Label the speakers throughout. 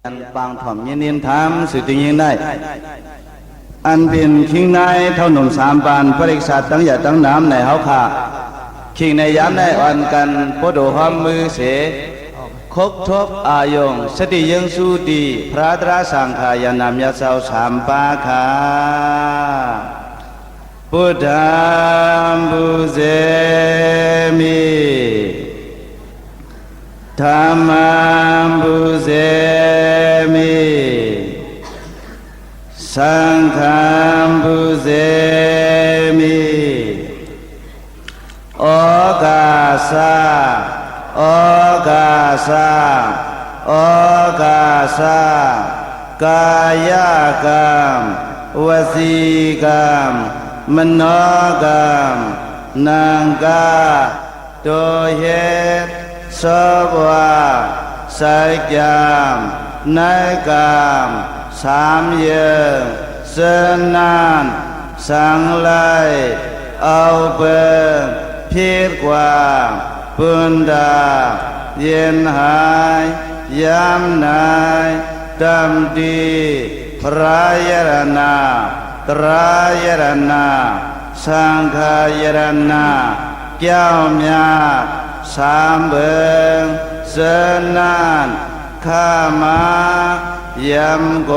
Speaker 1: ยันปางถ่อมเย็นเนียนธรรมสื่อติยิงได้อันเป็นคิงนายเท่าหนุ่มสามปานพระเอกสัตว์ตั้งใหญ่ตั้งน้ำในเฮาขาคิงในย้ำในอ่อนกันพดหอมมือเสคบทบอายงสติยังสู้ดีพระตราสังขายานามยาเสาสามปาคาพุทธังบุเซมิธรรมังบุเซมิสังฆังบุเซมิโอกาสะโอกาสะโอกาสะกายกรรมวสีกรรมมโนกรรมนังกาโดยเหตุสภวะสัจจามในกรรมสามเยืองเสนานสังไลเอาเปิงพิดกว่าปุณดาเย็นหายย้ำนายดำดีพระยรณาตรายรณาสังฆายรณาแก้วเมียสามเบิงเสนานข้ามายำโก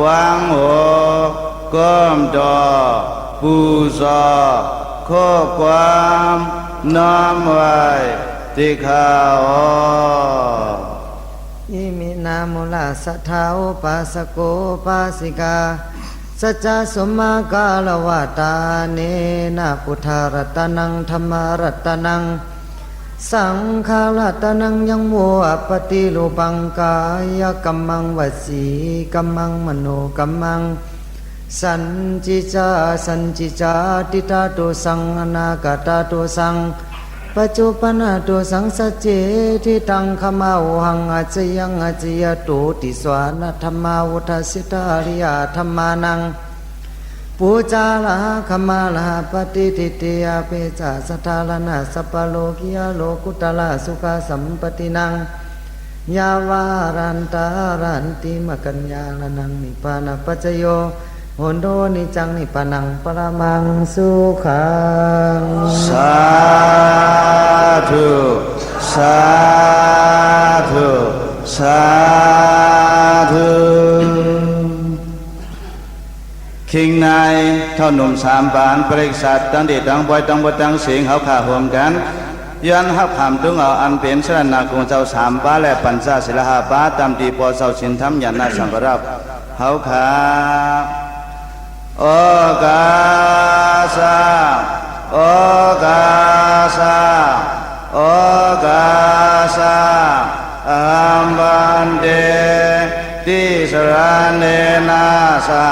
Speaker 1: วังโหก้มดอปูซอข้อความน้อมไว้ที่ข้า
Speaker 2: อิมินามุลาสัทธาอุปาสโกปาสิกาสัจจสมมากาลวาตาเนนะพุทธรัตนังธรรมรัตนังสังฆรัตนังยังโมปฏิรูปังกายกัมมังวสีกัมมังมโนกัมมังสันจิจาติตาตุสังอนาคตาตุสังปัจจุปนาตุสังสัจเจทิตังขมาหังอาจยังอาจยตุติสวานธรรมาวุฒสิตาริยธรรมานังปูจาลาขมาลาปฏิทิเตยเปจาสัทธาลนาสัพพโลกิยโลกุตละสุขสัมปตินังยาวารันตารันติมกัญญาลนังนิพพานปัจจโยโหนโดนิจังนิพพานังปรมังสุขัง
Speaker 1: สาธุสาธุสาธุคิงนายเท่าหนุ่มสามปานปริษัทตั้งดีตั้งบอยตั้งบดตั้งเสียงเขาข่าห่วมกันยันหับขามตึงเอาอันเป็นสรณาคงเจ้าสามป้าและปัญจศิลหาป้าตามตีปอเสาชินธรรมยันนาสังกรับเขาขาโอกาสะโอกาสะโอกาสะอัมบันเดติสระเนนาสะ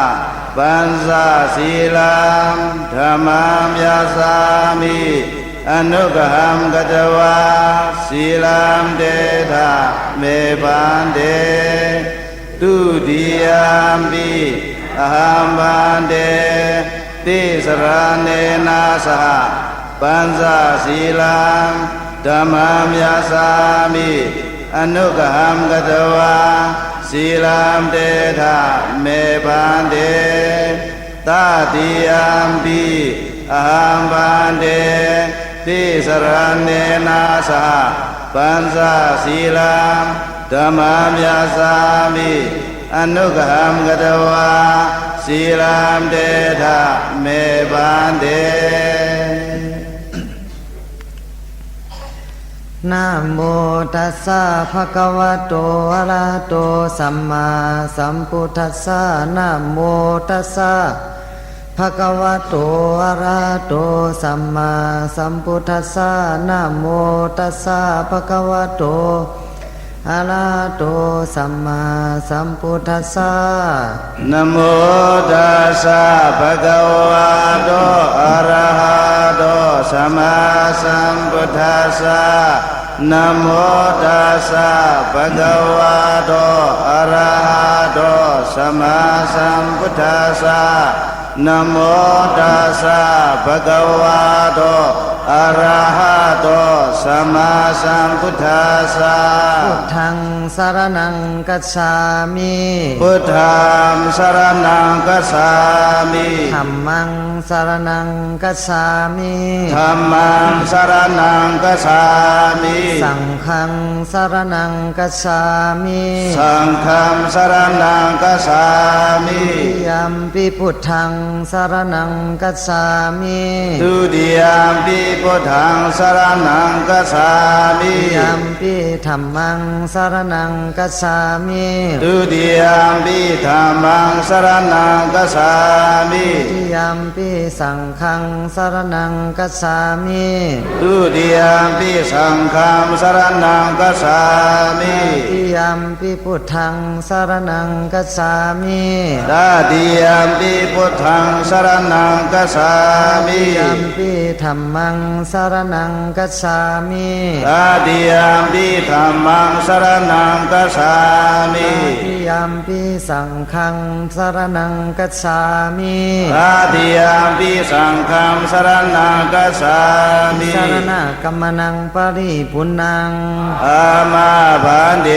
Speaker 1: ปัญจศีลังธรรมัมยาสามิอนุกหัมกัจวาศีลัมเดธาเมปันเดตุติยามปิอหัมบันเดติสระเนนาสะปัญจศีลังธรรมัมยาสามิอนุกหัมกัจวาศีลัมเดธาเมปันเดตติยามปิอหัมบันเดติสระเนนาสะปัญจศีลังธรรมัมยาสามิอนุกหัมกัจวาศีลัมเดธาเมปันเด
Speaker 2: นะโมตัสสะภะคะวะโตอะระหะโตสัมมาสัมพุทธัสสะนะโมตัสสะภะคะวะโตอะระหะโตสัมมาสัมพุทธัสสะนะโมตัสสะภะคะวะโตอะระหะโตสัมมาสัมพุทธัสสะ
Speaker 1: นะโมตัสสะภะคะวะโตอะระหะโตสัมมาสัมพุทธัสสะนะโมตัสสะภะคะวะโตอะระหะโตสัมมาสัมพุทธัสสะนะโมตัสสะภะคะวะโต อะระหะโตสัมมาสัมพุทธัสสะ
Speaker 2: พุทธังสรณังกัจฉามิ
Speaker 1: พุทธังสรณังคัจฉามิ
Speaker 2: ธัมมังสรณังกัจฉามิ
Speaker 1: ธัมมังสรณังคัจฉามิ
Speaker 2: สังฆังสรณังกัจฉามิ
Speaker 1: สังฆังสรณังคัจฉามิ
Speaker 2: ทุติยัมปิพุทธังสรณังกัจฉามิ
Speaker 1: ทุติยมปิพุทธังสรณังคัจฉามิ
Speaker 2: ทุติยัมปิธัมมังสรณังกัจฉามิ
Speaker 1: ทุติยมปิธัมมังสรณังคัจฉามิ
Speaker 2: ทุติยัมปิสังฆังสรณังกัจฉามิ
Speaker 1: ทุติยมปิสังฆังสรณังคัจฉามิ
Speaker 2: ทุติยัมปิพุทธังสรณังกัจฉามิ
Speaker 1: ตติยมปิพุทธังสรณังคัจฉามิ
Speaker 2: ทุติยัมปิธัมมังสรณังกัจฉามิ
Speaker 1: ตติยมปิธัมมังสรณังคัจฉามิ
Speaker 2: ทุติยัมปิสังฆังสรณังกัจฉามิ
Speaker 1: ตติยมปิสังฆังสรณังคัจฉามิ
Speaker 2: สรณะกัมมนังปริปุณัง
Speaker 1: อามาบันเด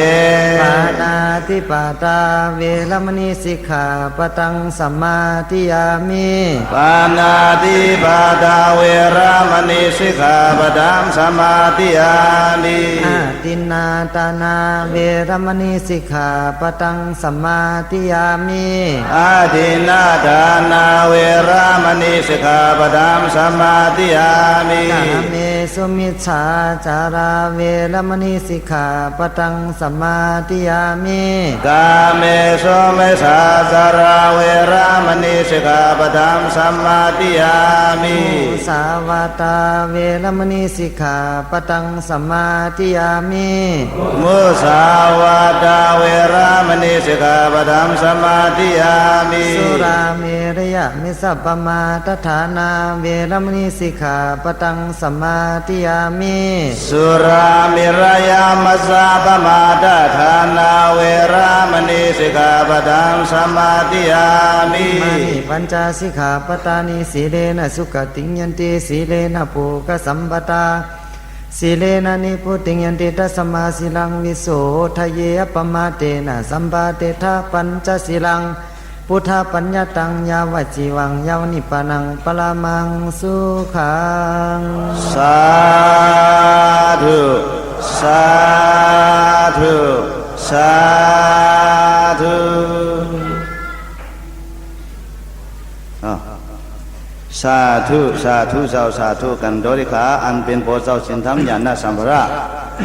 Speaker 2: ปานาติปาตาเวรมณีสิกขาปะตังสัมมาทิยามิ
Speaker 1: ปานาติปาตาเวรมณีสิกขาปะทังสมาธิยามิ
Speaker 2: อาตินนาตานาเวรมณีสิกขาปะตังสัมมาทิยามิ
Speaker 1: อาทินนาทานาเวรมณีสิกขาปะทังสมาธิยามิ
Speaker 2: กาเมสุมิชฌาจาราเวรมณีสิกขาปะตังสัมมาทิยามิ
Speaker 1: กาเมสุมิชฌาจาราเวรมณีสิกขาปะทังสมาธิยามิ
Speaker 2: มุสาวาตาเวรมณีสิกขาปะตังสัมมาทิยามิ
Speaker 1: มุสาวาตาเวรมณีสิกขาปะทังสมาธิยามิ
Speaker 2: สุราเมรยะมิสัพปมาทฐานาเวรมณีสิกขาปะตังสัมมาทิยามิ
Speaker 1: สุรามิรยามัสสะปมาทฐานาเวรมณีสิกขาปะทังสมาธิยามิ
Speaker 2: มานิปัญจสิกขาปตานิสีเลนะสุขติงยันติสีเลนะภูกสัมปตาสีเลนะนิพุติงยันติตัสสมาสีลังวิโสทะเยปมาเตนะสัมปาเตทะปัญจสีลังพุทธปัญญาตังยาวจีวังยาวนิปานังปรามังสุขัง
Speaker 1: สาธุสาธุสาธุสาธุสาธุเจ้าสาธุกันโดยขาอันเป็นโพเจ้าสินธรรมญาณสัมภาระ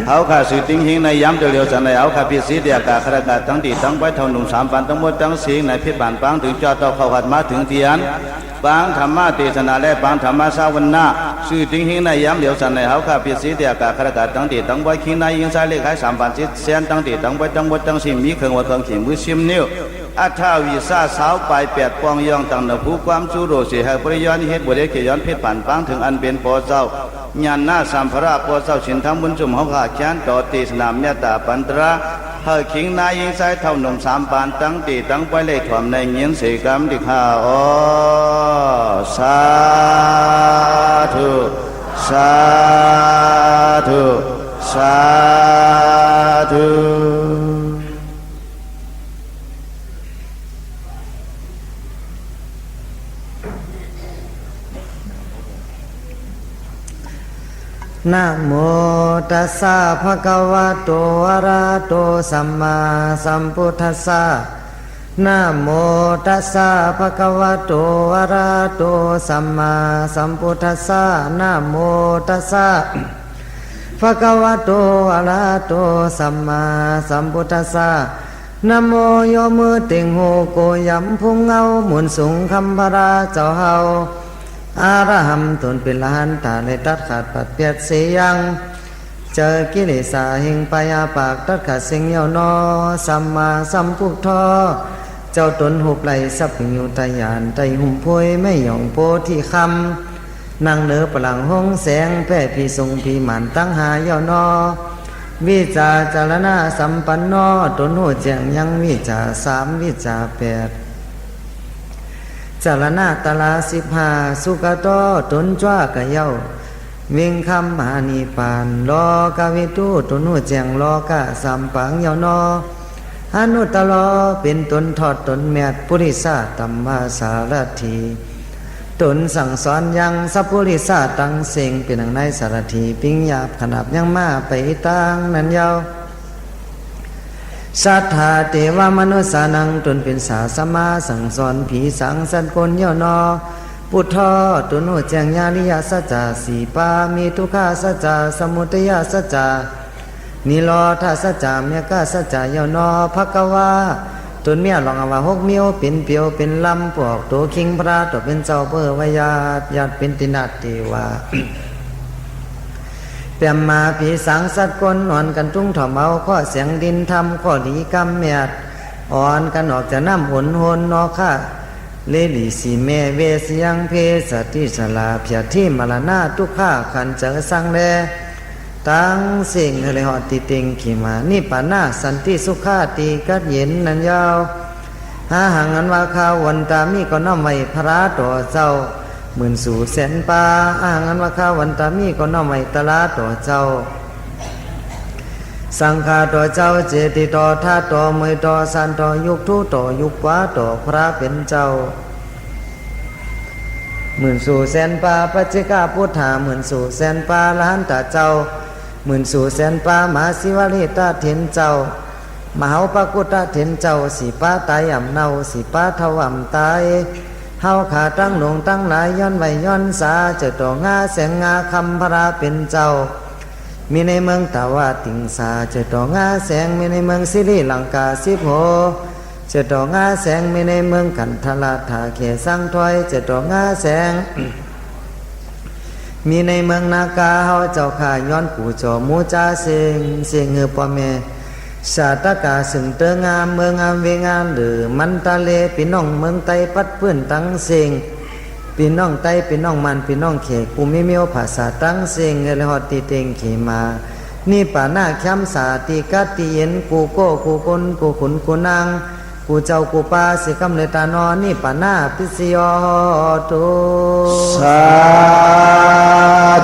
Speaker 1: เอาข้าสื่อติ้งหิงในย้ำเดียวจันในเอาข้าพิสีเดียกาขรากาตั้งดีตั้งไว้เท่าหนุ่มสามปันทั้งหมดทั้งสิ่งในพิษบานปังถึงจอดเต่าเข้าหัดมาถึงเทียนปังธรรมะเทศนาและปังธรรมะสาวันนาสื่อติ้งหิงในย้ำเดียวจันในเอาข้าพิสีเดียกาขรากาตั้งดีตั้งไว้ขิงในยิงสายเลขให้สามปันจิตเสียนตั้งดีตั้งไว้ทั้งหมดทั้งสิ่งมีเครื่องวัดเครื่องขิงมือชิมนิ้วอัฐาวิสาสาวปลายแปดปองยองตั้งนภูความจูโรสีให้ปริยอนเหตุบริเกย้อนพิษปันปังถึงอันเป็นโพเจ้าญาณนาสัมภาระโพเจ้าสินธรรมบุญจุมหงขาแขนต่อตีสนามเมตตาปันตราเฮขิงนายยิงสายเท่าหนุ่มสามปานตั้งตีตั้งไปเลยถ่วมในเงียนสีกรรมดิข้าอสาธุสาธุสาธุ
Speaker 2: นะโมตัสสะภะคะวะโตอะระหะโตสัมมาสัมพุทธัสสะนะโมตัสสะภะคะวะโตอะระหะโตสัมมาสัมพุทธัสสะนะโมตัสสะภะคะวะโตอะระหะโตสัมมาสัมพุทธัสสะนะโมโยมือติงโหโกยำพุงเงาหมุนสูงคำพระราเจ้าเฮาอาระหัมตนเป็นละหันตาเลยตัดขาดปัดเปียดเสียงเจอกิเลสาหิงปายาปากตัดขาดสิ่งเยาวนอสัมมาสัมพุทธเจ้าตนหุบไหลสับอยู่ตายานใจหุ่มพวยไม่หย่องโพที่คำนั่งเนื้อปลังห้องแสงแผ่พีทรงพีหมันตั้งหาเยาวนอวิจาจารณะสัมปันนอตนหัวแจงยังวิจาสามวิจาแปดจารณะตลา15สุกโตตนจ้ากะเย้า วิ่งคำมานิปานรอกาวิตูตุนุแจงรอกะสัมปังเยานออนุตตลอเป็นตนทอดตนแมดปุริสาตัมมาสารถีตนสั่งสอนยังสัพปุริสาตังเสงเป็นอังในสารถีปิงหยาบขนาบยังมาไปตังนั้นยาวสัทธาเทวมนุสานังตนเป็นสาสมาสั่งสอนผีสังสันคนเยานอพุทธอตุโนแจงญาลิยสัจจาสีปามีทุกขาสัจจาสมุทัยสัจจานิโรธาสัจจาเมกะสัจจาเยานอภควาตนเมียลองอว่าหกเมียวเป็นเปียวเป็นลำพวกตัวคิงพระตัวเป็นเจ้าเพื่อวายาญาติเป็นตินาติวาเปี่ยมมาผีสังสัตว์คนนอนกันทุ่งถ่อมเอาข้อเสียงดินทำข้อดีกำเมียดอ่อนกันออกจะน้ำหนหนนอค่ะเลลีสีเมเวสยังเพสติสลาเพียที่มรณะทุกข้าขันเจอสังเลตั้งสิ่งเลยหอติติงขีมานิปานาสันติสุขาติกัดเย็นนันยาวหาหังอันว่าข้าวันตามีก็น้อมไว้พระต่อเจ้าหมื่นสู่แสนปาอาหังอันว่าข้าวันตามีก็น้อมไว้ตลาต่อเจ้าสังฆาต่อเจ้าเจติต่อท่าต่อมวยต่อสันต่อยุคทุต่อยุคว้าต่อพระเป็นเจ้าหมื่นสู่แสนปาปัจเจกาพุทธาหมื่นสู่แสนปาล้านตาเจ้าหมื่นสู่แสนปามหาศิวลิตาเถนเจ้ามหาปกุตตาเถนเจ้าสีป้าตายอ่ำเนาสีป้าทวำตายเฮาขาตั้งหลงตั้งหลายย้อนไว้ย้อนสาเจต่องาแสงงาคำพระเป็นเจ้ามีในเมืองตาวาติงสาเจต่องาแสงมีในเมืองสิริลังกาสิบโหเจต่องาแสงมีในเมืองกันทลาถาเขสังถอยเจต่องาแสงมีในเมืองนากาเฮาเจ้าข้าย้อนกูจอมูจาเสียงเงือปอเมชาตกาสึงเตงามเมืองงามเวงามหรือมันตาเลพี่น้องเมืองไตปัดเพื่อนตั้งเสียงพี่น้องไตพี่น้องมันพี่น้องเขกูไม่มีภาษาตั้งเสียงเงลหอดตีเต็งเขมานี่ป่าหน้าค้ำสาติกัดตีเย็นกูโก้กูคนกูขุนกูนางกูเจ้ากูปาสิกำเลตานอนี่ป่าหน้าพิสยอตุ
Speaker 1: สา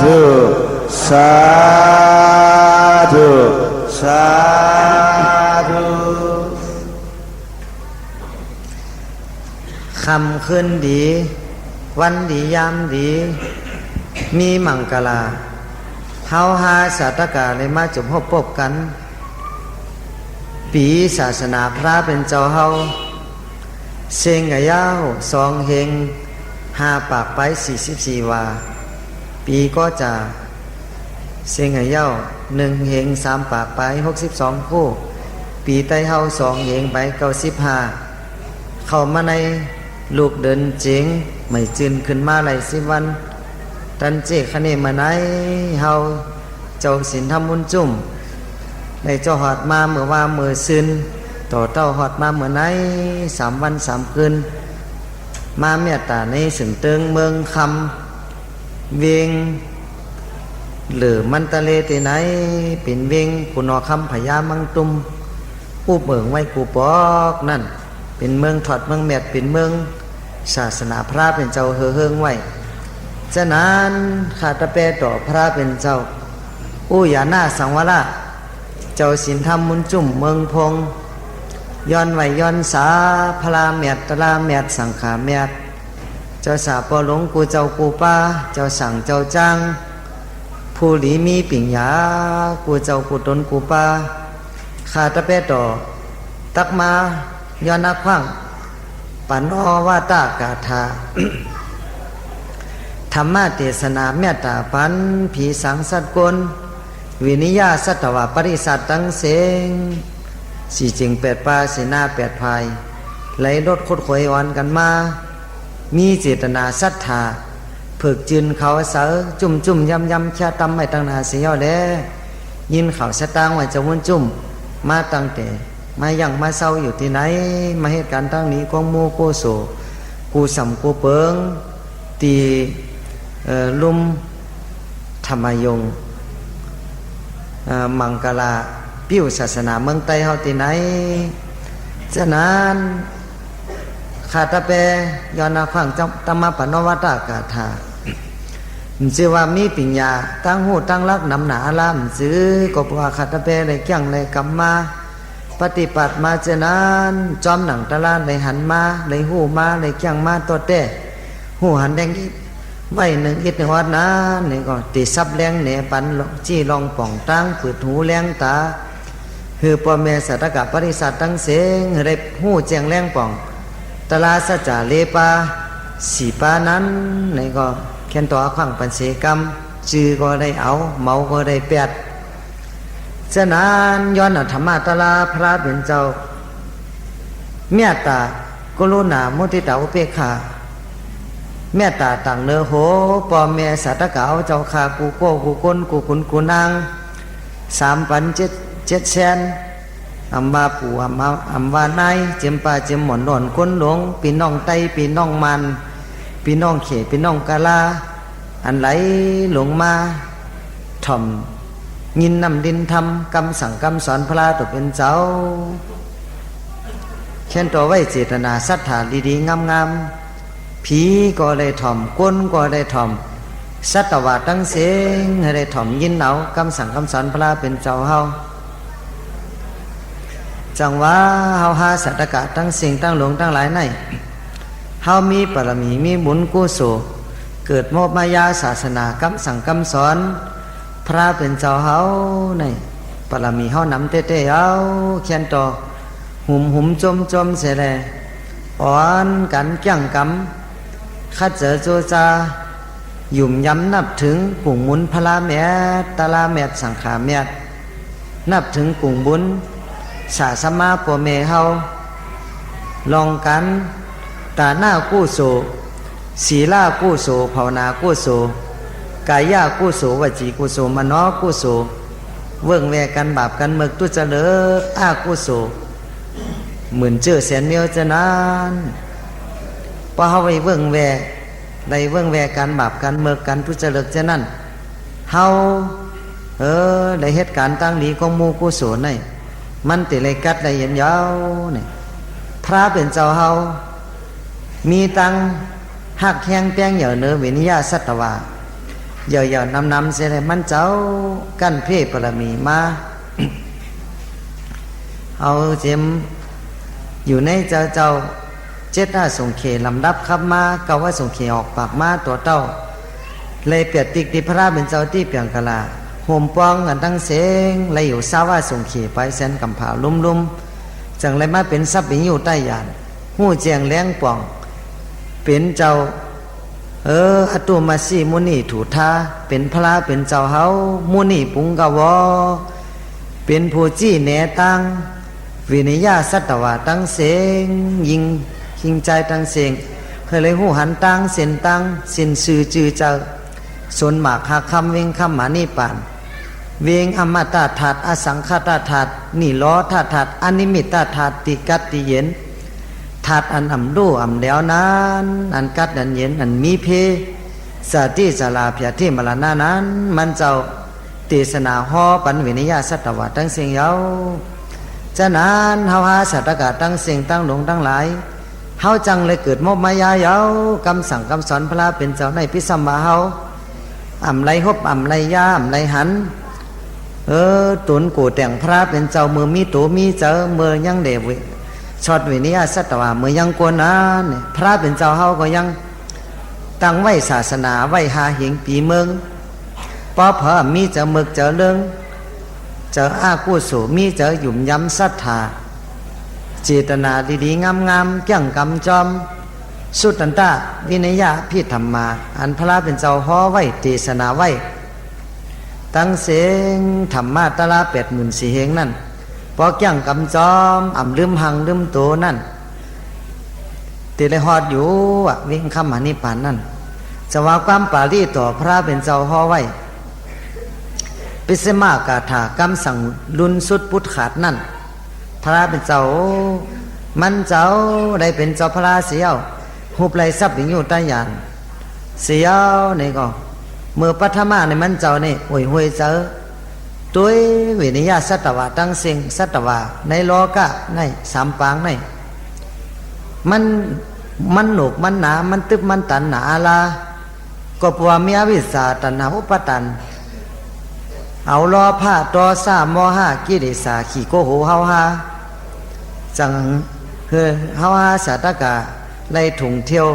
Speaker 1: ธุสาธุสาธุ
Speaker 2: คำขึ้นดีวันดียามดีมีมังกลาเฮาหาศาสตกาเลยมาจุบพบปบกันปีศาสนาพระเป็นเจ้าเฮาเซงกะยาวสองเฮงห้าปากไป44วาปีก็จะเซงกะยาว1เฮง3ปากไป62คู่ปีไตเฮา2เฮงไป95เข้ามาในลูกเดินเจ๋งไม่จืนขึ้นมาไหล10วันตันเจคะเนมาไหนเฮาเจ้าศีลทำบุญจุ่มในเจ้าหอดมาเมื่อว่าเมื่อซึนต่อเต้าหอดมาเมื่อไหน3วัน3คืนมาเมตตาในสึงเติงเมืองคำเวียงหรือมันตะเลที่ไหนเป็นเวียงกุนอคำพญามังตุมผู้เบิ่งไว้กูปอกนั่นเป็นเมืองถอดเมืองแมดเป็นเมืองศาสนาพระเป็นเจ้าเฮืองไว้ฉะนั้นข้าตะเปต่อพระเป็นเจ้าอู้อย่าหน้าสังวระเจ้าศีลธรรมมุนจุ่มเมืองพงย้อนไหวย้อนสาพลาเมียดตลาเมียดสังขาเมียดเจ้าสาปอหลงกูเจ้ากูป้าเจ้าสั่งเจ้าจ้างผู้หลีมีปิ่งยากูเจ้ากูตนกูป้าข้าตะเปต่อตักมาย้อนนักขว้างปันอวาตากาธา ธรรมะเทศนาเมตตาปันผีสังสัตกลวินิยาสัตวะปริสัตตังเสงสี่จิง8ปาสีนา8ภายไหลรถคดขวยอ่อนกันมามีเจตนาศรัทธาเพิกจืนเขาเสาจุ่มจุ่มยำยำชาตำไม่ตั้งนาเสียวแลยินเขาสตางไว้จะวนจุ่มมาตั้งแต่มายังมาเศร้าอยู่ที่ไหนมาเหตุการณ์ตั้งนี้กองมูโกโสกูสัมกูเปิงตีลุมธรรมยงมังกลาปิ้วศาสนาเมืองไต้เฮาที่ไหนฉะนั้นข้าตะเปย้อนนาฟังตมปนวัตกาธา ชื่อว่ามีปัญญาตั้งหูตั้งรักนำหนาลามซื้อกบว่าขัดเปเลยเกี่ยงเลยกำมาปฏิบัติมาเจนั้นจอมหนังตะลานเลยหันมาเลยหูมาเลยเกี่ยงมาตัวเต้หูหันแดงอีกไว้หนึ่งอิดหนึ่งวัดนะนี่ก็ติซับแรงเหนือปันจี้ลองป่องตั้งปืดหูแรงตาคือพ่อแม่สัตกะปริสัทตั้งเสียงเร็บหูแจงแรงป่องตลาสัจจะเลปาสีปานั้นนี่ก็เขียนตัวขวังปัญเสกรรมจือก็ได้เอาเมาก็ได้แปดฉะนั้นย้อนธรรมะตลาพระเป็นเจ้าเมตตากรุณามุทิตาอุเบกขาเมตตาต่างเนื้อโหพ่อแม่สัตกะเอาเจ้าขากูโก้กูก้นกูขุนกูนาง3,700,000อัมบาปู่อัมวานายเจมป่าเจมหมอนนอนก้นหลวงปีน้องไตปีน้องมันปีน้องเขปีน้องกาลาอันไหลหลงมาถ่อมยินนำดินทำกำสั่งกำสอนพระตัวเป็นเจ้าเช่นตัวไว้เจตนาศรัทธาดีๆงามๆผีก็ได้ถ่อมก้นก็ได้ถ่อมสัตวะตั้งเสียงให้ได้ถ่อมยินเอากำสั่งกำสอนพระเป็นเจ้าเฮาจังว่าเฮาหาสัตกะตั้งสิ่งตั้งหลวงตั้งหลายในเฮามีปรมีมีบุญกุศลเกิดโมมายาศาสนากำสั่งกำสอนพระเป็นเจ้าเฮาในปรมีเฮานำเต้ๆเอาเขียนต่อหุ่มจมเสียแลอ่อนกันเกี่ยงกำคัดเจอโจจาหยุ่มย้ำนับถึงกุ่งมุนพลาแมดตาลาแมดสังขาแมดนับถึงกุ่งบุญสาสมาปัวเมเฮาลองกันตาหน้ากู้โสศีลากู้โสภาวนากู้โสกายากู้โสวจีกู้โสมโนกู้โสเวิ้งแวกันบาปกันเมึกตุเจริญอากู้โสหมื่นเจือแสนเนียวจะนานพอเฮาไปเวิ้งแวได้เวิ้งแวกันบาปกันเมึกกันตุเจริญจะนั่นเฮาได้เหตุการณ์ตั้งดีของหมู่กู้โสนี่มันติเลยกัดได้เห็นยาวนี่พระเป็นเจ้าเฮามีตังหักแข้งแป้งเหย่อเนื้อวิญญาสัตวาเหย่อนำเสียเลยมันเจ้ากั้นเพศปรมีมา เอาเจมอยู่ในเจ้าเจ็ดส่งเขลำดับขับมาเกาว่าส่งเขออกปากมาตัวเต้าเลยเปียดติกติพระเป็นเจ้าที่เปียงกะลาห่มปองกันตั้งเสงเลยอยู่ซาว่าส่งเขไปแสนกำผาลุ่มจังเลยมาเป็นทรัพย์บิญอยู่ใต้ยานหู้แจงแรงป่องเป็นเจ้าอตุมาสีมุนีถูทาเป็นพระเป็นเจ้าเฮามุนีปุงกะวอเป็นผู้จี้แหนตังวินิยาสัตวะตั้งเสงยิงคิงใจตั้งเสงเคยเลยหูหันตังเส้นตังสินสื่อจือเจ้าสนหมากหาคำเวงคำหมานิปานเวงอมตะถาดอสังขตถาดนี่ล้อถาดอนิมิตถาดติกัตติเย็นถาดอันอ่ำดูอ่ำแล้วนั้นอันกัดอันเย็นอันมีเพสติสลาเพียที่มรณะนั้นมันเจ้าเทศนาฮอปันวินิยาสัตวะตั้งเสียงเยาฉะนั้นเฮาหาสัตกะตั้งเสียงตั้งหลงตั้งหลายเฮาจังเลยเกิดมมายาเยากำสั่งกำสอนพระเป็นเจ้าในพิสัมมาเฮาอ่ำไรฮบอ่ำไรยาอ่ำไรหันตุนกูแต่งพระเป็นเจ้ามือมีตูมีเจอมือยังเดวิชอดวินิยาสัตวะมือยังกวนนั้นพระเป็นเจ้าเฮาก็ยังตั้งไว้ศาสนาไว้หาหิงปีเมืองปอเพอมีเจอมึกเจอเรื่องเจออากู้สูมีเจอหยุ่มย้ำศรัทธาเจตนาดีๆงามๆเกี่ยงกำจอมสุตันตาวินัยพิธรรมาอันพระเป็นเจ้าฮ้อไว้เทศนาไว้ตั้งเสียงธรรมะตะลา84,000เฮงนั่นพอเกี่ยงกำจอมอ่ำลืมหังลืมโตนั่นติเลยฮอดอยู่วิ่งคำหานิพพานนั่นจะว่าความปาลีต่อพระเป็นเจ้าฮ้อไว้ปิสมากาถากำสั่งลุนสุดพุทธขาดนั่นพระเป็นเจ้ามันเจ้าได้เป็นเจ้าพระเสียวหุบไหลทรัพย์อยู่ใต้ยานเสียวนี่ก็เมื่อปัทมาในมันเจ้านี่ห่วยห่วยเจอตัววินิยาสัตวะตั้งสิ่งสัตวะในโลกะในสามปางในมันหนุกมันหนามันตึบมันตันหนาลา ก็ปัวมีอวิชชาตัณหาอุปาทานเอาล้อผ้าตอซ่ามอห้ากิเลสาขี่โกโหเฮาฮาจังคือเฮาฮาสาตกะไล่ถุงเที่ยว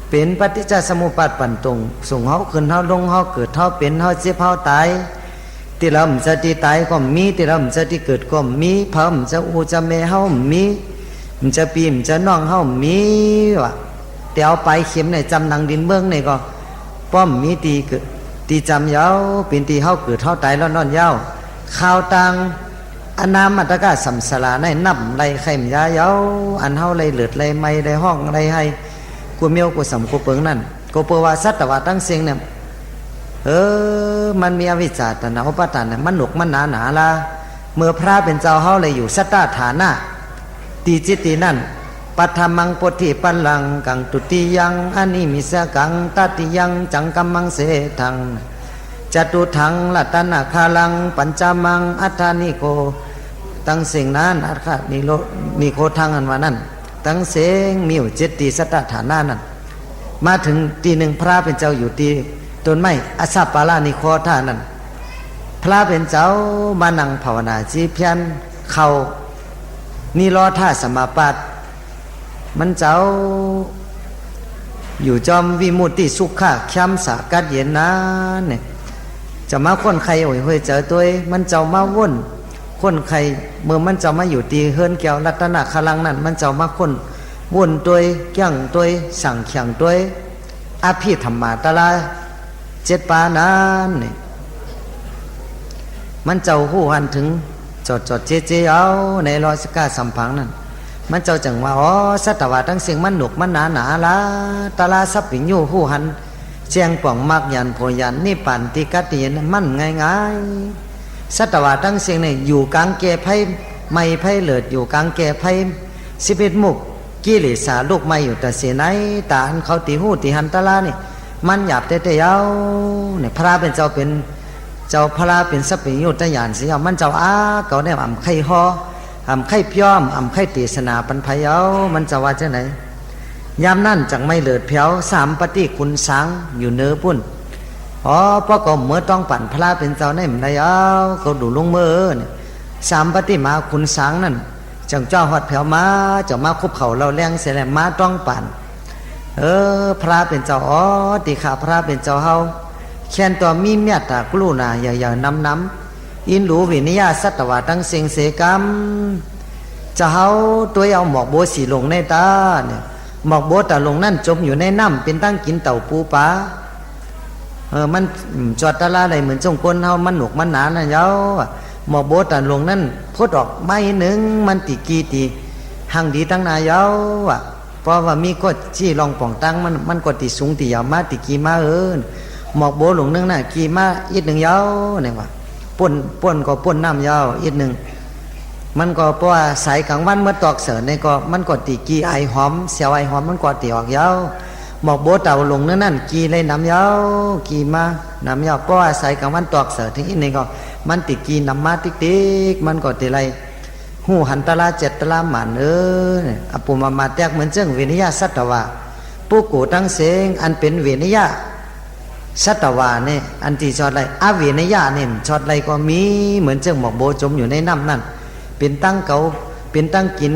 Speaker 2: เป็นปฏิจจสมุปบาทปันตรงส่งเฮาขึ้นเฮาลงเฮาเกิดเฮาเป็นเฮาเจ็บเฮาตายที่เราจะที่ตายก็มีที่เราจะที่เกิดก็มีพระมันจะอูจะเมเฮามีมันจะปีมจะน้องเฮามีวะแต่เอาไปเข็มในจำนังดินเมืองในก็ป้อมมีตีเกิดตีจำยาวเป็นตีเฮาเกิดเฮาตายแล้วนอนยาวข่าวต่างอนามัตกะสัมสลาในนับไรไข่มยายาวอันเฮาไรเลือดไรไม่ไรห้องไรให้กูเมียวกูสำกูเปิงนั่นกูเปว่าสัตว์ว่าตั้งเสียงเนี่ยมันมีอวิชชาตัณหาอุปาทานเนี่ยมันหนุกมันหนาละเมื่อพระเป็นเจ้าเฮาเลยอยู่สัตตฐานะตีจิตตินั่นปัทมังปฏิปัลลังกังตุติยังอนิมิสกังตติยังจังกัมมังเสทังจตุถังลัตนะคาลังปัญจมังอัฏฐานิโกตั้งเสียงนั้นอัฏฐานิโกทังอันว่านั้นตั้งเสียงมีอยู่เจ็ดตีสัตตฐานะนั่นมาถึงตีหนึ่งพระเป็นเจ้าอยู่ตีต้นไม้อสัปปาลานิโคท่านั้นพระเป็นเจ้ามานั่งภาวนาจีเพียนเขานี่รอท่าสมาปัตมันเจ้าอยู่จอมวิมุตติสุขะค้ำสากัดเย็นนะเนี่ยจะมาคนใครโอ้ยเฮ้ยเจอตัวมันเจ้ามาวุ่นคนใครเมื่อมันเจ้ามาอยู่ตีเฮิรนแก้วรัตนคลังนั่นมันเจ้ามาคนวุ่นตัวแก่งตัวสั่งเขียงตัวอภิธรรมาตลาเจ็ดปานั้นเนี่ยมันเจ้าหู้หันถึงจดเจเอาในรอยสกาสัมพังนั่นมันเจ้าจังว่าอ๋อสัตวะทั้งเสียงมันหนุกมันหนาละตาลาสับปิญญูหู้หันเจียงป่องมากยันโพยันนี่ปันติกัตติยนมันง่ายสัตวะทั้งเสียงเนี่ยอยู่กลางแก่ไพ่ไม่ไพ่เลิดอยู่กลางแก่ไพ่11มุกกิเลสาลูกไม่อยู่แต่เสียไหนตาอันเขาตีหูตีหันตาลานี่มันหยาบเตะเยาเนี่ยพระเป็นเจ้าเป็นเจ้าพระเป็นสัพพิยุตยานเสียมันเจ้าเขาเนี่ยอ่ำไข่ฮออ่ำไข่พิ้อมอ่ำไข่ตีสนาปันพะเยามันจะว่าจะไหนยามนั่นจังไม่เลิดเพียวสามปฏิคุณสังอยู่เนื้อปุ่นอ๋อเพราะก็เมื่อต้องปั่นพระเป็นเจ้าในมันได้เอาเขาดูลงมือเนี่ยสามปฏิมาคุณสังนั่นจังเจ้าหอดเพียวมาเจ้ามาคุบเข่าเราแรงเสียแล้วมาต้องปั่นพระเป็นเจ้าอ๋อติขาพระเป็นเจ้าเฮาแค่นตัวมีเมตตากรุณาอย่านำอินหลูวินิยาสัตวะตั้งเสียงเสกรรมจะเฮาตัวเอาหมอกโบสีลงในตาเนี่ยหมอกโบตาลงนั่นจมอยู่ในน้ำเป็นตั้งกินเต่าปูปลามันจอดตะลาอะไรเหมือนจงกลเฮามันหนุกมันหนานะเย้าหมอกโบตาลงนั่นพดออกไม้หนึ่งมันตีกีตีหังดีตั้งนาเย้าเพราะว่ามีก็ชี้ลองป่องตั้งมันก็ตีสูงตียาวมาตีกีมาหมอกโบหลงนึงน่ะกีมาอีกหนึ่งยาวเนี่ยว่าป่นก็ป่นน้ำยาวอีกหนึ่งมันก็เพราะว่าสายกลางวันเมื่อตอกเสือเนี่ยก็มันก็ตีกีไอหอมเสียวไอหอมมันก็ตีออกยาวหมอกโบเต่าหลงนึงนั่นกีเลยน้ำยาวกีมาน้ำยาวเพราะว่าสายกลางวันตอกเสือที่อีกหนึ่งก็มันตีกีน้ำมาติ๊กมันก็ตีไรหูหันตะลาเจ็ดตะลาหมันอปุมาแตกเหมือนเจ้งเวนิยาสัตวะผู้กูตั้งเสียงอันเป็นเวนิยาสัตวะเนี่ยอันที่ชอดไรอเวนิยาเนี่ยชอดไรก็มีเหมือนเจ้งหมอกโบจมอยู่ในน้ำนั่นเป็นตั้งเก่าเป็นตั้งกิน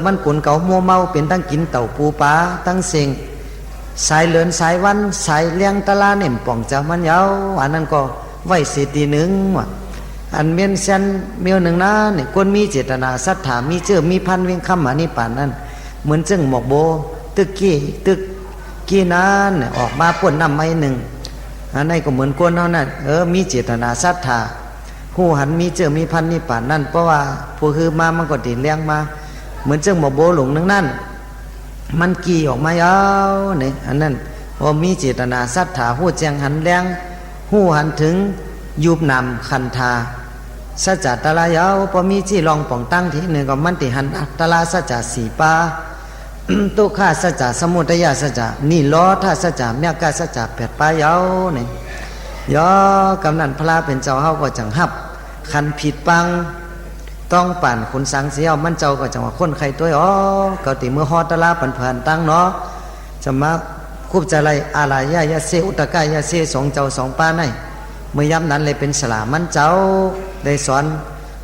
Speaker 2: มันกุนเก่ามัวเมาเป็นตั้งกินเต่าปูปลาตั้งเสียงสายเลือนสายวันสายเลี้ยงตะลาเนี่ยป่องจะมันยาวอันนั้นก็ไว้เสียทีหนึ่งว่ะอันเมียนเซนเมียวหนึ่งนะเนี่ยคนมีเจตนาศรัทธามีเชื่อมีพันวิ่งคำมานี่ป่านนั้นเหมือนจึงหมอกโบตึกกี้นั้นออกมาป่นน้ำไม้หนึ่งอันนี้ก็เหมือนคนเท่านั้นมีเจตนาศรัทธาผู้หันมีเชื่อมีพันนี่ป่านนั้นเพราะว่าผู้คือมามันก็ติดเลี้ยงมาเหมือนจึงหมอกโบหลงหนึ่งนั่นมันกี่ออกมายาวเนี่ยอันนั้นพอมีเจตนาศรัทธาผู้แจงหันเลี้ยงผู้หันถึงยุบนำคันธาสัจจตลายาวพอมีที่ลองป่องตั้งที่หนึ่งก็มันติหันตลาสัจจสีปา ตุข้าสัจจสมุทัยสัจจนี่ล้อถ้าสัจจเมียกาสัจจแปดปายาวเนี่ยย่อกำนันพระเป็นเจ้าเฮาก็จังหับคันผิดปังต้องปั่นคุณสังเสียวมันเจ้าก็จังว่าคนใครตัวก็ติเมื่อฮอตลาปันผ่านตั้งเนาะจะมา คูบจะไรอะไรยะเสอุตกายะเสสองเจ้าสองป้าในเมื่อย้ำนั้นเลยเป็นสลามันเจ้าได้สอน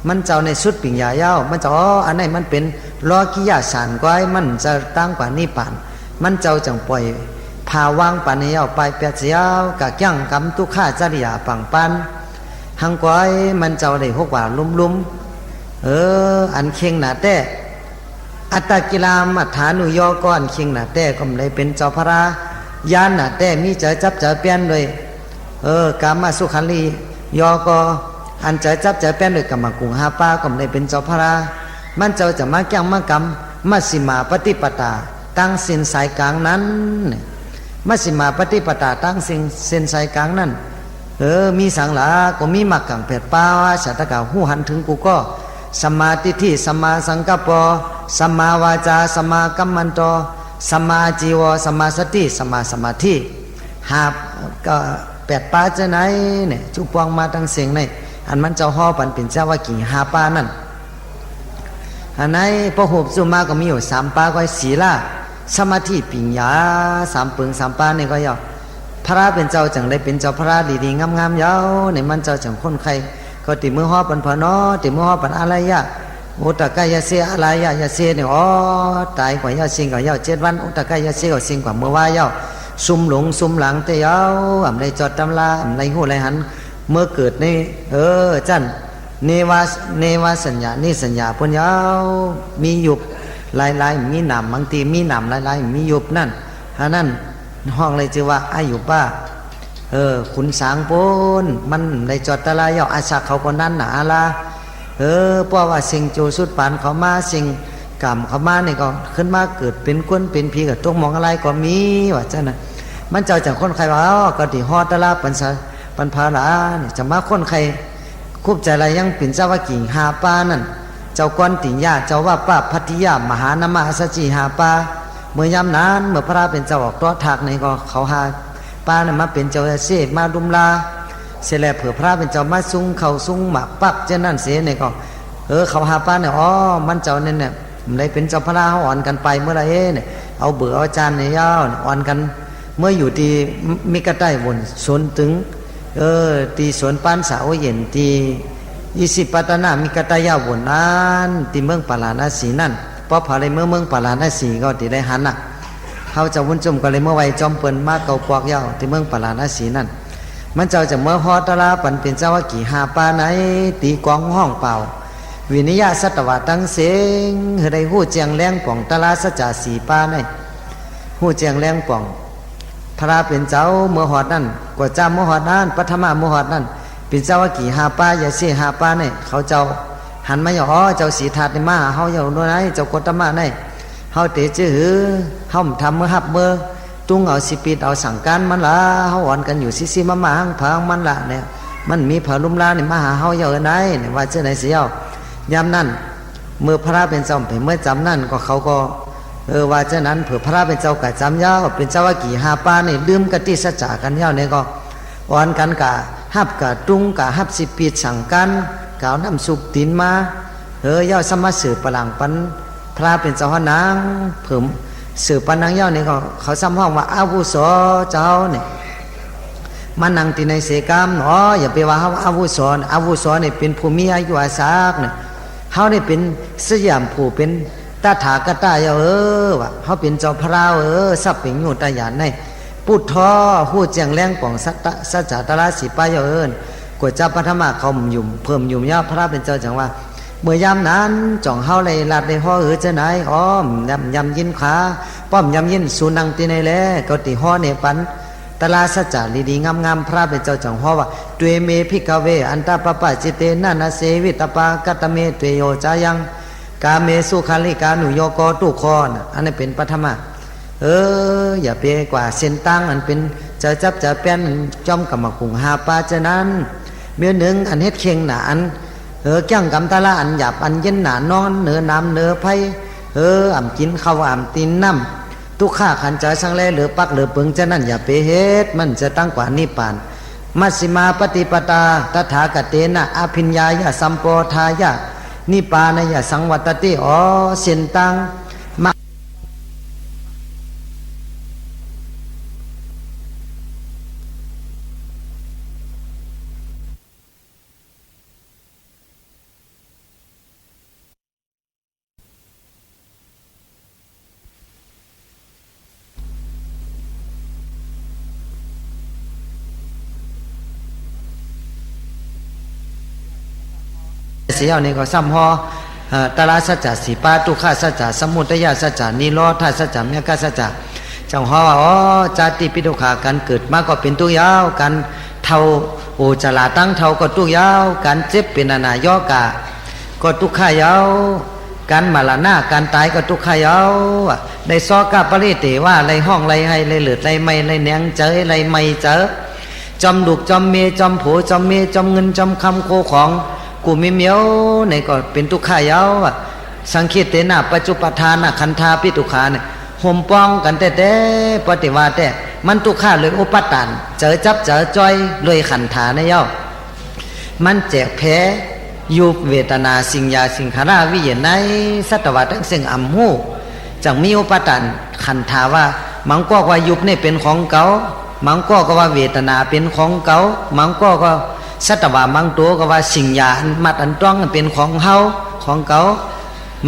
Speaker 2: มันเจ้าในสุดปิ่งยาเย้ามันเจ้าอันไหนมันเป็นลอกิยาสารก้อยมันจะตั้งกว่านิพพานมันเจ้าจังปล่อยพาวางปานเย้าไปเปียเสียวกะยั่งกำตุข่าจริยาปังปันหังก้อยมันเจ้าได้หกว่าลุ่มอันเข่งหนาแต่อัตตกิลามัฐานุยอก้อนเข่งหนาแต่ก็ไม่ได้เป็นเจ้าพระยานหนาแต่มีใจจับใจเปลี่ยนเลยกามาสุขันลียอก็อันใจจับใจเปลี่ยนเลยกรรมกุงหาป้าก็ไม่ได้เป็นเจ้าพระมันเจ้าจะมาแก้งมากรรมมัชฌิมาปฏิปตาตั้งเส้นสายกลางนั้นมัชฌิมาปฏิปตาตั้งเส้นสายกลางนั้นมีสังหลาก็มีมักกังเผ็ดป้าว่าชาตกาหูหันถึงกูก็สัมมาทิฏฐิสัมมาสังกัปปะสัมมาวาจาสัมมากัมมันโตสัมมาจีวรสัมมาสติสัมมาสมาธิหาก็แปดป้าจะไหนเนี่ยจุปวงมาตั้งเสียงในอันมันเจ้าห่อปันเป็นเจ้าว่ากี่หาป้านั่นอันไหนพอหุบจุมาก็มีอยู่สามป้าก็ศีลาสมาธิปิญญาสามปึงสามป้านี่ก็ยาวพระเป็นเจ้าจังได้เป็นเจ้าพระดีๆงามๆยาวในมันเจ้าจังคนใครก็ติมือห่อปันพอนอติมือห่อปันอะไรยะอุตกายะเสียอะไรยะเสียเนี่ยตายกว่ายาสิงกว่ายา7 วันอุตกายะเสียก็สิงกว่าเมื่อว่ายาวซุ่มหลงซุ่มหลังเตยาวอำไรจอดตำลาอำไรหูไรหันเมื่อเกิดนี่จันเนวาสัญญานี่สัญญาพุ่นยาวมีหยุบลายมีหนามบางทีมีหนามลายมีหยุบนั่นนั่นห้องเลยชื่อว่าอายุป้าขุนสางปนมันในจอดตะลายาวอาศักเขาคนนั้นหนาละเพราะว่าสิ่งโจสุดปานเขามาสิ่งกรรมเขามาเนี่ยก็ขึ้นมาเกิดเป็นก้นเป็นผีกับตัวมองอะไรก็มีว่าจ้ะนะมันเจ้าจากคนใครว่าก็ติฮอตะลาปันพาลาเนี่ยจะมาคนใครคุบใจอะไรยังเป็นเจ้าว่ากิ่งหาปานั่นเจ้าก้อนติ่งยาเจ้าว่าป้าพัทยามหานามาสัจจีหาปาเมื่อยามนั้นเมื่อพระเป็นเจ้าออกตัวถักในก็เขาหาปาเนี่ยมาเป็นเจ้าเสดมาดุมลาเสร็จแล้วเผื่อพระเป็นเจ้ามาซุ้งเขาซุ้งหมักปักเจ้านั่นเสียเนี่ยก็เขาหาปาเนี่ยมันเจ้าเนี่ยมันได้เป็นเจ้าพระเขาอ่อนกันไปเมื่อไรเนี่ยเอาเบื่อเอาจานเนี่ยยาวอ่อนกันเมื่ออยู่ที่มิกระไต้บนสวนถึงตีสวนปานสาวเย็นตี20 ปัตนามิกระไต้ยาวบนนั้นตีเมืองปาลานาสีนั่นเพราะพอเลยเมืองปาลานาสีก็ตีได้หันน่ะเขาจะวุ่นจุ่มก็เลยเมื่อไวจอมเปิลมาเกาปอกยาวที่เมืองปาลานาสีนั่นมันเจ้าจะเมื่อฮอตลาปันเป็นเจ้าว่ากี่หาปาไหนตีกองห้องเป่าวินิยาสัตวะตั้งเสียงเฮได้หู้เจียงแรงป่องตลาสัจจะสีปาในหู้เจียงแรงป่องพระเป็นเจ้าเมื่อหอดนั่นกว่าจ้าเมื่อหอดนั่นปัทมาเมื่อหอดนั่นเป็นเจ้าว่ากี่หาปาอย่าเสียหาปาในเขาเจ้าหันมาอย่าเจ้าสีถาดในมาเฮาอย่าโน่นไหนเจ้ากตมาในเฮาเตจื้อเฮาทำเมื่อหับเมื่อตุ้งเอาสิปิดเอาสั่งการมันละเฮาอ่อนกันอยู่ซิมาหังพังมันละเนี่ยมันมีผาลุ่มลาเนี่ยมาหาเฮาอย่าไหนเนี่ยว่าเจ้าไหนเสียวยามนั่นเมื่อพระเป็นเจ้าเมื่อจำนั่นก็เขาก็ว่าเจ้านั้นเผื่อพระเป็นเจ้ากะจำยาวเป็นเจ้าว่ากี่หาปาเนี่ยลืมกะติสัจจะกันยาวเนี่ยก็อ่อนกันกะหับกะตุ้งกะหับสิปิดสั่งกันกล่าวน้ำสุกตินมายาวสมาสืบปลังปันพระเป็นเจ้าหนางเพิ่มสืบปนางยาวเนี่ยก็เขาซ้ำห้องว่าอาวุโสเจ้าเนี่ยมานั่งตีในเสกามอย่าไปว่าเขาอาวุโสเนี่ยเป็นภูมิอายุอาศักเนี่ยเขาเนี่ยเป็นสยามผู้เป็นตาถากตายว่าเขาเป็นเจ้าพระสับเป็นอยู่ตาหยานในปุถท้อหู้เจียงแรงป่องสัจจตระสีป้ายกว่าเจ้าปฐมาเขาหยุ่มเพิ่มหยุ่มย่อพระเป็นเจ้าจังว่าเมื่อยามนั้นจ่องเฮาเลยลาดในห่อจะไหนยำยินขาป้อมยำยินสูนังตีในแลก็ตีห่อเนปันตลาสัจจะดีๆงามๆพระเป็นเจ้าจังห่อว่าตวยเมพิกเวอันตาปปะจิเตนะนาเสวิตปากัตเมตวยโยจายังกาเมสุขาลิกานุโยโกตุคอนอันนี้เป็นปฐมะอย่าไปกว่าเส้นตั้งอันเป็นจะจับจะแป้นจอมกรรมกุงหาปาจะนั้นเมื่อหนึ่งอันเฮ็ดเคียงหนาอันแก้งกำตาละอันหยาบอันเย็นหนานอนเนื้อน้ำเนื้อไผ่อ่ำกินข้าวอ่ำตีนน้ำทุกข้าขันใจสังแลหรือปักหรือปึงจะนั่นอย่าไปเฮ็ดมันจะตั้งกว่านิพพานมัชฌิมาปฏิปตาตถาคเตนะอภิญญายะสัมโปทายะนิพพานยะสังวัตติเส้นตั้ง เสียวนี่ก็ซ้ำฮอตลาสัจจะสีปาทุกขาสัจจะสมุทัยสัจจะนิโรธาสัจจะเมฆสัจจะจังฮอว่าอ๋อจาติปิทุกขาการเกิดมาก็เป็นตัวยาวการเท่าโอจลาตั้งเท่าก็ตัวยาวการเจ็บเป็นอนายกะก็ทุกขายาวการมาลานาการตายก็ทุกขายาวได้ซอกาปริเตว่าไรห้องไรให้ไรเหลือไรไม่ไรเนียงเจอไรไม่เจอจอมดุกจอมเมจอมผัวจอมเมจอมเงินจอมคำโคของกูมีเมียวในก็เป็นทุกขายาวสังเกตเตนะปัจจุปทานะคันธาปิทุขาเนี่ยห่มป้องกันแต่ปฏิวัติแต่มันทุกขาเลยอุปทานเจอจับเจอจอยเลยขันธาในเย้ามันแจกแพ้ยุบเวทนาสิงยาสิงขาราวิเยนในสัตวะทั้งสิ่งอัมหูจังมีอุปทานขันธาว่ามังก็ว่ายุบนี่เป็นของเก่ามังก็ว่าเวทนาเป็นของเก่ามังก็สัตวะมังตัวก็ว่าสิงยามัดอันต้องเป็นของเฮาของเก่า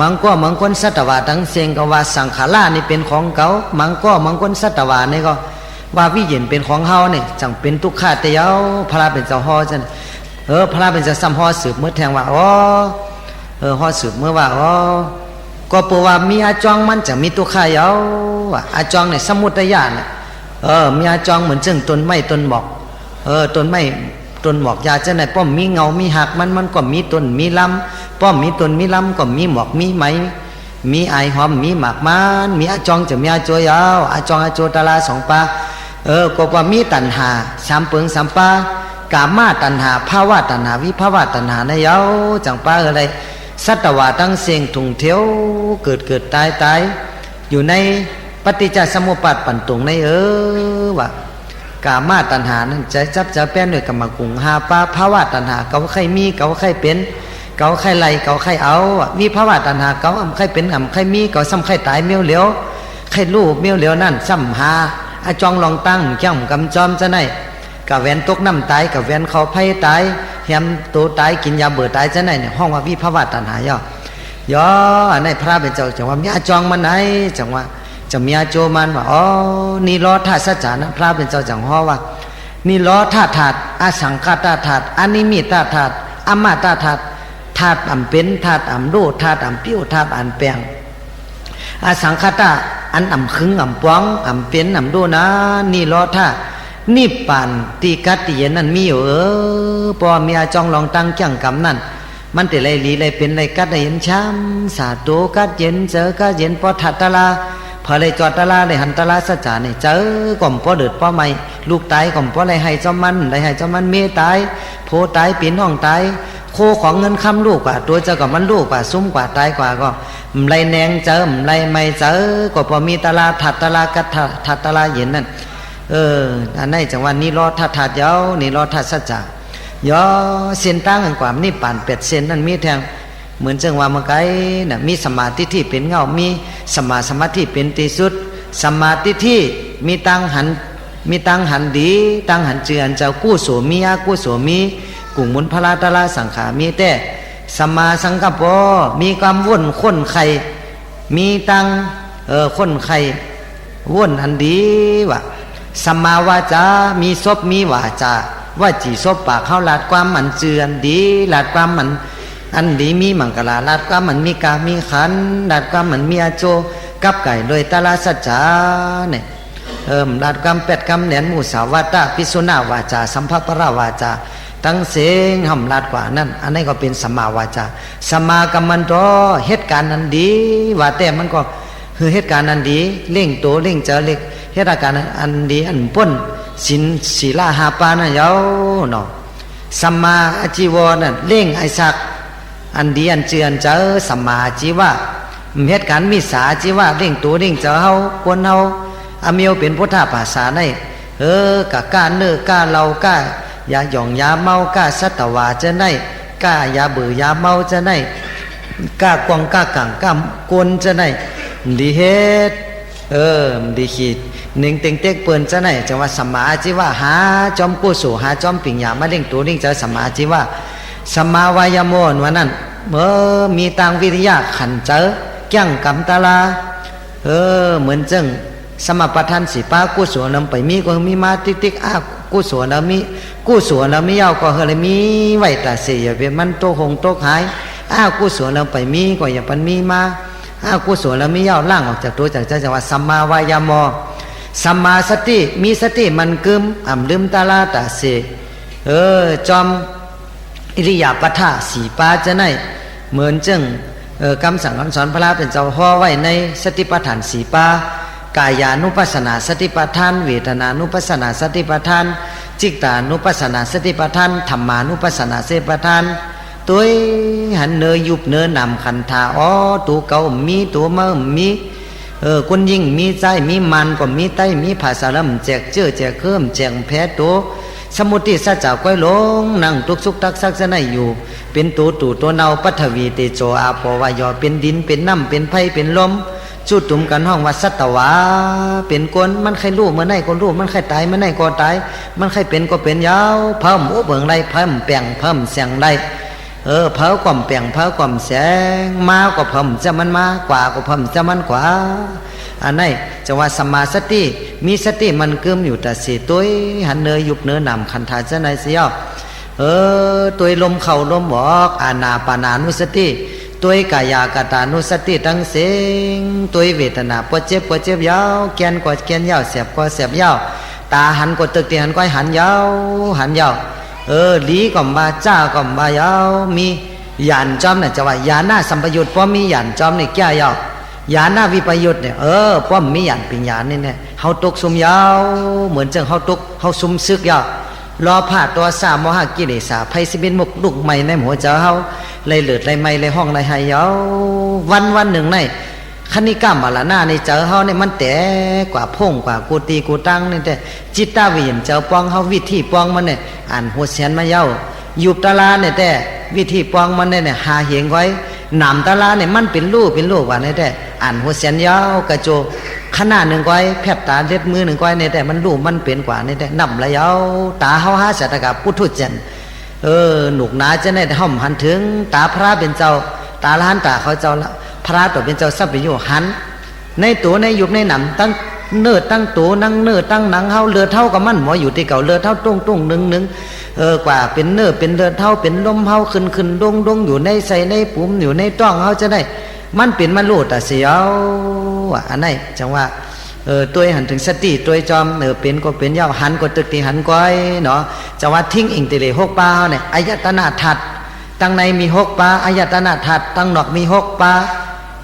Speaker 2: มังคนสัตวะทั้งสิ่งก็ว่าสังขารานี่เป็นของเก่ามังคนสัตวะนี่ก็ว่าวิเยนเป็นของเฮานี่จังเป็นทุกขาเตียวพระเป็นเจ้าฮอจังพระเป็นเจ้าซ้ำฮอสืบเมื่อแทงว่าอ๋อฮอสืบเมื่อว่าอ๋อก็ปูว่ามีอาจองมันจะมีทุกขาเยาอาจองในสมุทัยเนี่ยมีอาจองเหมือนจึงต้นไม้ต้นหมอกต้นไม้ต้นหมอกยาจะไหนป้อมมีเงามีหักมันก็มีต้นมีลำป้อมมีต้นมีลำก็มีหมอกมีไหมมีไอหอมมีหมากมันมีอาจองจะมีอาโจยาวอาจองอาโจตาลาสองปาก็ว่ามีตัณหาสามเปิงสามปากามาตัณหาภาวะตัณหาวิภาวะตัณหาในเยาจังปาอะไรสัตวะตั้งเสียงถุงเทียวเกิดตายอยู่ในปฏิจจสมุปบาทปันตรงในว่ากามาตัณหานั้นจะจับจะแป้นด้วยกรรมกุงหาปาภาวะตัณหาเก่าใครมีเก่าใครเป็นเก่าใครไหลเก่าใครเอาวิภาวะตัณหาเก่าใครเป็นใครมีเก่าซ้ำใครตายเมียวเหลียวใครลูกเมียวเหลียวนั่นซ้ำหาอาจองลองตั้งเจ้ากำจอมจะไหนกับแวนตกน้ำตายกับแวนเขาไพ่ตายแฮมตัวตายกินยาเบื่อตายจะไหนเนี่ยห้องว่าวิภาวะตัณหาย่อในพระเป็นเจ้าจังว่ามีอาจองมันไหนจังว่าจะมีอาโจมันว่าอ๋อนี่ล้อธาตุสัจจานะพระเป็นเจ้าจังฮ้อว่านี่ล้อธาตุธาตุอสังขตธาตุอนิมิตธาตุอมตะธาตุธาตุอันเป็นธาตุอันรู้ธาตุอันปิ้วธาตุอันแปลงอสังขตะอันอันขึงอันป้องอันเป็นอันรู้นะนี่ล้อธาตุนิพพานตีกัตติเย็นนั่นมีอยู่พอมีอาจองลองตั้งเกี่ยงกำนั่นมันแต่ไรลีไรเป็นไรกัดได้เย็นช้ำสาโตกัดเย็นเจอกัดเย็นพอถัดตะลาพอเลยจอดตะลาเลยหันตะลาสัจจาเนี่ยเจอก่อมพอเดือดพอไม่ลูกตายก่อมพอไรให้เจ้ามันไรให้เจ้ามันเมตายโพตายปีนห้องตายโคของเงินคำลูกกว่าตัวเจ้ากับมันลูกกว่าซุ้มกว่าตายกว่าก็ไรแนงเจอไรไม่เจอก็พอมีตะลาถัดตะลากัดถัดตะลาเย็นนั่นอันนี้จังว่านี่รอธาตุเยานี่รอธาตุสัจจะย่อเส้นตั้งกันกว่านี่ป่านเป็ดเส้นนั่นมีแทงเหมือนจังว่าเมื่อไกน่ะมีสมาธิที่เป็นเงามีสมาธิเป็นที่สุดสมาธิที่มีตังหันดีตังหันเจือนเจ้ากู้โสมีอากู้โสมีกุ่งมุนพลาตลาสังขามีแต่สมาสังกัปปมีความวุ่นข้นไข่มีตังข้นไข่วุ่นอันดีว่ะสัมมาวาจามีศพมีวาจาว่าจีศพปากเขาลาดความมันเจือนดีลาดความมันอันดีมีมังกลาลาดความมันมีกามีขันลาดความมันมีอาโจกับไก่โดยตาลาสัจจาเนี่ยลาดความเป็ดกำแหนมูสาวาตาพิสุนาวาจาสัมภปราวาจาตั้งเสียงห่ำลาดกว่านั่นอันนี้ก็เป็นสัมมาวาจาสัมมากัมมันโตเหตุการณ์นั้นดีว่าแต่มันก็คือเหตุการณ์นั้นดีเล่งโตเล่งเจอเล็กเหตุการณ์อันดีอันพ้นสินศีลาหาปานะเยาเนาะสัมมาอาชีวนั่นเล่งไอศักอันดีอันเจือนเจอสัมมาอาชีวะเหตุการณ์มีสาอาชีวะเล่งตัวเล่งเจอเฮาควรเฮาอเมียวเป็นพุทธภาษาในกะก้าเนื้อกะเรากะยาหย่องยาเมากะสัตวาจะได้กะยาเบื่อยาเมาจะได้กะกวางกะกังกะกวนจะได้ดีเฮ็ดดีขีดหนึ่งเต็งเต็กเปิ่นจะไหนจังว่าสัมมาอาชีวะหาจอมกู้สู่หาจอมปิ่งหยามาเล่งตัวเล่งเจอสัมมาอาชีวะสัมมาวายโมนวันนั้นมีตังวิริยะขันเจอแก้งกำตาลาเหมือนจังสมปทานสีป้ากู้สู่นำไปมีก็มีมาติ๊กติ๊ก กู้สวนแล้วมีกู้สวนแล้วไม่เอาก็เฮเลยมีไว้แต่เสียเวียมันโตหงโตหายกู้สวนแล้วไปมีก็อย่าปันมีมากู้สวนแล้วไม่เอาล่างออกจากตัวจากใจจังว่าสัมมาวายามอสัมมาสติมีสติมันกึมลืมตาลาตาเสจอมอิริยาปถะสีปาจะไหนเหมือนจึงคำสั่งคำสอนพระราเป็นเจ้าห่อไว้ในสติปัฏฐานสีปากายานุปัสสนาสติปัฏฐานเวทนานุปัสสนาสติปัฏฐานจิตตานุปัสสนาสติปัฏฐานธรรมานุปัสสนาสติปัฏฐานตัวหันเนยยุบเนยนำขันธาตัวเก่ามีตัวเมื่อมีคนยิ่งมีใจมีมันก็มีไตมีภาษาลำแจกเจื้อแจกเคลื่อมแจกแพ้ตัวสมุติสัจจะก้อยลงนั่งทุกสุขทักษักจะไหนอยู่เป็นตัวเนาปัทวีเตโจอาปวายอเป็นดินเป็นน้ำเป็นไฟเป็นลมจุดตุ่มกันห้องว่าสัตวะเป็นคนมันใครรู้เมื่อไหนก็รู้มันใครตายเมื่อไหนก็ตายมันใครเป็นก็เป็นยาวเพิ่มอุเบิงไรเพิ่มแปลงเพิ่มเสียงไรเผาความแปลงเผาความแสงมาก็เพิ่มจะมันมากว่าก็เพิ่มจะมันกว่าอันไหนจะว่าสัมมาสติมีสติมันเกิมอยู่แต่สิตัวหันเนยยุบเนื้อนำคันธาจะไหนเสียตัวลมเข่าลมบอกอานาปานานุสติตัวกายากตานุสติตั้งเสียงตัวเวทนาปวดเจ็บยาวแกนก็แกนยาวเสียบก็เสียบยาวตาหันก็ตึกตีหันก็หันยาวลีก็มาจ้าก็มายาวมียานจอมเนี่ยจะว่ายาหน้าสัมปยุตเพราะมียานจอมเนี่ยแก่ยาวยาหน้าวิปยุตเนี่ยเพราะมียานปัญญาเนี่ยเฮาตกซุมยาวเหมือนจังเฮาตกเฮาซุมซึกยาวรอผ่าตัวสามโมหกิเลสภัยสิบินมุกลุกใหม่ในหัวใจเฮาเลยเลือดเลยไม่เลยห้องเลยหายยาววันหนึ่งในคณิกรรมมาละหน้าในเจอเฮาเนี่ยมันแต่กว่าพงกว่ากูตีกูตั้งนี่แต่จิตตาวิญเจอปองเฮาวิธีปองมันเนี่ยอ่านหัวเสียนมาเย้ายุบตาลาเนี่ยแต่วิธีปองมันเนี่ยหาเหงไว้หนามตาลาเนี่ยมันเป็นลูกว่าเนี่ยแต่อ่านหัวเสียนยาวกระโจขนาดหนึ่งก้อยแผบตาเล็ดมือหนึ่งก้อยเนี่ยแต่มันลูกมันเป็นกว่าเนี่ยแต่นำละยาวตาเฮาหาเสตกับพุทธเจนหนุกหนาจะเนี่ยห้อมหันถึงตาพระเป็นเจ้าตาล้านตาเขาเจ้าละพระตัวเป็นเจ้าทรัพย์ประโยชน์หันในตัวในยุบในหนำตั้งเนื้อตั้งตัวนั่งเนื้อตั้งหนังเฮาเลือดเท่ากับมันหมออยู่ที่เก่าเลือดเท่าตุ้งหนึ่งกว่าเป็นเนื้อเป็นเลือดเท่าเป็นลมเฮาขึ้นดงอยู่ในใส่ในปุ่มอยู่ในต้องเฮาจะได้มันเป็นมันโลดแต่เสียวอันไหนจังว่าตัวหันถึงสติตัวจอมเป็นก็เป็นยาวหันก็ตึกตีหันก้อยเนาะจังว่าทิ้งอิงติเลหกปาเนี่ยอายตนะถัดตั้งในมีหกปาอายตนะถัดตั้งนอกมีหกปา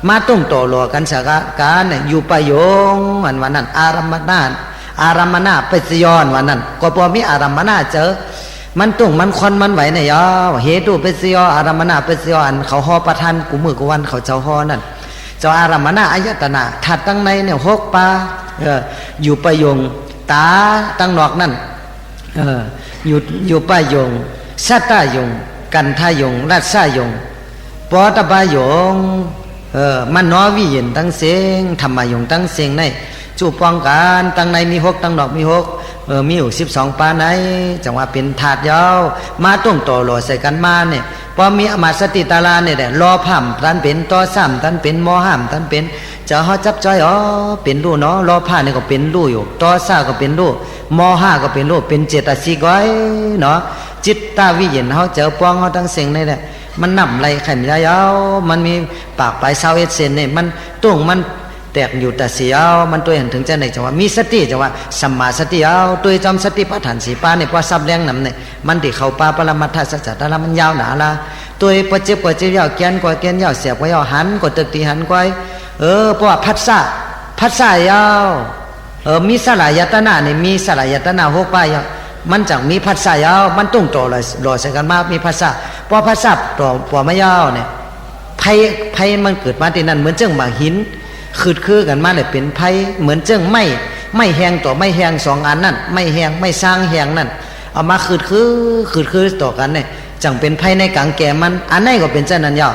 Speaker 2: มาตุ้งโตหลอกันสักการเนี่ยอยู่ประโยงวันนั้นอารัมมนาเปสยอนวันนั้นก็พอมีอารัมมนาเจอมันตุ้งมันคอนมันไหวเนี่ยยอเหตุเปสยออารัมมนาเปสยอนเขาห่อประทานกูมือกูวันเขาเจ้าห่อนั่นเจ้าอารัมมนาอายตนะถัดตั้งในเนี่ยหกปาอยู่ประโยงตาตั้งนอกนั่นอยู่ประโยงสัตตายงกันทายงรัศสายงปอตบายงมันน้อวิเย็นตั้งเสียงธรรมายงตั้งเสียงในจูปองการตั้งในมีหกตั้งนอกมีหกมีอยู่12ปาในจังว่าเป็นถาดยาวมาต้องต่อหล่อใส่กันมาเนี่ยพอมีอมาสติตาลาเนี่ยรอผ่ำท่านเป็นต่อซ้ำท่านเป็นมอห้ามท่านเป็นจะเขาจับจ้อยเป็นรู้เนาะรอผ่าเนี่ยก็เป็นรู้อยู่ต่อซ่าก็เป็นรู้มอห้าก็เป็นรู้เป็นเจตสิกไว้เนาะจิตตาวิเย็นเขาเจอปองเขาตั้งเสียงนี่แหละมันนำไรไข่ไม่ได้ยาวมันมีปากปลาย21 เซนเนี่ยมันตุ้งมันแตกอยู่แต่เสียวมันตัวเห็นถึงจะในจังว่ามีสติจังว่าสัมมาสติเอาตัวจำสติปัฏฐานสีปาเนี่ยพอซับแรงนำเนี่ยมันที่เข้าปาปรมัตถสัจจตาละมันยาวหนาละตัวปวดเจ็บยาวแกนกว่าแกนยาวเสียบกว่ายาวหันกว่าตึกตีหันกว่าเพราะว่าพัดซ่ายาวมีสลายตนะเนี่ยมีสลายตนะหกปายาวมันจังมีพัดซ่ายาวมันตุ้งโตเลยรอใส่กันมามีพัดซ่าพอพัดซ่าต่อพอไม่ยาวเนี่ยไพ่มันเกิดมาที่นั่นเหมือนเจ้งบางหินคือกันมาเลยเป็นไพ่เหมือนเจ้งไม่แหงต่อไม่แหงสองอันนั่นไม่แหงไม่สร้างแหงนั่นเอามาคือต่อกันเนี่ยจังเป็นไพ่ในกลางแก่มันอันไหนก็เป็นเจ้านั้นยาว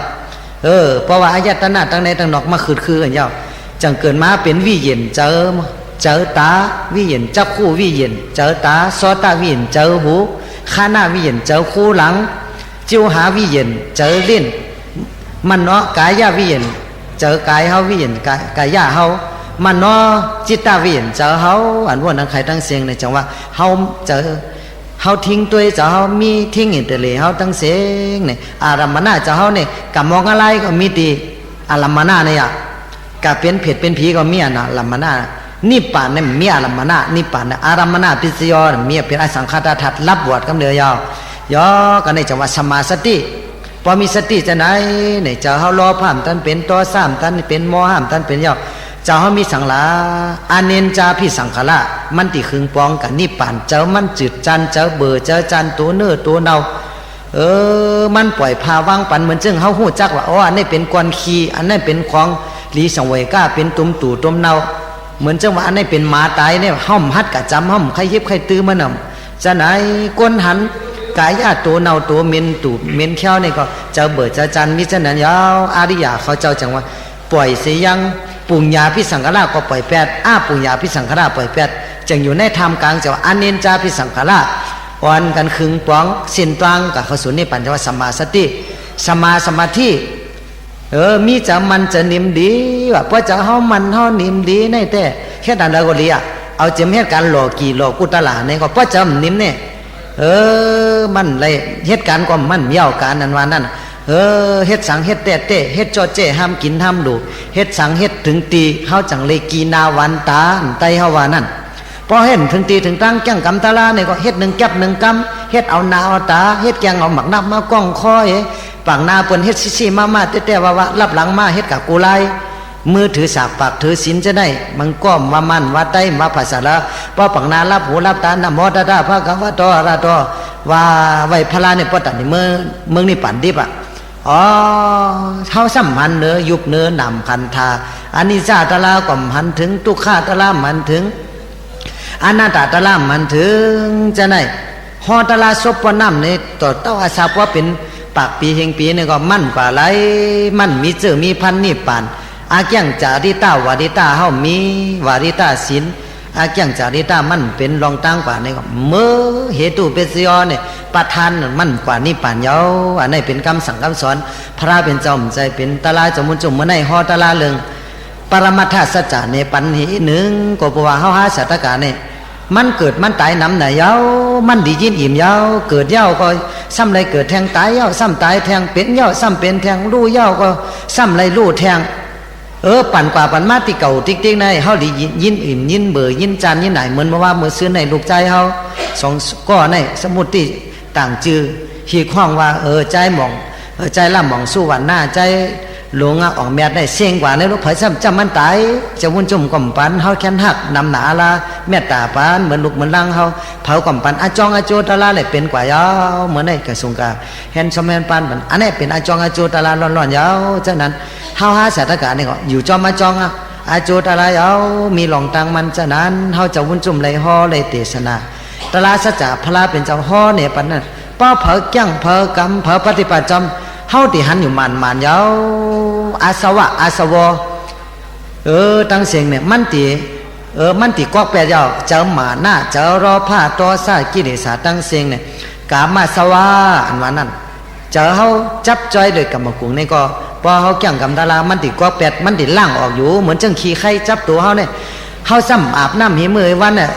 Speaker 2: เพราะว่าอายตนะตั้งในตั้งนอกมาคือกันยาวจังเกิดมาเป็นวิเย็นเจอตาวิเย็นจักคู่วิเย็นเจอตาซอตาวิเย็นเจอหูข้าหน้าวิเย็นเจอคู่หลังจิ้วหาวิเย็นเจอลิ้นมันเนาะกายวิเย็นเจอกายเฮาวิเย็นกายเฮา มันเนาะจิตตาวิญเจอเฮาอันว่านังใครตั้งเสียงในจังว่าเฮาเจอเฮาทิ้งตัวเจ้าเฮามีทิ้งอินเตอร์เลเฮาตั้งเสียงเนี่ยอารัมมนาเจ้าเฮาเนี่ยกับมองอะไรก็มีตีอารัมมนาเนี่ยกับเป็นเผ็ดเป็นผีก็มีอ่ะนะอารัมมนานิพพานเนี่ยมีอารัมมนานิพพานเนี่ยอารัมมนาปิสยอมีเป็นอสังขตทัตรับบวชกำเดียวยาวยอกันในจังว่าสมาสติพอมีสติจะไหนเนี่ยเจ้าเฮารอผ่ามท่านเป็นตัวสามท่านเป็นมอห้ามท่านเป็นยาวเจ้าเฮามีสังลาอาเนนจาพิสังขละมันติขึงปองกับนิพพานเจ้ามันจืดจันเจ้าเบื่อเจ้าจันตัวเนื้อตัวเนามันปล่อยพาวางปันเหมือนจึงเฮาฮู้จักว่าอ๋ออันนี้เป็นกวนขีอันนั้นเป็นของหลีสังเวยก้าเป็นตุ่มตู่ตุ่มเนาเหมือนจังว่าอันนี้เป็นหมาตายเนี่ยห้อมฮัดกะจำห้อมใครยิบใครตื้อมันน่ะจะไหนก้นหันกายาตัวเนาตัวเมนตู่เมนแค้วนี่ก็เจ้าเบื่อเจ้าจันมิฉะนั้นยาวอาริยาเขาเจ้าจังว่าปล่อยเสียยังปุญญาพิสังขารก็ปล่อยแปดปุญญาพิสังขารปล่อยแปดจึงอยู่ในธรรมกลางจะว่าอเนนจาพิสังขารอ่อนกันคึงปองสินตรังกับเขาสุนนี่ปัญจวัฏสัมมาสติสมาธิมีจะมันจะนิ่มดีว่าเพราะจะเฮามันเฮานิ่มดีในแต่แค่นั้นเราก็เรียเอาเจมเหตุการหลอกกี่หลอกกุตลาเนี่ยก็เพราะจะนิ่มเนี่ยมันเลยเหตุการณ์ก็มันเย่าการนั้นว่านั่นเฮ็ดสังเฮ็ดเตะเฮ็ดจอเจห้ามกินห้ามดูเฮ็ดสังเฮ็ดถึงตีเฮาจังเลยกีนาวันตาไตเฮาว่านั่นพอเห็นถึงตีถึงตั้งแก้งกำตาลาเนี่ยก็เฮ็ดหนึ่งแก็บหนึ่งกำเฮ็ดเอานาเอาตาเฮ็ดแกงเอาหมักนับมาก้องคอยปากนาเปิ้นเฮ็ดซิๆมาๆแต่ว่ารับหลังมาเฮ็ดกับกูไลมือถือสากปากถือศีลจะได้มันก้มว่ามันว่าไต้ว่าภาษาละพอปากนารับหูรับตานะโมตัสสะภะคะวะโตอะระหะโตว่าไว้พระเนี่ยพอตัดนี่เมืองนี่ปั่นดิบอ่ะเท่าสัมพันธ์เนื้อยุบเนื้อนำคันธาอันนี้ซาตะลาก่อมหันถึงทุกขาตะลามันถึงอนาตตะลามันถึงจะไหนฮอตะลาซบปน้ำนี่ต่อเต้าอาสาว่าเป็นปากปีเฮงปีนี่ก็มั่นกว่าไรมั่นมีเจอมีพันนี่ปานอาเกียงจาริตาวาริตาเฮามีวาริตาศีลอาเกียงจาริตามันเป็นรองตั้งกว่านี่ก็เมื่อเหตุเปสยอเนี่ยประธานมันกว่านี่ป่านเยาอันนี้เป็นคำสั่งคำสอนพระเป็นเจ้าใจเป็นตะลาจมุนจุมเมื่อในฮอตะลาเรืองปรมัตถสัจจะในปัญหิหนึ่งก็บอกว่าเฮาหาสัตตกาเนี่ยมันเกิดมันตายน้ำไหนเยามันดียินอิ่มเยาเกิดเยาก็ซ้ำไรเกิดแทงตายเยาซ้ำตายแทงเป็นเยาซ้ำเป็นแทงรู้เยาก็ซ้ำไรรู้แทงปั่นกว่าปั่นมาติเก่าติ๊กๆในเฮาดียินอิ่มยินเบื่อยินจานยินไหนเหมือนว่าเมื่อซื้อในลูกใจเฮาสองก้อในสมุติต่างจือหีข้องว่าใจหม่องใจล่ำหม่องสู้วันหน้าใจหลวงออกแมดได้เสียงกว่าในลูกเผยซ้ำจำมันตายจะวุ่นจุ่มก่อมปันเฮาแค้นหักนำหนาละแม่ตาปานเหมือนลูกเหมือนลังเฮาเผาก่อมปันอาจองอาโจตะลาเลยเป็นกว่ายาวเหมือนในกระทรวงกาเห็นสมเห็นปานอันนี้เป็นอาจองอาโจตะลาร้อนๆยาวจากนั้นเฮาหาสถานการณ์นี่ก็อยู่จอมอาจองอาโจตะลายาวมีหลองตังมันจากนั้นเฮาจะวุ่นจุ่มเลยฮอเลยเตสนาตะลาสัจจะพระเป็นเจ้าฮอเนี่ยปันนั้นป้าเผาแก้งเผากรรมเผาปฏิปัติจำเฮาที่หันอยู่มันยาวอาสวะอาสวะตั้งเสียงเนี่ยมันติกอกแปดยาวเจ้าหมาหน้าเจ้ารอผ้าตอสากิเลสาตั้งเสียงเนี่ยกามาสวะอันว่านั้นเจ้าเฮาจับจ้อยโดยกรรมกุงนี่ก็พอเฮาแก่งกำตาลามันติกอกแปดมันติล่างออกอยู่เหมือนจังขี้ไข่จับตัวเฮาเนี่ยเฮาซ้ำอาบน้ำหีมือวันน่ะ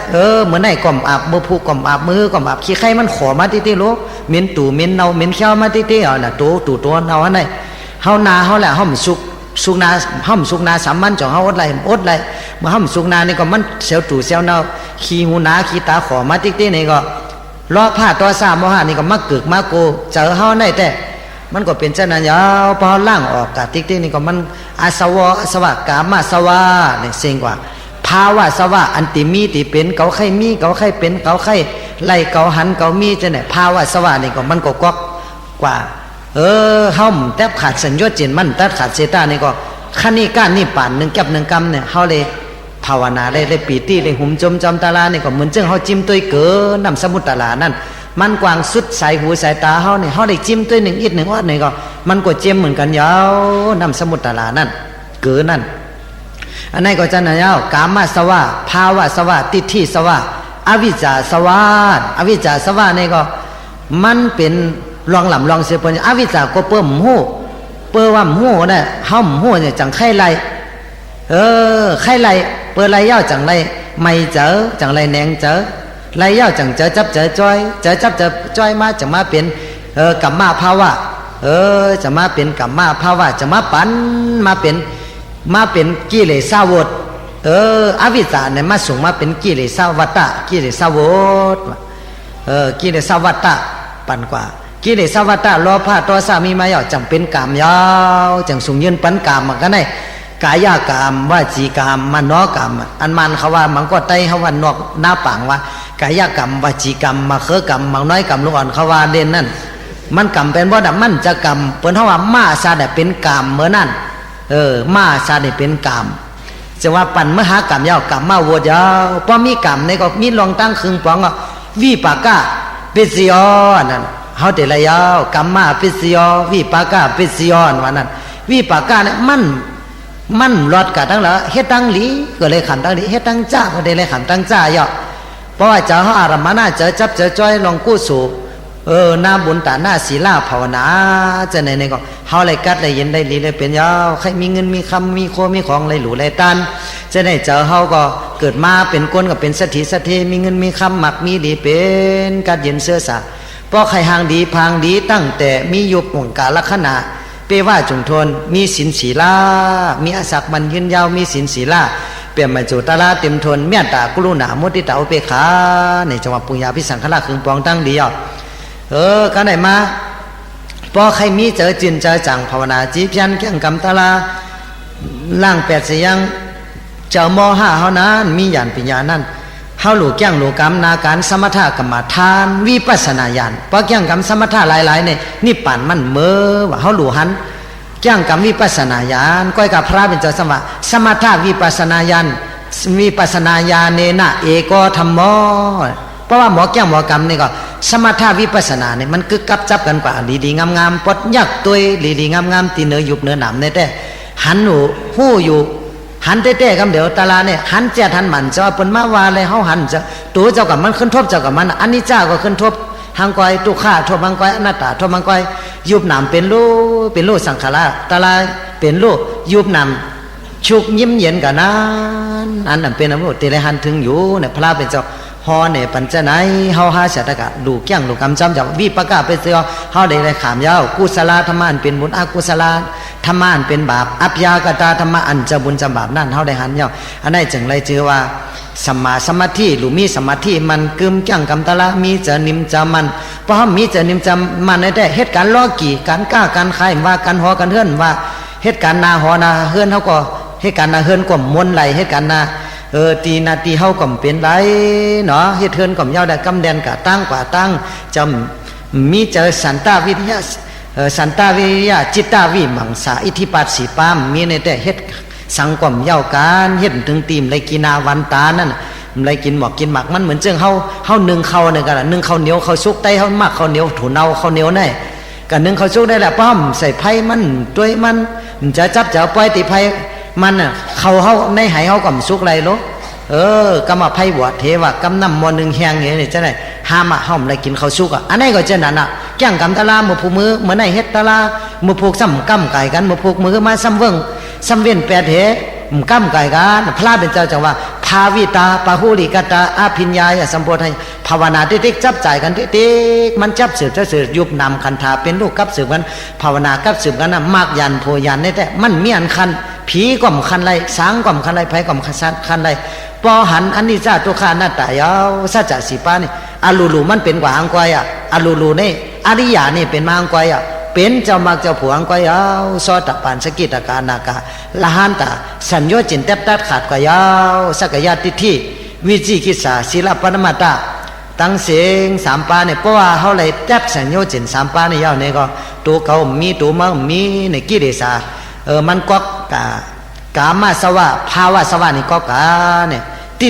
Speaker 2: เหมือนไหนก่อมอาบมือผู้ก่อมอาบมือก่อมอาบขี้ไข่มันขอมาติๆลูกเหม็นตู่เหม็นเน่าเหม็นเขี้ยวมาติๆเอาน่ะตัวเน่าอันไหนเฮานาเฮาแหละเฮามันสุกนาเฮามันสุกนาสามมันจ่อเฮาอดไหลเมื่อเฮามันสุกนานี่ก็มันเสียวตู่เสียวเน่าขี้หูนาขี้ตาขอมาติๆนี่ก็ล้อผ้าตัวสามมหานี่ก็มักกึกมาโกเจอเฮาได้แต่มันก็เป็นเจ้านั้นยาวพอล่างออกกะติ๊กๆนี่ก็มันอาสวะกามาสวะนี่เซ็งกว่าภาวะสวะอันติมีติเป็นเกาไข่มีเกาไข่เป็นเกาไข่ไล่เกาหันเกามีจะไหนภาวะสวะนี่ก็มันก็กอกกว่าเฮาแทบขาดสัญญาจิตมันตัดขาดเสตานี่ก็ขั้นนี้ก้านนี่ป่านหนึ่งแก็บหนึ่งกำเนี่ยเฮาเลยภาวนาเลยปีติเลยหุ่มจมจำตาลานี่ก็เหมือนจึงเฮาจิ้มตัวเก๋อนำสมุทรตาลานั่นมันกว้างสุดสายหูสายตาเฮาเนี่ยเฮาได้จิ้มตัวหนึ่งอีกหนึ่งวัดนี่ก็มันก็จิ้มเหมือนกันยาวนำสมุทรตาลานั่นเก๋นั่นอันนั้นก็จะนายาวกามาสวะภาวะสวะติทิสวะอวิชชาสวะนี่ก็มันเป็นลองหล่ำลองเสียปนอวิชชาก็เปิ้มหูเปิ้ว่าหูเนี่ยเฮาหูเนี่ยจังไข่ไร ใครไรเปิดไรย่อจังไรไม่เจอจังไรแหนงเจอไรย่อจังเจอจับเจอจ้อยเจอจับเจอจ้อยมาจะมาเป็นกัมมาภาวะจะมาเป็นกัมมาภาวะจะมาปันมาเป็นกิเลสาวดอวิชชาเนี่ยมาส่งมาเป็นกิเลสาวัตตะกิเลสาวดกิเลสาวัตตะปันกว่ากิเลสาวัตตะโลภะโทสะมีมาย่อจังเป็นกามยาวจังสูงยืนปันกามมันก็ได้กายกรรมวจีกรรมมโนกรรมอันมันเขาว่ามันก็ไตเขาว่านอกหน้าปังว่ากายกรรมวจีกรรมมาเคกรรมมันน้อยกรรมลูกอ่อนเขาว่าเด่นนั่นมันกรรมเป็นบ่ดับมันจะกรรมเปิ้นเขาว่ามาซาได้เป็นกรรมเหมือนนั่นมาซาได้เป็นกรรมจะว่าปั่นมหากรรมยาวกรรมมาวัวยาวพอมีกรรมในก็มีลองตั้งครึ่งปองก็วิปากะปิสยอนั่นเฮาแต่ละยาวกรรมมาปิสยอวิปากะปิสยอว่านั่นวิปากะเนี่ยมันรอดกะทั้งละเฮ็ดตั้งหลีก็เลยขันตั้งหลีเฮ็ดตั้งจ้าก็ได้เลยขันตั้งจ้าย่อเพราะว่าเจ้าเฮาอารมณ์น่าเจอจับเจอจ้อยลองกู้สู่หน้าบุญตาหน้าศีลาภาวนาจะไหนก็เฮาเลยกัดเลยเย็นได้ลีเลยเป็นยาวใครมีเงินมีคำมีโคมีของเลยหลูเลยตันจะได้เจอเฮาก็เกิดมาเป็นก้นก็เป็นสถิสถิมีเงินมีคำหมักมีดีเป็นกัดเย็นเสื้อสาเพราะใครหางดีพางดีตั้งแต่มียุบหงกาลักษณะเปว่าจงทนมีศีลศีลามีอาศักมันยืนยาวมีศีลศีลาเปลี่ยนมาจุตลาเต็มทนเมตตากรุณามุทิตาอุเบกขาในจังหวะปุญญาพิสังขละคึงปองตั้งเดียวก็ไหนมาพอใครมีเจอจินเจอจังภาวนาจีเพียนแข่งกำตลาล่าง8เสียงเจ้าม5เฮานั้นมีญาณปัญญานั้นเฮาหลู่แก่งหลู่กรรมนาการสมถะกรรมฐานวิปัสสนาญาณเพราะแก่งกรรมสมถะหลายๆเนี่ยนี่ปั่นมันเมื่อว่าเฮาหลู่หันแก่งกรรมวิปัสสนาญาณก้อยกับพระเป็นเจ้าสมะสมถะวิปัสสนาญาณวิปัสสนาญาณเนนะเอโกธัมโมเพราะว่าหมอแก้งหมอกรรมนี่ก็สมถะวิปัสสนาเนี่ยมันกึกกับจับกันกว่าดีๆงามๆปดยักตัวดีๆงามๆตีเนื้อยุบเนื้อหนามเนี่ยแต่หันหูหู้อยู่หันเต้ๆคำเดียวตาลาเนี่ยหันเจ้าทันมันจะว่าเป็นมาวาเลยเฮาหันจะตัวเจ้ากับมันขึ้นทบเจ้ากับมันอันนี้เจ้าก็ขึ้นทบหางก้อยตุข่าทบหางก้อยอนัตตาทบหางก้อยยุบหนามเป็นลูกสังขารตาลาเป็นลูกยุบหนามชุกยิ้มเย็นกันนั้นอันนั้นเป็นอนุติเลยหันถึงอยู่เนี่ยพระเป็นเจ้าฮอเนี่ยปัญจนัยเฮาหาเสตกะดูแก้งดูกำจำจากวิปากะเป็นเสือเฮาได้ขามยาวกุศลธรรมะเป็นบุญอกุศลธรรมะเป็นบาปอัพยากตาธรรมะอันจะบุญจะบาปนั่นเฮาได้หันยาวอันนั้นจึงเลยชื่อว่าสัมมาสมาธิหรือมีสมาธิมันกึมแก้งกำตะละมีจะนิมจะมันเพราะมีจะนิมจะมันได้เหตุการณ์ล้อกี่การกล้าการขายว่าการหอการเฮือนว่าเหตุการณ์นาหอนาเฮือนเฮาก็เหตุการณ์นาเฮือนก็มวนไหลเหตุการณ์นาตีนาตีเฮาก็เป็นไรเนาะเฮ็ดเทือนก็ยาวได้กำแดนกะตั้งกว่าตั้งจำมีเจอสันตาวิทยาสันตาวิทยาจิตตาวิมังสาอิทธิปัสสีปามมีในแต่เฮ็ดสังกมยาวการเฮ็ดถึงตีมเลยกินาวันตานั่นเลยกินหมอกกินหมักมันเหมือนเจ้งเฮานึ่งข้าวนี่ก็นึ่งข้าวเหนียวข้าวสุกไตเฮามักข้าวเหนียวถูเนาข้าวเหนียวนี่ก็นึ่งข้าวสุกได้แหละป้อมใส่ไผ่มันด้วยมันจะจับจะปล่อยติไผ่มันน่ะเขาในไหเขาก็สุกไรโลกำมาไพ่บวชเทวะกำนำมอนึงแหงเนี่ยจะได้ห้ามห้อมอะไรกินข้าวสุกอันนี้ก็เช่นนั้นอ่ะแก่งกำตะลามือผูมือเหมือนในเฮ็ดตะลามือผูกซ้ำกำไก่กันมือผูกมือมาซ้ำเวิงซ้ำเวียนแปดเหกำไก่กันพระเป็นเจ้าจังว่าภาวิตาปะหุลิกตาอภิญญาสัมโพธิภาวนาติ๊กจับจ่ายกันติ๊กมันจับสืบจะสืบยุบนำคันธาเป็นลูกกับสืบกันภาวนากับสืบกันนะมากยันโพยันนี่แต่มันมีอันคันผีก่อมคันไรสางก่อมคันไรไผก่อมคันไรปอหันอันนี้จ้าตัวข้าหน้าตายาวสัจจะสีป้านี่อาลูมันเป็นกว่าอังกวยอ่ะอาลูนี่อริยานี่เป็นมาอังกวยอ่ะเป็นเจ้ามักเจ้าผัวอังกวยยาวซอตะปานสกิตะกานากาละหันตาสัญญาจินเต็บตัดขาดกว่ายาวสักยาติที่วิจิกิสาศิลปนมาตาตั้งเสียงสามปาเนี่ยเพราะว่าเขาเลยแทบสัญญาจินสามปาเนี่ยยาวเนี่ยก็ตัวเขามีตัวมันมีในกิเลสมันก็กามาสวะภาวะสวะนี่ก็กาเนี่ย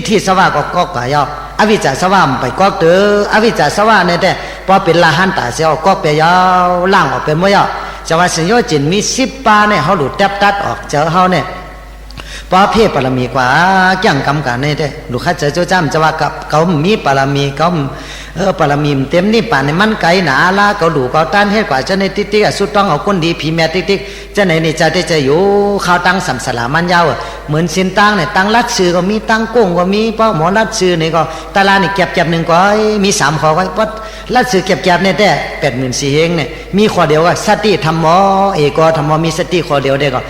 Speaker 2: ที่สวะก็กายาวอวิจจสวะไปก็เตออวิจจสวะเนี่ยแต่พอเป็นละหันตาเสียวก็เปียาวล่างออกเป็นมวยาวจะว่าสัญญาจินมี10ปาเนี่ยเขาหลุดแทบตัดออกเจอเขาเนี่ยพอเพศปรมีกว่าแก่งกรรมกันเนี่ยแต่ลูกค้าเจอเจ้าจ้ำจะว่ากับเขามีปรมีเขา ปรมีมเต็มนี่ป่านในมันไกลหนาลาเกาหลูเกาต้านเฮ็ดกว่าจะในติ๊กๆสุดต้องเอาคนดีผีแม่ติ๊กๆจะไหนนี่จะได้จะอยู่ข้าวตั้งสัมสลามันยาวเหมือนสินตั้งเนี่ยตั้งลัดชื่อก็มีตั้งกุ้งก็มีเพราะหมอลัดชื่อนี่ก็ตาลานี่เก็บหนึ่งก็มี3ข้อก็เพราะลัดชื่อเก็บเนี่ยแต่84,000เฮงเนี่ยมีข้อเดียวก็สติธรรมเอกธรรมมีสติข้อเดียวได้ก็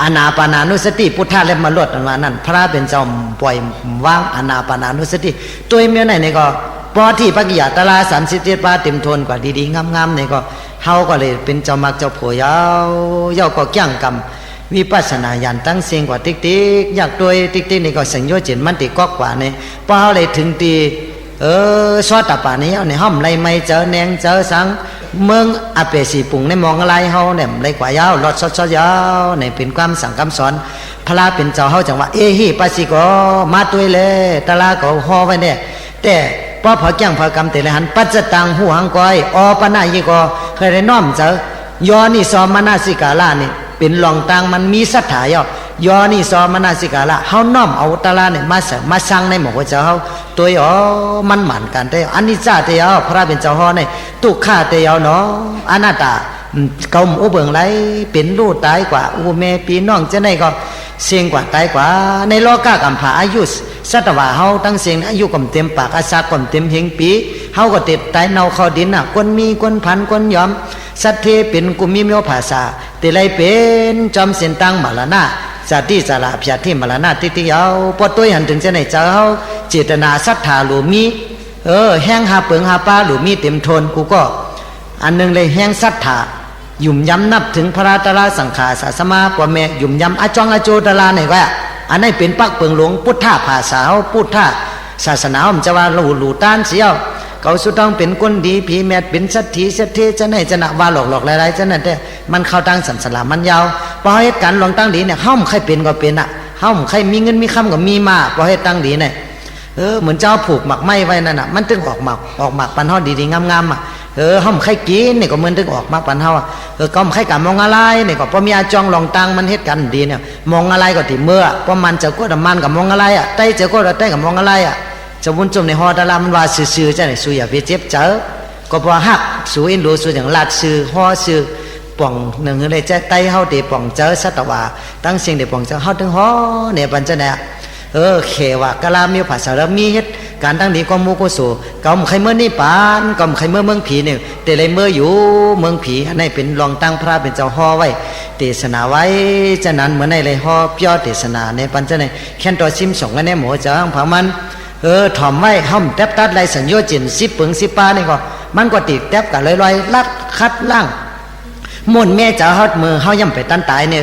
Speaker 2: อานาปานานุสติพุทธะและมรดว่านั่นพระเป็นเจ้าปล่อยว่างอานาปานานุสติตัวเมียไหนนี่ก็พอที่ปักยาตลา37 บาทเต็มทนกว่าดีๆงามๆนี่ก็เฮาก็เลยเป็นเจ้ามักเจ้าผัวยาวก็ย่างกรรมวิปัสสนาญาณตั้งเสียงกว่าติ๊กๆอยากด้วยติ๊กๆนี่ก็สัญญาจิตมันติกอกกว่านี่พอเฮาเลยถึงตีสอดตาป่านี้เอาในห้อมไรไม่เจอแนงเจอสังเมืองอาเปสีปุ่งในมองอะไรเฮาเนี่ยไรกว่ายาวรถซอดยาวในเป็นความสั่งคำสอนพระเป็นเจ้าเฮาจังว่าเอหิปัสสิโกมาตุยเลยตะลาก็ห่อไว้เนี่ยแต่พอเกี่ยงพอกรรมเตละหันปัจจตังหูหังก้อยอปนายิโกเคยได้น้อมเจอยอนี่ซอมนาสิกาลานี่เป็นหลองตังมันมีศรัทธายอนี่ซอมนาสิกาละเฮาน้อมเอาตะลาเนี่ยมาสั่งในหมู่เจ้าเฮาตัวมันหมั่นกันได้อันนี้จ้าเตียวพระเป็นเจ้าเฮาในตุข่าเตียวเนาะอนัตตาเกาอุเบิงไรเป็นลูกตายกว่าอูเมปีน้องจะไหนก็เสียงกว่าตายกว่าในโลกากัมภาอายุสัตวะเฮาตั้งเสียงอายุก่มเต็มปากอาสาก่มเต็มเฮงปีเฮาก็ติดตายเนาเข้าดินน่ะคนมีคนพันคนยอมสัตเทเป็นกุมิเมียวภาษาติไรเป็นจอมเส้นตังมาละนาสาธิสาระพยาธิมาละนาติติยาวพอตัวหันถึงจะไหนเจ้าเฮาเจตนาศรัทธาหรือมีแห้งหาเปิงหาป้าหรือมีเต็มทนกูก็อันนึงเลยแห้งศรัทธาหยุ่มย้ำนับถึงพระราตราสังขารศาสมาปวแม่หยุ่มย้ำอาจองอาโจตลาไหนก็อันนี้เป็นปักเปิงหลวงพุทธะภาษาพุทธะศาสนาผมจะว่าหลู่ต้านเสียวเขาสุดต้องเป็นคนดีผีแม่เป็นสัตถีสัตเทจะไหนจะหนักว่าหลอกหลายๆจะนั่นแต่มันเข้าตั้งสัมสลามันยาวพอเหตุการณ์หลวงตั้งดีเนี่ยห้อมใครเป็นก็เป็นห้อมใครมีเงินมีคำก็มีมาพอเหตุตั้งดีเนี่ยเหมือนเจ้าผูกหมักไม้ไว้นั่นมันถึงออกหมักปันห่อดีๆงามๆห้อมใครกินเนี่ยก็เหมือนถึงออกมาปันห่อก็ใครกะมองอะไรเนี่ยก็พอมีอาจองหลองตังมันเหตุการณ์ดีเนี่ยมองอะไรก็ติเมื่อพอมันจะก็มันกับมองอะไรไต้จะก็ไต้กับมองอะไรจะวุ่นจมในหอดารามันว่าซื่อๆจะไหนสู้อย่าไปเจ็บเจอก็พอหักสู้อินดูสู้อย่างลาดซื่อหอซื่อป่องหนึ่งเลยจะไต้เฮาเดป่องเจอสัตวาตั้งเสียงเดป่องเจอเฮาถึงหอเนี่ยปัญจเนี่ยเขวะกะลามีภาษาแล้วมีเฮ็ดการตั้งดีก็มูก็สู่ก็ใครเมื่อนี่ปานก็ใครเมื่อเมืองผีเนี่ยแต่เลยเมื่ออยู่เมืองผีอันนี้เป็นรองตั้งพระเป็นเจ้าหอไว้เทศนาไว้จะนั้นเหมือนในเลยหอเปียวเทศนาในปัญจเนี่ยแค่ตัวซิมส่งกันในหมู่เจ้าผังมันถ่อมไว้ห้อมแทบตัดไรสัญญาจิน10 ปึง10 ปานี่ก็มันก็ติดแทบกันลอยลัดคัดล่างมุ่นแม่จะฮอดมือเฮาย่ำไปตันตายเนี่ย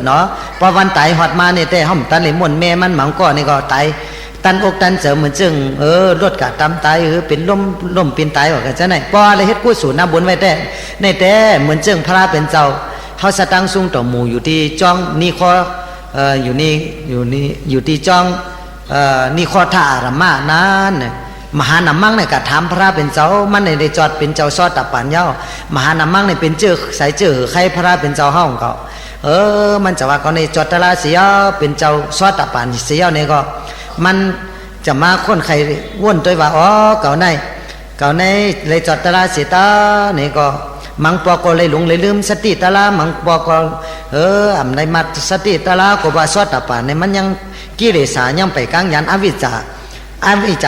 Speaker 2: เนาะพอวันตายฮอดมาเนี่ยแต่ห้อมตันเลยมุ่นแม่มันหมังก้อนี่ก็ตายตันอกตันเสริมเหมือนจึงรถกะตำตายเป็นล่มเป็นตายว่ากันจะไหนพออะไรเฮ็ดกู้สู่น้ำบุญไว้แต่ในแต่เหมือนจึงพระเป็นเจ้าเฮาสตังซุ่งต่อหมู่อยู่ที่จ้องนี่คออยู่ที่จ้องนี่ข้อท่าอารามานั้นมหานามังเนี่ยกะถามพระเป็นเจ้ามันในได้จอดเป็นเจ้าซอดตะปานเย้ามหานามังเนี่ยเป็นเจ้าใส่เจ้าใครพระเป็นเจ้าห้องเขามันจะว่าเขาในจอดตะลาเสียเป็นเจ้าซอดตะปานเสียเนี่ยก็มันจะมาคนใครว่นตัวว่าเก่าในเลยจอดตะลาเสียตาเนี่ยก็มังปอก็เลยหลงเลยลืมสติตะลามังปอก็อำในมัดสติตะลาก็ว่าซอดตะปานเนี่ยมันยังกิเลสยังไปกลางยันอวิชช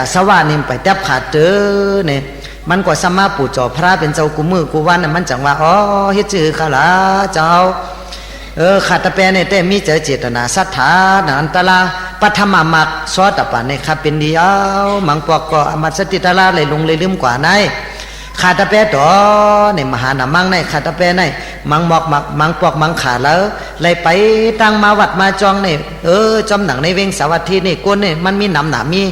Speaker 2: าสวานี่ไปแทบขาดเนี่ยมันก็สมาปู่จ่อพระเป็นเจ้ากูมือกูวันน่ะมันจังว่าเฮ็ดจื้อข้าละเจ้าขาดตะแปเนี่ยแต่มีเจตนาศรัทธาอันตลาปัทมามักซอตะปานเนี่ยครับเป็นเดียวมังปอกก็อมัสติตะลาเลยลงเลยลืมกว่าในขาตะแปต่อในมหานามังในขาตะแปในมังบอกมังปอกมังขาแล้วเลยไปตั้งมาวัดมาจองในจอมหนังในเวงสาวัตถีนี่กวนนี่มันมีหนำหนามี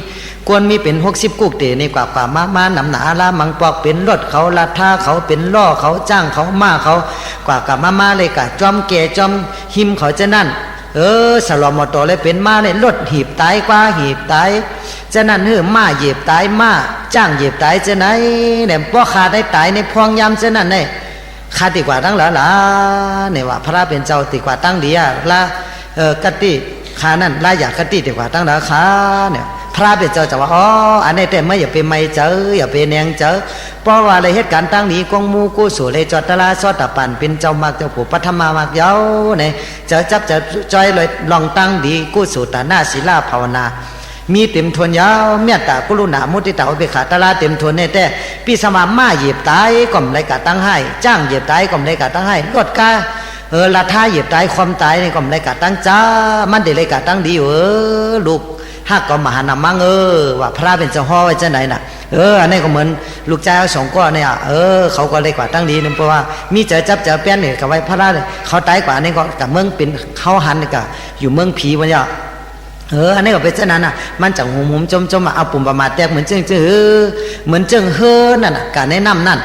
Speaker 2: กวนมีเป็น60 กุกเตนี่กว่ามาหนำหนาละมังปอกเป็นรถเขาลาท่าเขาเป็นล่อเขาจ้างเขามาเขากว่ากับมาเลยกะจอมแก่จอมหิมเขาจะนั่นสลอมอตเลยเป็นมาเนี่ยรถหีบตายกว่าหีบตายจะนั่นมาเหยียบตายมาจ้างเหยียบตายจะไหนเนี่ยพ่อขาได้ตายในพวงยำจะนั่นเนี่ยขาติกว่าตั้งหล่ะเนี่ยว่าพระเป็นเจ้าติกว่าตั้งเดียละกติขานั่นละอยากกติติกว่าตั้งหล่ะขาเนี่ยพ พระเป็นเจ้าจะว่าอ๋ออันนี้แต่ไม่อย่าไปไม่เจออย่าไปแนงเจอเพราะว่าอะไรเหตุการณ์ตั้งนี้กองมูกู้สู่เลยจอดตลาซอตะปันเป็นเจ้ามากเจ้าผู้ปัทมามากเย้าเนี่ยเจอจับจะจอยเลยลองตั้งดีกู้สู่ตาหน้าศีลาภาวนามีเต็มทวนยาวเมียตากรุณามุติตาอุเบกขาตลาเต็มทวนเนี่ยแต่พี่สมามาเหยียบตายก่อมไรกะตั้งให้จ้างเหยียบตายก่อมไรกะตั้งให้ลดกาละท่าเหยียบตายความตายในก่อมไรกะตั้งจ้ามันเดไรกะตั้งดีลูกหักก็มหานามังว่าพระเป็นเจ้าพ่อไว้เจ้าไหนน่ะอันนี้ก็เหมือนลูกชายสองก้อนเนี่ยเขาก็เลยกว่าตั้งดีนึงเพราะว่ามีเจอจับเจอแป้นเนี่ยกับไว้พระเขาตายกว่านี่ก็กับเมืองเป็นเขาหันนี่ก็อยู่เมืองผีวันเนี่ยอันนี้ก็เป็นเช่นนั้นน่ะมันจังหุ่มจมเอาปุ่มประมาทแตกเหมือนจึงเหมือนจึงนั่นน่ะการแนะนำนั่น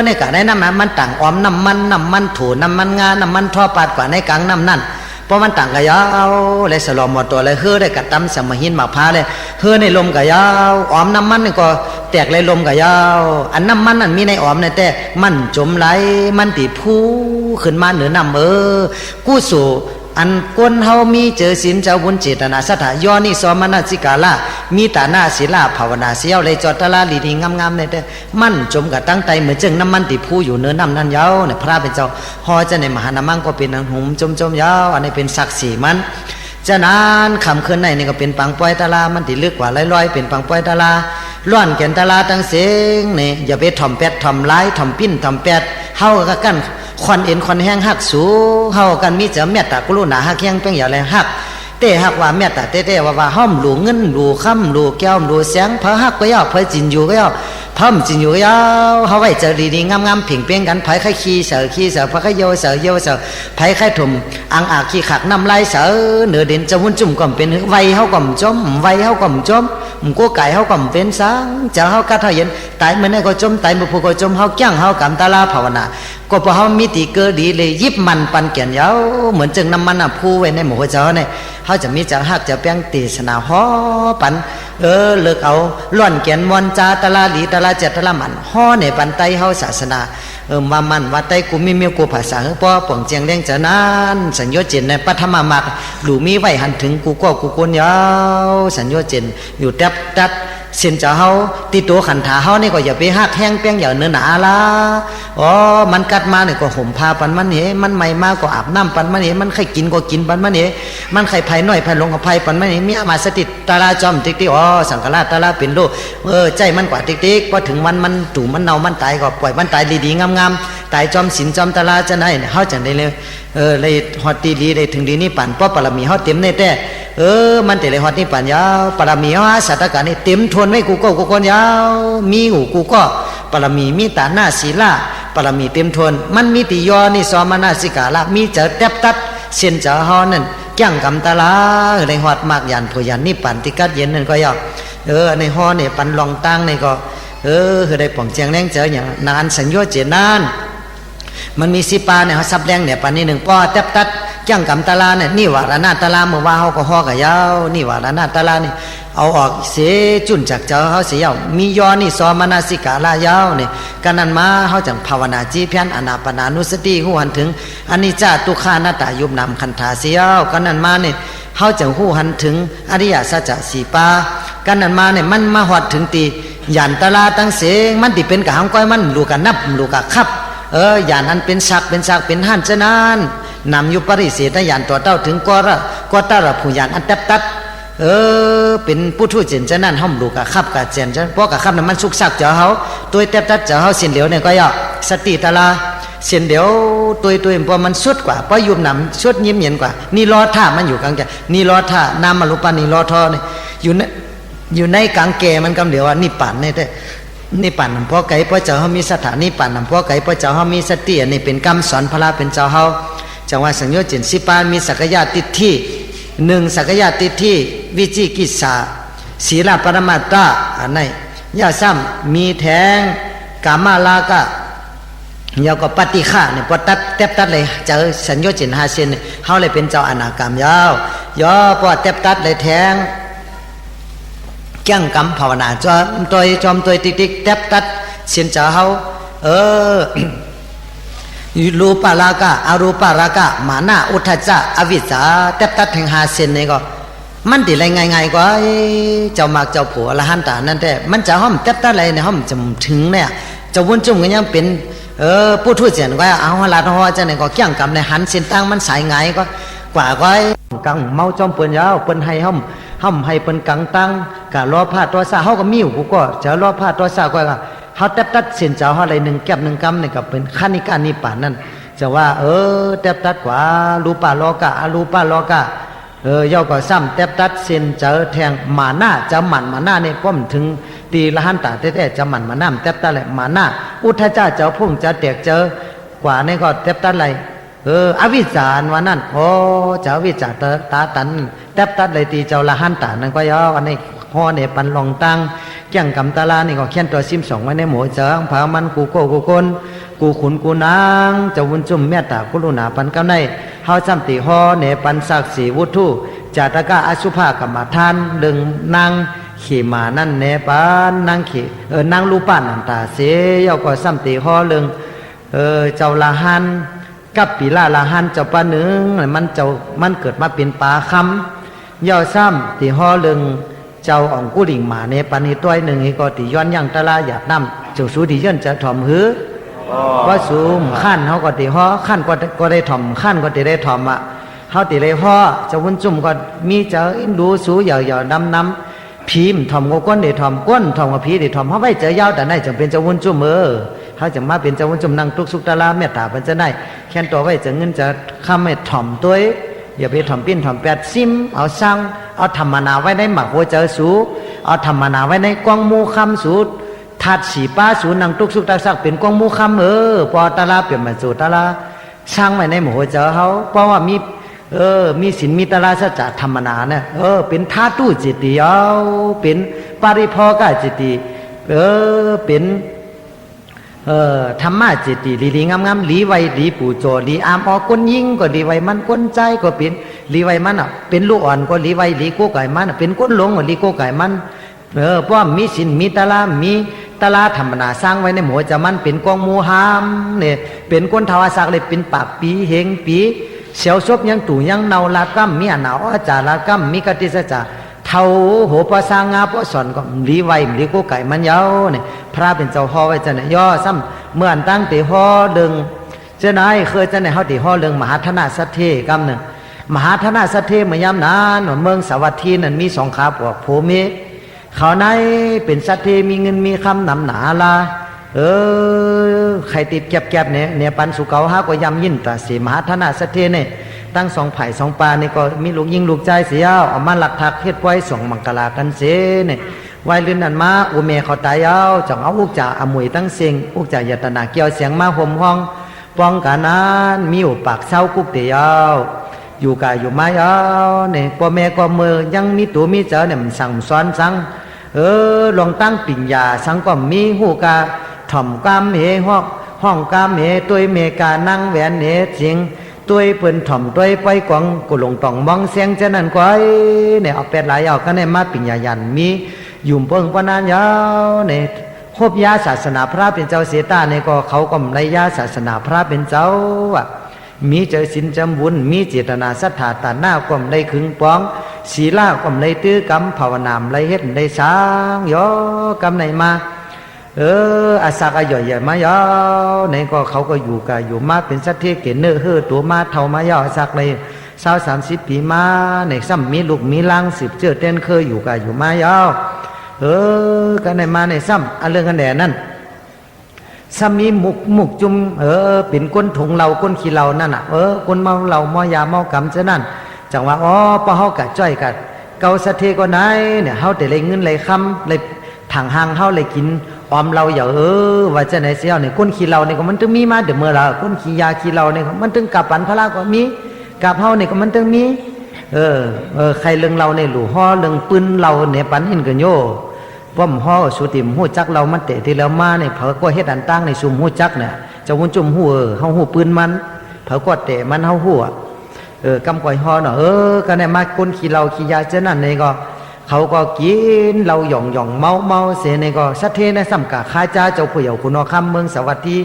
Speaker 2: ในการแนะนำนั้นมันต่างออมน้ำมันถูน้ำมันงาน้ำมันท่อปาดกว่าในกลางน้ำนั่นเพราะมันต่างกันยาวเลยสลอมหมดตัวเลยได้กัดตำสมหินหมากพร้าเลยในลมกันยาวออมน้ำมันนี่ก็แตกเลยลมกันยาวอันน้ำมันนั่นมีในออมในแต่มันจมไหลมันตีผู้ขึ้นมาเหนือน้ำกู้สู่อันก้นเฮามีเจอศีลเจ้าบุญเจตนาสถายอนี่สมณสิกาลามีตาหน้าศีลาภาวนาเสียวเลยจอดตะลาลีดีงามๆในแต่มันจมกับตั้งใจเหมือนจึงน้ำมันติผู้อยู่เนื้อน้ำนั้นยาวเนี่ยพระเป็นเจ้าฮอจะในมหานามังก็เป็นหุ่มจมยาวอันนี้เป็นศักดิ์ศรีมันจะนานคำคืนในนี่ก็เป็นปังปอยตะลามันติลึกกว่าลอยเป็นปังปอยตะลาล้วนแก่นตะลาตั้งเสียงนี่อย่าไปถ่อมแปดถ่อมร้ายถ่อมปิ้นถ่อมแปดเฮาก็กันควันเอ็นควันแห้งหักสูเฮากันมีเจ้าเมตตากรุณาหักแห้งเป็นอย่างไรหักเตะหักว่าเมตตาเตะว่าห้อมหลูเงินหลูค่ำหลูแก้วหลูแสงพระหักก็ยาวพระจินอยู่ก็ยาวพระจินอยู่ก็ยาวเฮาไว้เจอดีๆงามๆผิงเป้งกันไผไข่ขี้เสือพระไข่โยเสือไผไข่ถุ่มอังอาขี้ขักน้ำลายเสือเนื้อเด่นจะหุ่นจุ่มก่อมเป็นไวเฮาก่อมจมไวเฮาก่อมจมกู้ไก่เฮาก่อมเป็นสังเจ้าเฮากัดเฮาเย็นตายเมื่อไหร่ก็จมตายเมื่อผู้ก็จมเฮาแก้งเฮากำตาลาภาวนาก็พอเฮามีติเกิดดีเลยยิบมันปันเกียนยาวเหมือนจึงน้ำมันผู้ไว้ในหมู่เจ้าเนี่ยเขาจะมีจะหักจะแป้งตีสนาฮ้อปันเลิกเอาล้วนเกียนมอนจาตะลาลีตะลาเจตะละมันฮ้อในปันไตเฮาศาสนามามันว่าไตกูมีกูภาษาป้อป่องเจียงเลี้ยงจะนานสัญญาเจนในปัทมามากหลูมีไว้หันถึงกูก็กูกวนยาวสัญญาเจนอยู่แทบตัดเส้นจะเฮาตีตัวขันถาเฮานี่ก็อย่าไปหักแห้งแป้งอย่างเนื้อหนาละมันกัดมาเนี่ยก็ห่มผ้าปันมันเหมันใหม่มาก็อาบน้ำปันมันเหมันใครกินก็กินปันมันเหมันใครภัยน้อยภัยลงกับภัยปันมันเหมีอามาสติตาลาจอมติ๊กสังฆราชตาลาเป็นโลใจมันกว่าติ๊กพอถึงวันมันตู่มันเน่ามันตายก็ปล่อยมันตายดีๆงามๆตายจอมศีลจอมตาลาจะไหนเฮาจังได้เลยเลยฮอดตีดีได้ถึงดีนี่ปั่นเพราะปรมีเฮาเต็มในแต่มันแต่เลยฮอดนี่ปั่นยาวปรมีเฮาสัตตกะนี่เต็มทวนไว้กูก็กูคนยาวมีหูกูก็ปรมีมีตาหน้าศีลาปรมีเต็มทวนมันมีติยอนี่สมณสิกาละมีเจอแทบตัดเส้นเจอเฮานั่นแก้งกำตาลาเลยฮอดมากยันผู้ยันนี่ปั่นที่กัดเย็นนั่นก็ยาวในฮอเนี่ยปั่นลองตั้งนี่ก็คือได้ป่องเจียงแรงเจออย่างนานสัญญาเจนานมันมีสิปาเนี่ยเขาซับแรงเนี่ยปันนี้หนึ่งป้อแทบตัดจ้างกำตาลาเนี่ยนี่ว่าระนาตาลาเมื่อว่าเขาก็ห่อกับยาวนี่ว่าระนาตาลานี่เอาออกเสียจุนจากเจ้าเขาเสียยาวมียอนี่สมณสิกาลายาวเนี่ยกันนั้นมาเขาจังภาวนาจีเพียนอนาปนานุสติหูหันถึงอนิจจตุขานาตายุบนำคันธาเสียาวกันนั้นมาเนี่ยเขาจังหูหันถึงอริยสัจสีปากันนั้นมาเนี่ยมันมาหอดถึงตียันตาลาตั้งเสียงมันติเป็นกะหังก้อยมันลูกกะนับลูกกะคับอย่างนั้นเป็นศักเป็นหันฉะนั้นนำอยู่ปริเสธอย่างตัวเต้าถึงก็ตระผู้อย่างอันแทบตัดเป็นผู้ทูตเจนฉะนั้นห้อมลูกกะคับกะเจนฉะนั้นเพราะกะคับนั้นมันสุกสักเจ้าเขาตัวแทบตัดเจ้าเขาเสียนเหลียวเนี่ยก็ย่อสติตาลาเสียนเหลียวตัวเพราะมันสุดกว่าเพราะยุบหนำสุดยิ้มเย็นกว่านี่รอท่ามันอยู่กลางแกนี่รอท่านามาลุปานี่รอทอเนี่ยอยู่ในกลางแกมันกำเดียวว่านี่ปั่นเนี่ยแต่นี่ปั่นเพราะไก่เพราะเจ้าเขามีสถานีปั่นเพราะไก่เพราะเจ้าเขามีสติอันนี้เป็นกรรมสอนพระเป็นเจ้าเขาจังว่าสัญญาเจนสิปานมีสักยะติที่หนึ่งสักยะติที่วิจิกิจสาศีลปรมาตาอันไหนยาซ้ำมีแทงกามาลากะยาวก็ปฏิฆาเนี่ยพอตัดแทบตัดเลยเจอสัญญาเจน5 เซนเขาเลยเป็นเจ้าอนาคามยาวยอพอแทบตัดเลยแทงแก้งกำภาวนาจอมตัวติ๊กแทบตัดเสียนเจ้าเขารูปารากะอรูปารากะมานะอุทธัจจะอวิชชาแทบตัดแห่ง5 เซนนี่ก็ มันติไรไงๆก็เจ้าหมากเจ้าผัวละหันตานั่นแต่มันจะห้อมตัดอะไรเนี่ยห้อมจะถึงเนี่ยเจ้าวุ่นจุ่มกันยังเป็นผู้ทูตเสียนก็เอาหลาดฮอจะไหนก็เกี่ยงกับในหันเส้นตั้งมันสายไงก็กว่าก็กังเมาจอมเปิ้นยาวเปิ้นให้ห้อมให้เปิ้นกังตั้งกะรอผ้าตัวซาเฮาก็มีอยู่กูก็จะรอผ้าตัวซาก็เฮาตัดเส้นเจ้าเฮาอะไร1แก้บ1กำนี่ก็เป็นขั้นนิการนิปานนั่นจะว่าตัดกว่ารูปาโลกะอรูปาโลกะย่อก็ซ้ำตัดเส้นเจอแทงหมาหน้าจะหมันหมาหน้านี่ป้อมถึงตีละหันตาแท้ๆจะหมันหมาหน้าตัดแหละหมาหน้าอุทธเจ้าเจ้าพุ่งจะแตกเจอกว่านี่ก็ตัดอะไรอวิจารวันนั้นเจ้าวิจารตาตันตัดเลยตีเจ้าละหันตานั่นก็ย่ออันนี้ฮอเนี่ยปันลองตังเกี่ยงกำตาลานี่ก็เขียนตัว12ไว้ในหมู่เจิงผามันกูโกกูคนกูขุนกูนางเจ้าวุนจุ่มเมตตากรุณาปันกำในเฮาจำติฮอเนี่ยปันศักดิ์ศรีวุฒิจาตกะอสุภากรรมฐานดึงนางขี่มานั่นเนปันนางขี่นางรูปานนันตาเสยก็ซ้ำติฮอเรื่องเจ้าละหันกับปีละหันเจ้าปาหนึ่งมันเกิดมาเป็นปลาคำย่อซ้ำติฮอเรื่องเจ้าอ่องกุลิงหมาเนปันนี่ตัวหนึ่งก็ติย้อนยังตะลาหยาดน้ำเจ้าสูติย้อนจะถ่อมหือว่าสูมขั้นเขาก็ติฮอขั้นก็ได้ถ่อมขั้นก็ติได้ถ่อมเขาติได้ฮอเจ้าวุ้นจุ่มก็มีเจ้าอินดูสูเหย่าน้ำพีมถ่อมก้นได้ถ่อมก้นถ่อมกับพีได้ถ่อมเขาไว้เจอยาวแต่ไหนจะเป็นเจ้าวุ้นจุ่มเขาจะมาเป็นเจ้าวุ้นจุ่มนั่งทุกสุขตะลาเมตตาเป็นจะได้แค่ตัวไว้จะเงินจะข้ามให้ถ่อมตัวอย่าไปถ่อมปิ้นถ่อมแปดซิมเอาสั่งเอาธรรมนาไว้ในหมักหัวเจอสูเอาธรรมนาไว้ในกองมูคำสูทัดสีป้าสูนังตุกสุกตาสักเป็นกองมูคำปอตาลาเปลี่ยนมาสู่ตาลาช่างไว้ในหมู่หัวเจอเขาเพราะว่ามีศีลมีตาลาสัจธรรมนาเนี่ยเป็นธาตุจิตติเอาเป็นปริภอกะจิตติเป็นธรรมะจิตติลีงามๆลีไวลีปู่โจลีอามออกก้นยิงก็ลีไวมันก้นใจก็เป็นลีไวมันเป็นลูกอ่อนก็ลีไวลีโกไก่มันเป็นก้นหลงก็ลีโกไก่มันเพราะมีศีลมีตาลาธรรมนาสร้างไว้ในหมู่จะมันเป็นกองมูหามเนี่ยเป็นก้นทวารสักเลยเป็นปากปีเฮงปีเสียวซบยังตู่ยังเนาลากัมมีหนาวอาจาลากัมมีกติสจาเท่าโหปสางาปสอนก็ลีไวลีโกไก่มันยาวเนี่ยพระเป็นเจ้าฮอไว้จะเนี่ยย่อซ้ำเมื่อตั้งตีฮอดึงเจ้านายเคยจะเนี่ยเขาตีฮอเรื่องมหาธนาสัตเทกำหนึ่งมหาธนาสัตเทเมื่อยามนานเมืองสวัสดีนั่นมี2ขาปวกโพเมเขาในเป็นสัตเทมีเงินมีคำนำหนาลาใครติดแก็บเนี่ยปันสุเกาหาก็ยำยินตาสีมหาธนาสัตเทเนี่ยตั้ง2 ไผ่ 2 ปานี่ก็มีลูกยิงลูกใจเสียเอามาหลักทักเฮ็ดไว้ส่งมังกลากันเสเนี่ยไว้ลื่นนั่นมาอุเมเขาตายเอาจังเอาอุกจ่าอมวยตั้งเสียงอุกจ่ายตนาเกี่ยวเสียงมาห่มห้องป้องกันนั้นมีอุปากเศร้ากุกเตียวอยู่กายอยู่ไม้เอาเนี่ยพ่อแม่ก็มือยังมีตัวมีเจอเนี่ยมันสั่งสอนสั่งลองตั้งปิ่ญญาสังก็มีหูกาถ่อมกามเหห้องกามเหตัวเมกานั่งแหวนเหจริงตัวเปิ้นถ่อมตัวไปกวางกุหลงต่องมองเสียงจะนั่นก้อยเนี่ยเอาเป็ดหลายเอาก็เนี่ยมาปิ่ญญายันมียุ่มเปิงปนานยาวเนี่ยคบยาศาสนาพระเป็นเจ้าเสตาเนี่ยก็เขาก็ไม่ยาศาสนาพระเป็นเจ้ามีเจอสินจำบุญมีเจตนาศรัทธาตาหน้าก็ไม่ขึงป้องศีลาก็ไม่ตื้อกรรมภาวนามไม่เฮ็ดได้สร้างย่อกรรมไหนมาอาศักย่อยๆมายาวเนี่ยก็เขาก็อยู่กันอยู่มาเป็นสัตว์ที่เก่งเนื้อตัวมาเท่ามายาวอาศักเลย20-30 ปีมาเนี่ยซ้ำมีลูกมีลัง10เจือเต้นเคยอยู่กันอยู่มายาวกันในมาในซ้ำเรื่องกันแดดนั่นซ้ำมีมุกจุ่มเป็นก้นถุงเราก้นขี้เรานั่นก้นเมาเราเมายาเมากำจะนั่นจังว่าพอเฮากะจ้อยกัดเกาสะเทก็ไหนเนี่ยเฮาแต่เลยเงินเลยคำเลยถังหางเฮาเลยกินออมเราอย่าว่าจะไหนเสียเนี่ยก้นขี้เราเนี่ยก็มันต้องมีมาเดี๋ยวเมื่อเราก้นขี้ยาขี้เราเนี่ยมันต้องกับปันพระก็มีกับเฮาเนี่ยก็มันต้องมีใครเรื่องเราเนี่ยหลู่ห่อเรื่องปืนเราเนี่ยปันหินกันโยป้อมห่อสุติมหูจักเรามันเตะที่แล้วมาเนี่ยเผอก็เฮ็ดอันตั้งในซุ่มหูจักเนี่ยจะวุ่นจุ่มหูเฮาหูปืนมันเผอก็เตะมันเฮาหัวกำก่อยห่อเนาะก็เนี่ยมาก้นขี้เราขี้ยาเจ้านั่นเนี่ยก็เขาก็กินเราหย่องเมาเสเนี่ยก็สัตเทนะซ้ำกะข้าจ้าเจ้าผู้ใหญ่คุณนอคำเมืองสวัสดี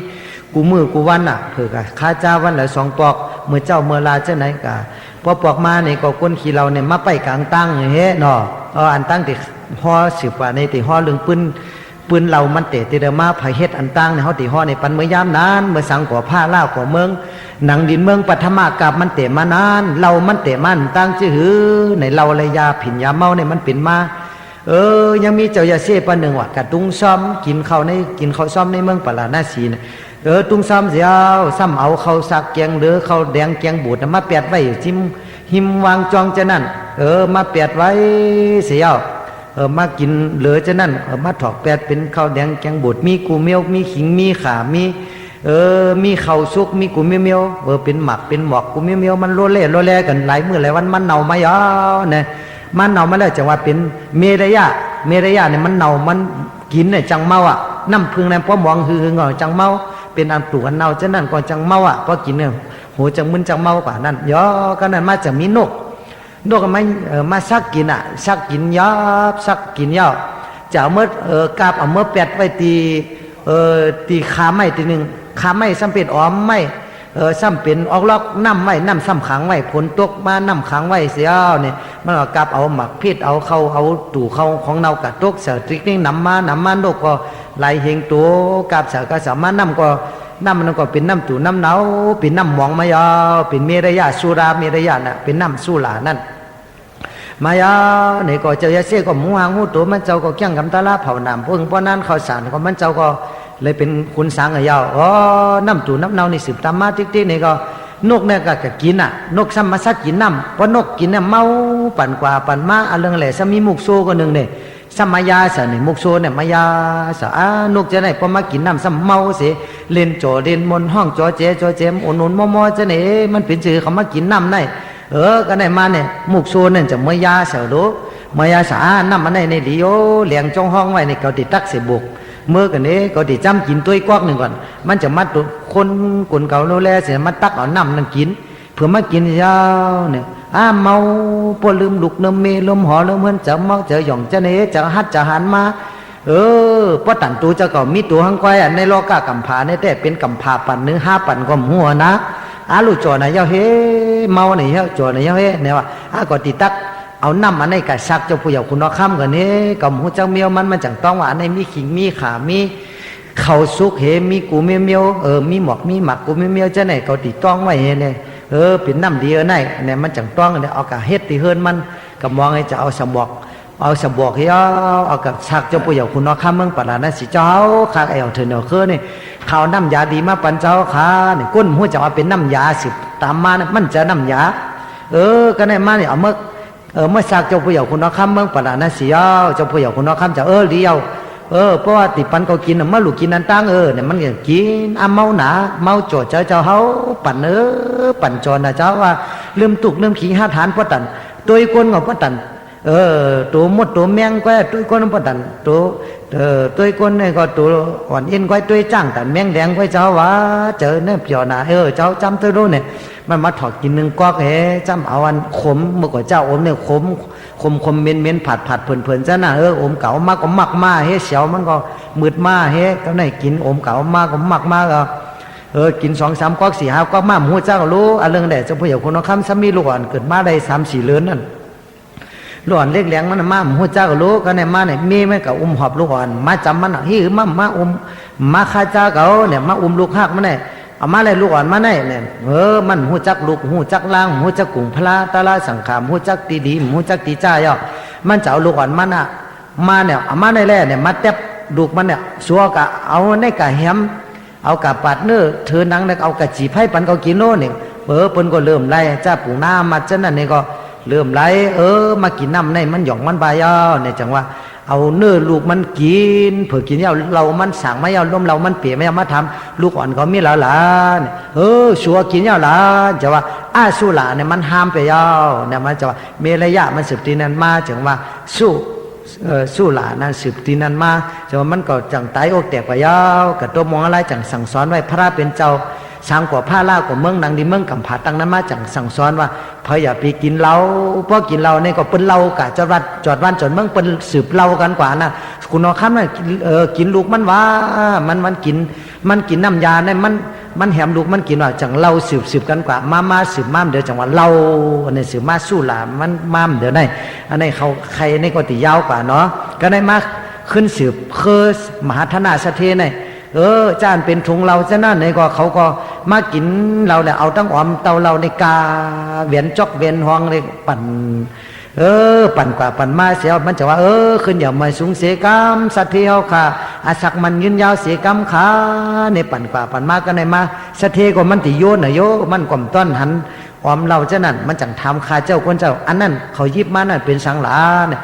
Speaker 2: กูมือกูวันเผื่อกะข้าจ้าวันละ2 ปอกเมื่อเจ้าเมื่อลาเจ้าไหนกะ พอปอกมาเนี่ยก็ก้นขี้เราเนี่ยมาไปกลางตั้งเฮ้เนาะอันตั้งที่ห่อสืบว่าในที่ห่อเรื่องปืนเรามันเตะติเดมาไผเฮ็ดอันตั้งในเฮาที่ห่อในปันเมื่อยามนานเมื่อสังก่อผ้าล่าวก่อเมืองหนังดินเมืองปัทมากาบมันเตะมานานเรามันเตะมันตั้งชื่อหือในเราเลยยาผินยาเมาเนี่ยมันเป็นมายังมีเจ้ายาเซ่ปะหนึ่งว่ากะตุงซ้อมกินข้าวซ้อมในเมืองปะลานาสีนะตุงซ้อมเสียวซ้ำเอาข้าวสักแกงหรือข้าวแดงแกงบูดมาแปดไว้จิ้มหิมวางจองจะนั่นมาแปดไว้เสียวมากินเหลือจะนั่นมาถอกแปดเป็นข้าวแดงแกงบูดมีกูเมียวมีขิงมีขามีข้าวซุกมีกูเมียวเป็นหมักเป็นหมอกกูเมียวมันโลเล่กันหลายมื้อหลายวันมันเน่ามายาวเนี่ยมันเน่ามาแล้วจังว่าเป็นเมรยะเนี่ยมันเน่ามันกินเนี่ยจังเมาอ่ะน้ำพึ่งเนี่ยพอมองหือๆจังเมาเป็นอันตุกันเน่าจะนั่นก็จังเมาอ่ะพอกินเนี่ยโหจังมึนจังเมากว่านั้นย่อก็นั่นมาจากมีนกมันมาซักกินอ่ะซักกินยับซักกินยาวจะเอาเมื่อกาบเอาเมื่อแปดไว้ตีขาไม้ตีหนึ่งขาไม้ซ้ำเป็นอ้อมไม้ซ้ำเป็นออกล็อกน้ำไว้น้ำซ้ำขังไว้ผลตกมาน้ำขังไว้เสียเนี่ยมันก็กลับเอาหมักพิษเอาเข้าเอาตู่เข้าของเนากะตกเสือตริกนี่น้ำมาโดกก็ไหลเฮงตัวกับเสือก็สามารถน้ำมันก็เป็นน้ำตู่น้ำเนาเป็นน้ำหมองมายาเป็นเมรยาสุราเมรยาน่ะเป็นน้ำสุรานั่นมายาเนี่ยก็เจ้าเสียก็มูหางมูตัวมันเจ้าก็เกี่ยงกำตาลาเผาหนามพวกเพราะนั้นข้าวสารก็มันเจ้าก็เลยเป็นคุณสางยาวน้ำตู่น้ำเนาในสืบตามมาติ๊กนี่ก็นกเนี่ยก็กินอ่ะนกซ้ำมาซักกินน้ำเพราะนกกินเนี่ยเมาปั่นกว่าปั่นมาอะไรเรื่องอะไรซ้ำมีมุกโซก็หนึ่งเนี่ยซ้ำมายาเสียเนี่ยมุกโซเนี่ยมายาเสียนกจะไหนพอมากินน้ำซ้ำเมาเสียเล่นจ่อเล่นมนห้องจ่อเจมโอนมอจะไหนมันเป็นชื่อเขามากินน้ำได้ก็ได้มาเนี่ยมุกโซเนี่ยจะมายาเสียรู้มายาเสียน้ำมันในดีโอเลี้ยงจ้องห้องไว้ในเขาติดตักเสียบุกเมื่อกันนี้ก็ติดจำกินตัวกวักหนึ่งก่อนมันจะมัดคนกุนเก่าโนแลเสียมัดตักเอาน้ำนั่งกินเพื่อมากินยาวเนี่ยเมาพอลืมลุกลืมเมลืมหอลืมเฮือนจะเมาจะหย่องจะเนจะฮัดจะหันมาพอตันตัวจะเก่ามีตัวหังควายในโลกากำผาในแต่เป็นกำผาปั่นเนื้อ5 ปั่นก็หัวนะลูกจอนะเย้าเฮเมาเนี่ยเย้าจอนะเย้าเฮเนี่ยว่าก็ติดตักเอาน้ำอันในกะซักเจ้าผู้ใหญ่คุณน้อค่ำกันนี้กับหูเจ้าเมียวมันจังต้องว่าอันในมีขิงมีขามีเข่าซุกเหมีกูเมียวมีหมอกมีหมักกูเมียวจะไหนเขาติดต้องไว้เนี่ยเป็นน้ำดีเนี่ยมันจังต้องเนี่ยเอากะเฮ็ดตีเฮิรนมันกับมองให้จะเอาสมบอกเฮียเอากับซักเจ้าผู้ใหญ่คุณน้อค่ำเมืองปราณสิเจ้าข้าเอวเธอเนาะคือเนี่ยข่าวน้ำยาดีมาปันเจ้าขาเนี่ยก้นหัวจะว่าเป็นน้ำยาสิตามมาเนี่ยมันจะน้ำยาก็ได้มาเนี่ยเอาเมื่อสักเจ้าผู้ใหญ่คุณน้อค่ำเมืองปราณสีเจ้าผู้ใหญ่คุณน้อค่ำจะเลี้ยวเพราะว่าติปันเขากินมาลูกกินนั่นตั้งเนี่ยมันกินเมาหนาเมาจ่อเจ้าเฮาปั่นปั่นจอนะเจ้าว่าลืมตุกลืมขี้ห้าฐานพ่อตันตัวอีกคนของพ่อตันตัวมดตัวแมงก็ตัวอีกคนพ่อตันตัวอีกคนเนี่ยก็ตัวอ่อนอินก็ตัวจ้างแต่แมงแดงก็เจ้าว่าเจอเนี่ยเปียวหนาเจ้าจำตัวรู้เนี่ยมันมาถอดกินหนึ่งก๊อกจำเอาอันขมเมื่อก่อนเจ้าอมเนี่ยขมเม้นผัดเผินจ้าน่ะอมเก่ามากก็มักมาเสียวมันก็มืดมาก็ไหนกินอมเก่ามากก็มักมาก็กิน2-3 ก๊อก4-5 ก๊อกมาหัวเจ้าก็รู้อันเรื่องใดเจ้าผู้ใหญ่คนน้องคำสามีลูกอ่อนเกิดมาได้3-4 เดือนนั่นลูกอ่อนเล็กแหลงมันมาหัวเจ้าก็รู้ก็ในมาเนี่ยมีไม่กับหอบลูกอ่อนมาจำมันหิวมามาข้าเจ้าเขาเนี่ยมาลูกหักมันเนี่ยเอามาเลยลูกอ่อนมาเนี่ยมันหูจักลูกหูจักล่างหูจักกุ่งพลาตาลาสังขามหูจักตีดีหูจักตีจ้าย่อมันจะเอาลูกอ่อนมันมาเนี่ยเอามาในแร่เนี่ยมาเต็บลูกมันเนี่ยสัวกะเอาในกะแฮมเอากะปาดเนื้อเธอนังเนี่ยเอากะจีไผ่ปันเขากินโน่เนี่ยเปิ้นก็เริ่มไล่จ้าปู่น้ามาจันนั่นเนี่ยก็เริ่มไล่มากินน้ำในมันหย่องมันบายาวเนี่ยจังว่าเอาเนื้อลูกมันกินเผื่อกินยาวเรามันสั่งไม่ยาวล้มเรามันเปียไม่ยาวมาทำลูกอ่อนเขามีหลานชัวกินยาวหลานจะว่าสู้หลานเนี่ยมันห้ามไปยาวเนี่ยมันจะว่าเมรยะมันสืบตีนันมาจังว่าสู้หลานนั่นสืบตีนันมาจะว่ามันก็จังไตอกแตกไปยาวกับตัวมองอะไรจังสั่งสอนไว้พระเป็นเจ้าสังกว่าผ้าล่ากว่าเมืองดังดีเมืองกำผาตั้งนั้นมาจังสั่งสอนว่าพออย่าไปกินเหล้าเพราะกินเหล้าเนี่ยก็เป็นเหล้ากะจอดวันจอดเมืองเป็นสืบเหล้ากันกว่านะคุณน้องคำน่ะกินลูกมันว่ามันกินน้ำยาเนี่ยมัน มันแหมลูกมันกินว่าจังเราสืบกันกว่ามาสืบเดี๋ยวจังว่าเราอันนี้สืบมาสู้หลามันเดี๋ยวได้อันนี้เขาใครในก็ติยาวกว่าเนาะก็ได้มาขึ้นสืบเคอมหาธนาสเทในจานเป็นถุงเราจะนั่นในก็เขาก็มากินเราแหละเอาตั้งออมเตาเราในกาเวียนจอกเวียนห้องเลยปั่นปั่นกว่าปั่นมาเสียมันจะว่าขึ้นอย่ามาสูงเสียกรรมสัตว์เที่ยวค่ะอาศักมันยืนยาวเสียกรรมขาในปั่นกว่าปั่นมาก็ในมาสัตว์เทก็มันติโยนโยมันก่อมต้อนหันออมเราจะนั่นมันจังทำคาเจ้าคนเจ้าอันนั้นเขายิบมานั่นเป็นสังหลาเนี่ย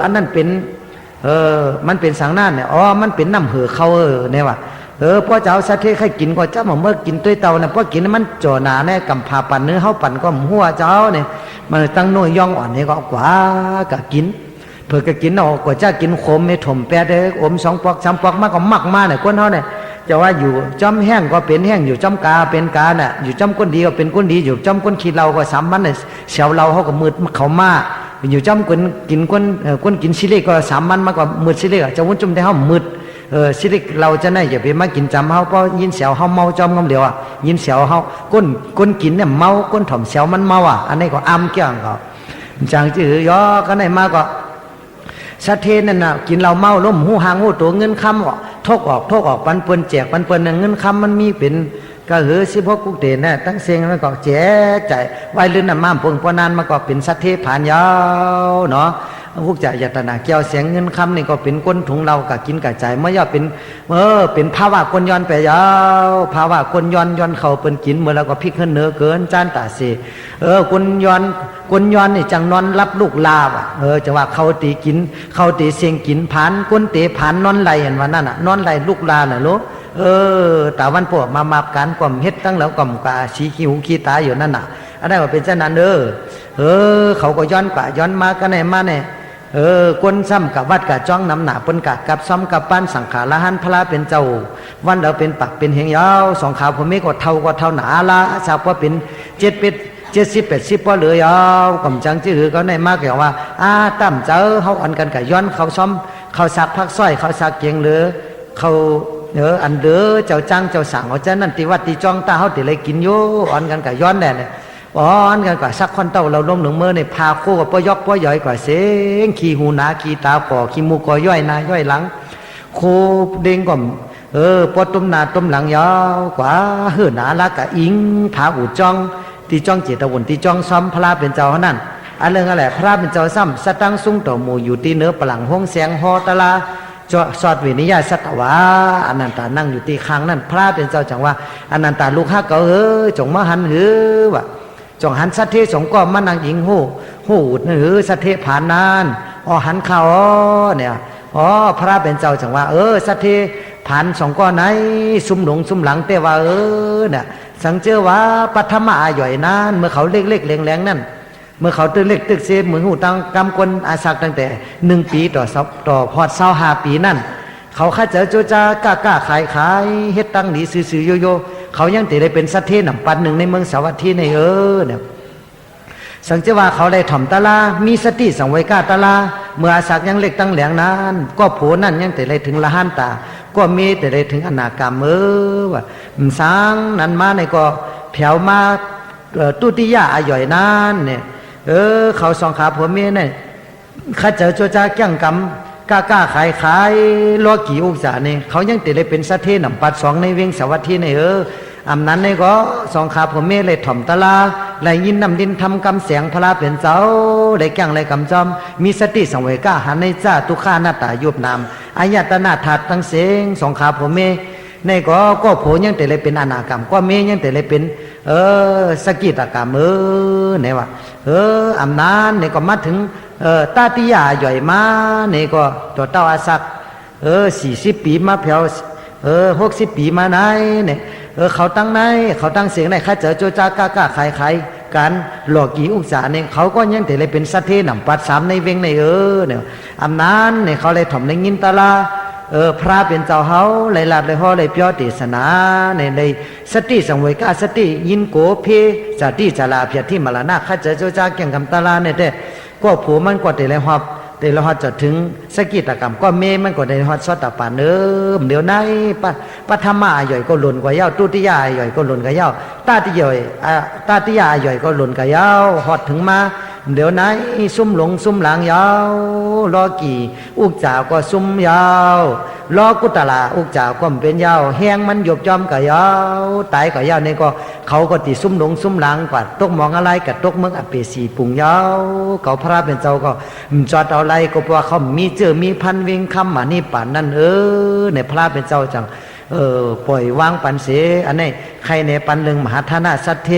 Speaker 2: อันนั้นเป็นมันเป็นสังนั่นเนี่ยมันเป็นน้ำเหือเขาเนี่ยว่ะพ่อเจ้าสัตว์เทใครกินก็เจ้าเมื่อกินตัวเตาเนี่ยพ่อกินมันจ่อหนาเนี่ยกำพาปั่นเนื้อเขาปั่นก็หัวเจ้าเนี่ยมันตั้งน้อยย่องอ่อนนี่ก็กว่ากะกินเพื่อก็กินเอากว่าจะกินขมไม่ถมแปดเลยอม2 ปอก 3 ปอกมากก็มักมาเนี่ยคนเขาเนี่ยจะว่าอยู่จำแห้งก็เป็นแห้งอยู่จำกาเป็นกาน่ะอยู่จำก้นดีก็เป็นก้นดีอยู่จำก้นขี้เราก็สามมันเนี่ยเสียวเราเขาก็มืดเขามาอยู่จำก้นกินก้นกินซิเล็กก็สามมันมากกว่ามืดซิเล็กจะวุ่นจุ่มได้เขามืดสิริเราจะได้อย่าไปมากินจำเขาเพราะยินเสียวเขาเมาจอมกำเหลียวยินเสียวเขาก้นกินเนี่ยเมาก้นถ่อมเสียวมันเมาอันนี้ก็อ้ำเกี่ยงเขาจังจือยอก็ได้มาก็สะเทนนั่นน่ะกินเราเมาล้มหูหางหูตัวเงินคำทกออกปันเปิ้นแจกปันเปิ้นเงินคำมันมีเป็นก็16 กุกเตนน่ะตั้งเสียงแล้วก็แจกจ่ายไว้ลื่นน่ะม้ามพงปนานมาก็เป็นสะเทผ่านยาวเนาะพวกจะยตนาเกี่ยวเสียงเงินคำนี่ก็เป็นก้นถุงเรากะกินกะใจเมื่อย่อเป็นภาวะคนย้อนไปยาวภาวะคนย้อนเขาเป็นกินเมื่อแล้วก็พลิกขึ้นเนื้อเกินจานตาสีคนย้อนนี่จังนอนรับลูกลาบจะว่าเขาตีกินเขาตีเสียงกินผ่านก้นเตะผ่านนอนไหลเห็นว่านั่นน่ะนอนไหลลูกลาน่ะลูกแต่วันพวกมาการกล่อมเฮ็ดตั้งแล้วกล่อมกาชี้ขี้หูขี้ตาอยู่นั่นน่ะอันนั้นว่าเป็นเจ้านั้นเขาก็ย้อนป่าย้อนมากันไหนมาเนี่ยก้นซ้ำกับวัดกับจ้องน้ำหนาปนกะกับซ้ำกับปั้นสังขารละหันพระเป็นเจ้าวันเราเป็นปักเป็นเหงยาวสองขาวผมไม่ก็เท่าหนาละชาวว่าเป็น70-80พอเหลือยาวกำจังจื้อก็ในมากอย่างว่าตั้มเจ้าเขาอันกันกับย้อนเขาซ้อมเขาสักพักสร้อยเขาสักเกียงเหลือเขาอันเด้อเจ้าจ้างเจ้าสั่งเขาจะนั่นติวัดติจ้องตาเขาติเลยกินโยอันกันกับย้อนแน่เนี่ยกันกว่าสักคนเต้าเราล้มหนึ่งเมื่อในพาคู่กับป้อยกป้อย่อยกว่าเสียงขี้หูหนาขี้ตาก่อขี้มูกก่อย่อยนาย่อยหลังโคเด้งก่อมปอต้มหนาต้มหลังยาวกว่าหนาละกะอิงผาหูจ้องตีจ้องเจตวนตีจ้องซ้อมพระเป็นเจ้านั่นอันเรื่องอะไรพระเป็นเจ้าซ้ำสตังซุ้งต่อหมู่อยู่ที่เนื้อปลังห้องแสงฮอตะลาจอสอดวินิยาสัตวะอนันตานั่งอยู่ที่ข้างนั่นพระเป็นเจ้าจังว่าอนันตาลูกฮักเขาจงมาหันวะจงหันสัตเทสงก็มานั่งหญิงหูสัตเทผ่านนานหันข่าวเนี่ยพระเป็นเจ้าจังว่าสัตเทผ่านสงก็ไหนซุ่มหลงซุ่มหลังแต่ว่าเนี่ยสังเจอว่าปัทมาย่อยนานเมื่อเขาเล็กแรงนั่นเมื่อเขาตึกเล็กตึกเซเหมือนหูตังกำกลอาศักตั้งแต่1 ปีต่อพอด25 ปีนั่นเขาข้าเจอโจจากล้าขายเฮ็ดตั้งหนีซื้อโยเขายังติได้เป็นสัตเทหนำปันหนึ่งในเมืองสาวัตถีในเนี่ยสังเจว่าเขาได้ถ่อมตาลามีสติสังเวกาตาลาเมื่ออาศักยังเล็กตั้งแหลงนั้นก็โผนั่นยังติได้ถึงละหันตาก็มีแต่ได้ถึงอนากรรมว่าสร้างนั้นมาในก็แผ่วมาตุติยาอาย่อยนานเนี่ยเขาสองขาผัวเมียเนี่ยข้าเจอโจจาแก่งกำกล้าขายล้อกี่อุกษาเนี่ยเขายังติดเลยเป็นสัตเทหนำปัด2ในเวียงสาวัตถีเนี่ยอำนั้นเนี่ยก็สองขาผัวเมียเลยถ่อมตาลาเลยยินนำดินทำกำเสียงพระเป็นเจ้าเลยแก่งเลยกำจอมมีสติสังเวกาหันในจ้าตุข้าหน้าตายุบนามอายตนาถัดตั้งเสียงสองขาผัวเมียในก็โผยังแต่เลยเป็นอนากรรมก็เมยังแต่เลยเป็นสกิตกรรมเนี่ยว่าอำนั้นเนี่ยก็มาถึงตาติยาย่อยมาเนี่ยก็ตัวเต้าอาศัก40 ปีมาแผ่ว60 ปีมาไหนเนี่ยเขาตั้งไหนเขาตั้งเสียงไหนข้าเจอโจจากล้าขายการหลอกกี่อุกษาเนี่ยเขาก็ยังแต่เลยเป็นสัตเทหนำปัด3ในเวงในเนี่ยอำนั้นเนี่ยเขาเลยถ่อมในยินตาลาพระเป็นเจ้าเฮาเลยลาดเลยห่อเลยเปียวเทศนาในสติสังเวกาสติยินโกเพสติจาราเพียที่มรณะข้าเจอโจจาเกี่ยงคำตาลาเนี่ยแต่ก็ผัวมันก็แต่เลยหอบ แต่เราฮอดจะถึงสกิตกรรมก็เมมันก็ได้ฮอดซอตปานเดี๋ยวไหนปฐมะย่อยก็หล่นกว่าเย้าตุติยะย่อยก็หล่นกว่าเย้าตาติย่อยตาติยะย่อยก็หล่นกว่าเย้าฮอดถึงมาเดี๋ยวไหนซุ่มหลงซุ่มหลังยาวรอกี่อุกจ่าก็ซุ่มยาวรอกุตลาอุกจ่าก็เป็นยาวแห้งมันหยบจอมก็ยาวตายก็ยาวนี่ก็เขาก็ติซุ่มหลงซุ่มหลังกว่าตกมองอะไรกับตกเมืองอเปสีปุ่งยาวเขาพระเป็นเจ้าก็จอดเอาไรก็เพราะเขามีเจอมีพันวิ่งคำมานี่ป่านนั่นในพระเป็นเจ้าจังปล่อยวางปันเสอันนี้ใครในปันหนึ่งมหาธนาสัตเท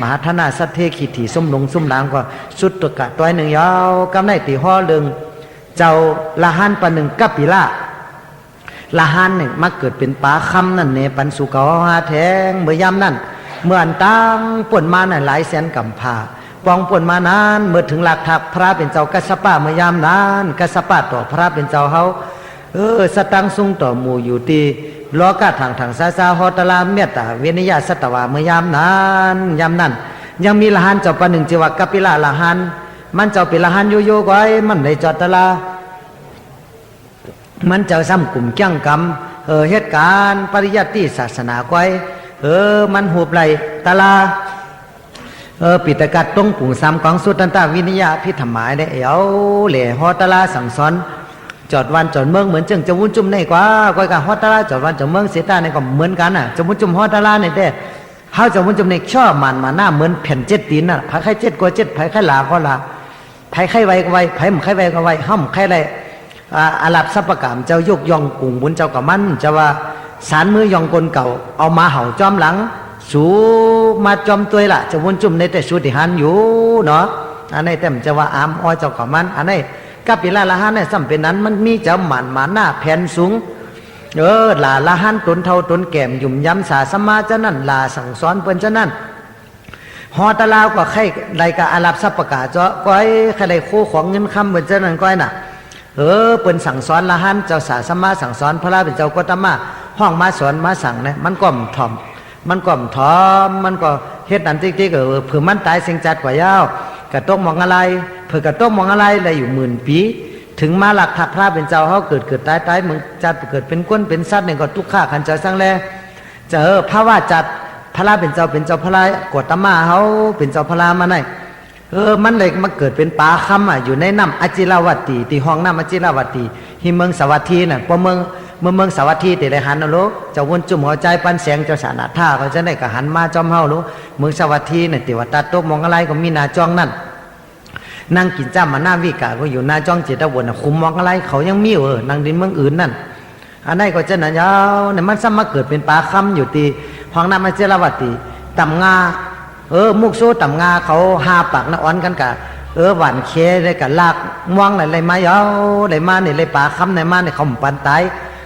Speaker 2: มหาธนาสัตเทขีถีส้มหลงส้มหลางก็สุดตะกะตัวหนึ่งยาวกำไนตีห่อเรืองเจ้าละหันปันหนึ่งกับปีละละหันเนี่ยมาเกิดเป็นป้าคำนั่นเนี่ยปันสุกหาแทงเมื่อยามนั่นเมื่ออันตั้งป่วนมาน่ะหลายแสนกำพาปองป่วนมานานเมื่อถึงหลักทับพระเป็นเจ้ากัสสปะเมื่อยามนั้นกัสสปะต่อพระเป็นเจ้าเขาสตังสุงต่อหมู่อยู่ตีล้อกาทางซาซาฮอตลาเมตตาเวนิยาสัตวาเมื่อยามนั้นยังมีละหันเจ้าปหนึ่งจิวกัปปิลาละหันมันเจ้าเป็นละหันโยโย่ก้อยมันในจอตลามันเจ้าซ้ำกลุ่มเกี่ยงกรรมเหตุการณ์ปริยัติศาสนาก้อยมันหูบไหลตลาปิตกัดตรงปุ่งซ้ำของสุตตันตาวินิยาพิธรรมายได้เหล่ฮอตลาสั่งสอนจอดวันจอดเมืองเหมือนจึงจะวุ่นจุ่มในกว่าก้อยกับฮอตลาจอดวันจอดเมืองเสตาในก็เหมือนกันน่ะจะวุ่นจุ่มฮอตลาในแต่เขาจะวุ่นจุ่มในชอบมันมาหน้าเหมือนแผ่นเจ็ดตีนน่ะไผ่ไข่เจ็ดกว่าเจ็ดไผ่ไข่ลาก็ลาไผ่ไข่ไวก็ไวไผ่หมไข่ไวก็ไวห้ามไข่ไรอาลับสัพพกรรมเจ้ายกยองกุ่งบุญเจ้ากับมันจะว่าสารมือยองกลเก่าเอามาเห่าจอมหลังสูมาจอมตัวละจะวุ่นจุ่มในแต่สูติหันอยู่เนาะอันนี้แต่มันจะว่าอามอ้อยเจ้ากับมันอันนี้กับปีละหันเนี่ยสัมเป็นนั้นมันมีเจ้าหมันหน้าแผ่นสูงละหันตนเท่าตนแก่มยุ่มย้ำสาสมาจะนั่นลาสั่งสอนเปิ้นจะนั่นฮอตะลาวก็ใครไรกะอาลับสัพพกะเจ้าก้อยใครไรคู่ของเงินคำเปิ้นจะนั่นก้อยน่ะเปิ้นสั่งสอนละหันเจ้าสาสมาสั่งสอนพระราเป็นเจ้าโกตมะห้องมาสอนมาสั่งเนี่ยมันก็ถ่อมมันก็เฮ็ดนั่นติ๊กๆเผื่อมันตายเสียงจัดกว่ายาวกระตกมองอะไรเผื่อกระตกมองอะไรได้อยู่10,000 ปีถึงมาหลักทัพพระเป็นเจ้าเขาเกิดตายมึงจัดเกิดเป็นก้นเป็นสัตว์เนี่ยก็ทุกข้าขันเจ้าสร้างแลเจอพระว่าจัดพระเป็นเจ้าพระกดตมาเขาเป็นเจ้าพระมาไหนมันเลยมาเกิดเป็นป่าคำอยู่ในน้ำอจิรวัตตีที่ห้องน้ำอจิรวัตตีที่เมืองสวัสดีน่ะพอเมืองสวัสดีแต่ได้หันนะลูกเจ้าวนจุ่มหัวใจปันแสงเจ้าสานาท่าเขาจะได้ก็หันมาจอมเฮาลูกเมืองสวัสดีน่ะติวัตโตมองอะไรก็มีนาจ้องนั่นนั่งกินจ้ามาหน้าวิกาก็อยู่หน้าจ้องจิตวนคุมมองอะไรเขายังมีนั่งดินเมืองอื่นนั่นอันนั้นก็จะนั่นยาวเนี่ยมันซ้ำมาเกิดเป็นป่าคำอยู่ตีห้องน้ำอจิรวัตตีตำงามุกโซตำงาเขาหาปากนะอ่อนกันกะหวานเคได้กะลากม่วงอะไรมาเยาอะไรมาเนี่ยเลยป่าคำในมาเนี่ยเขาปันตาย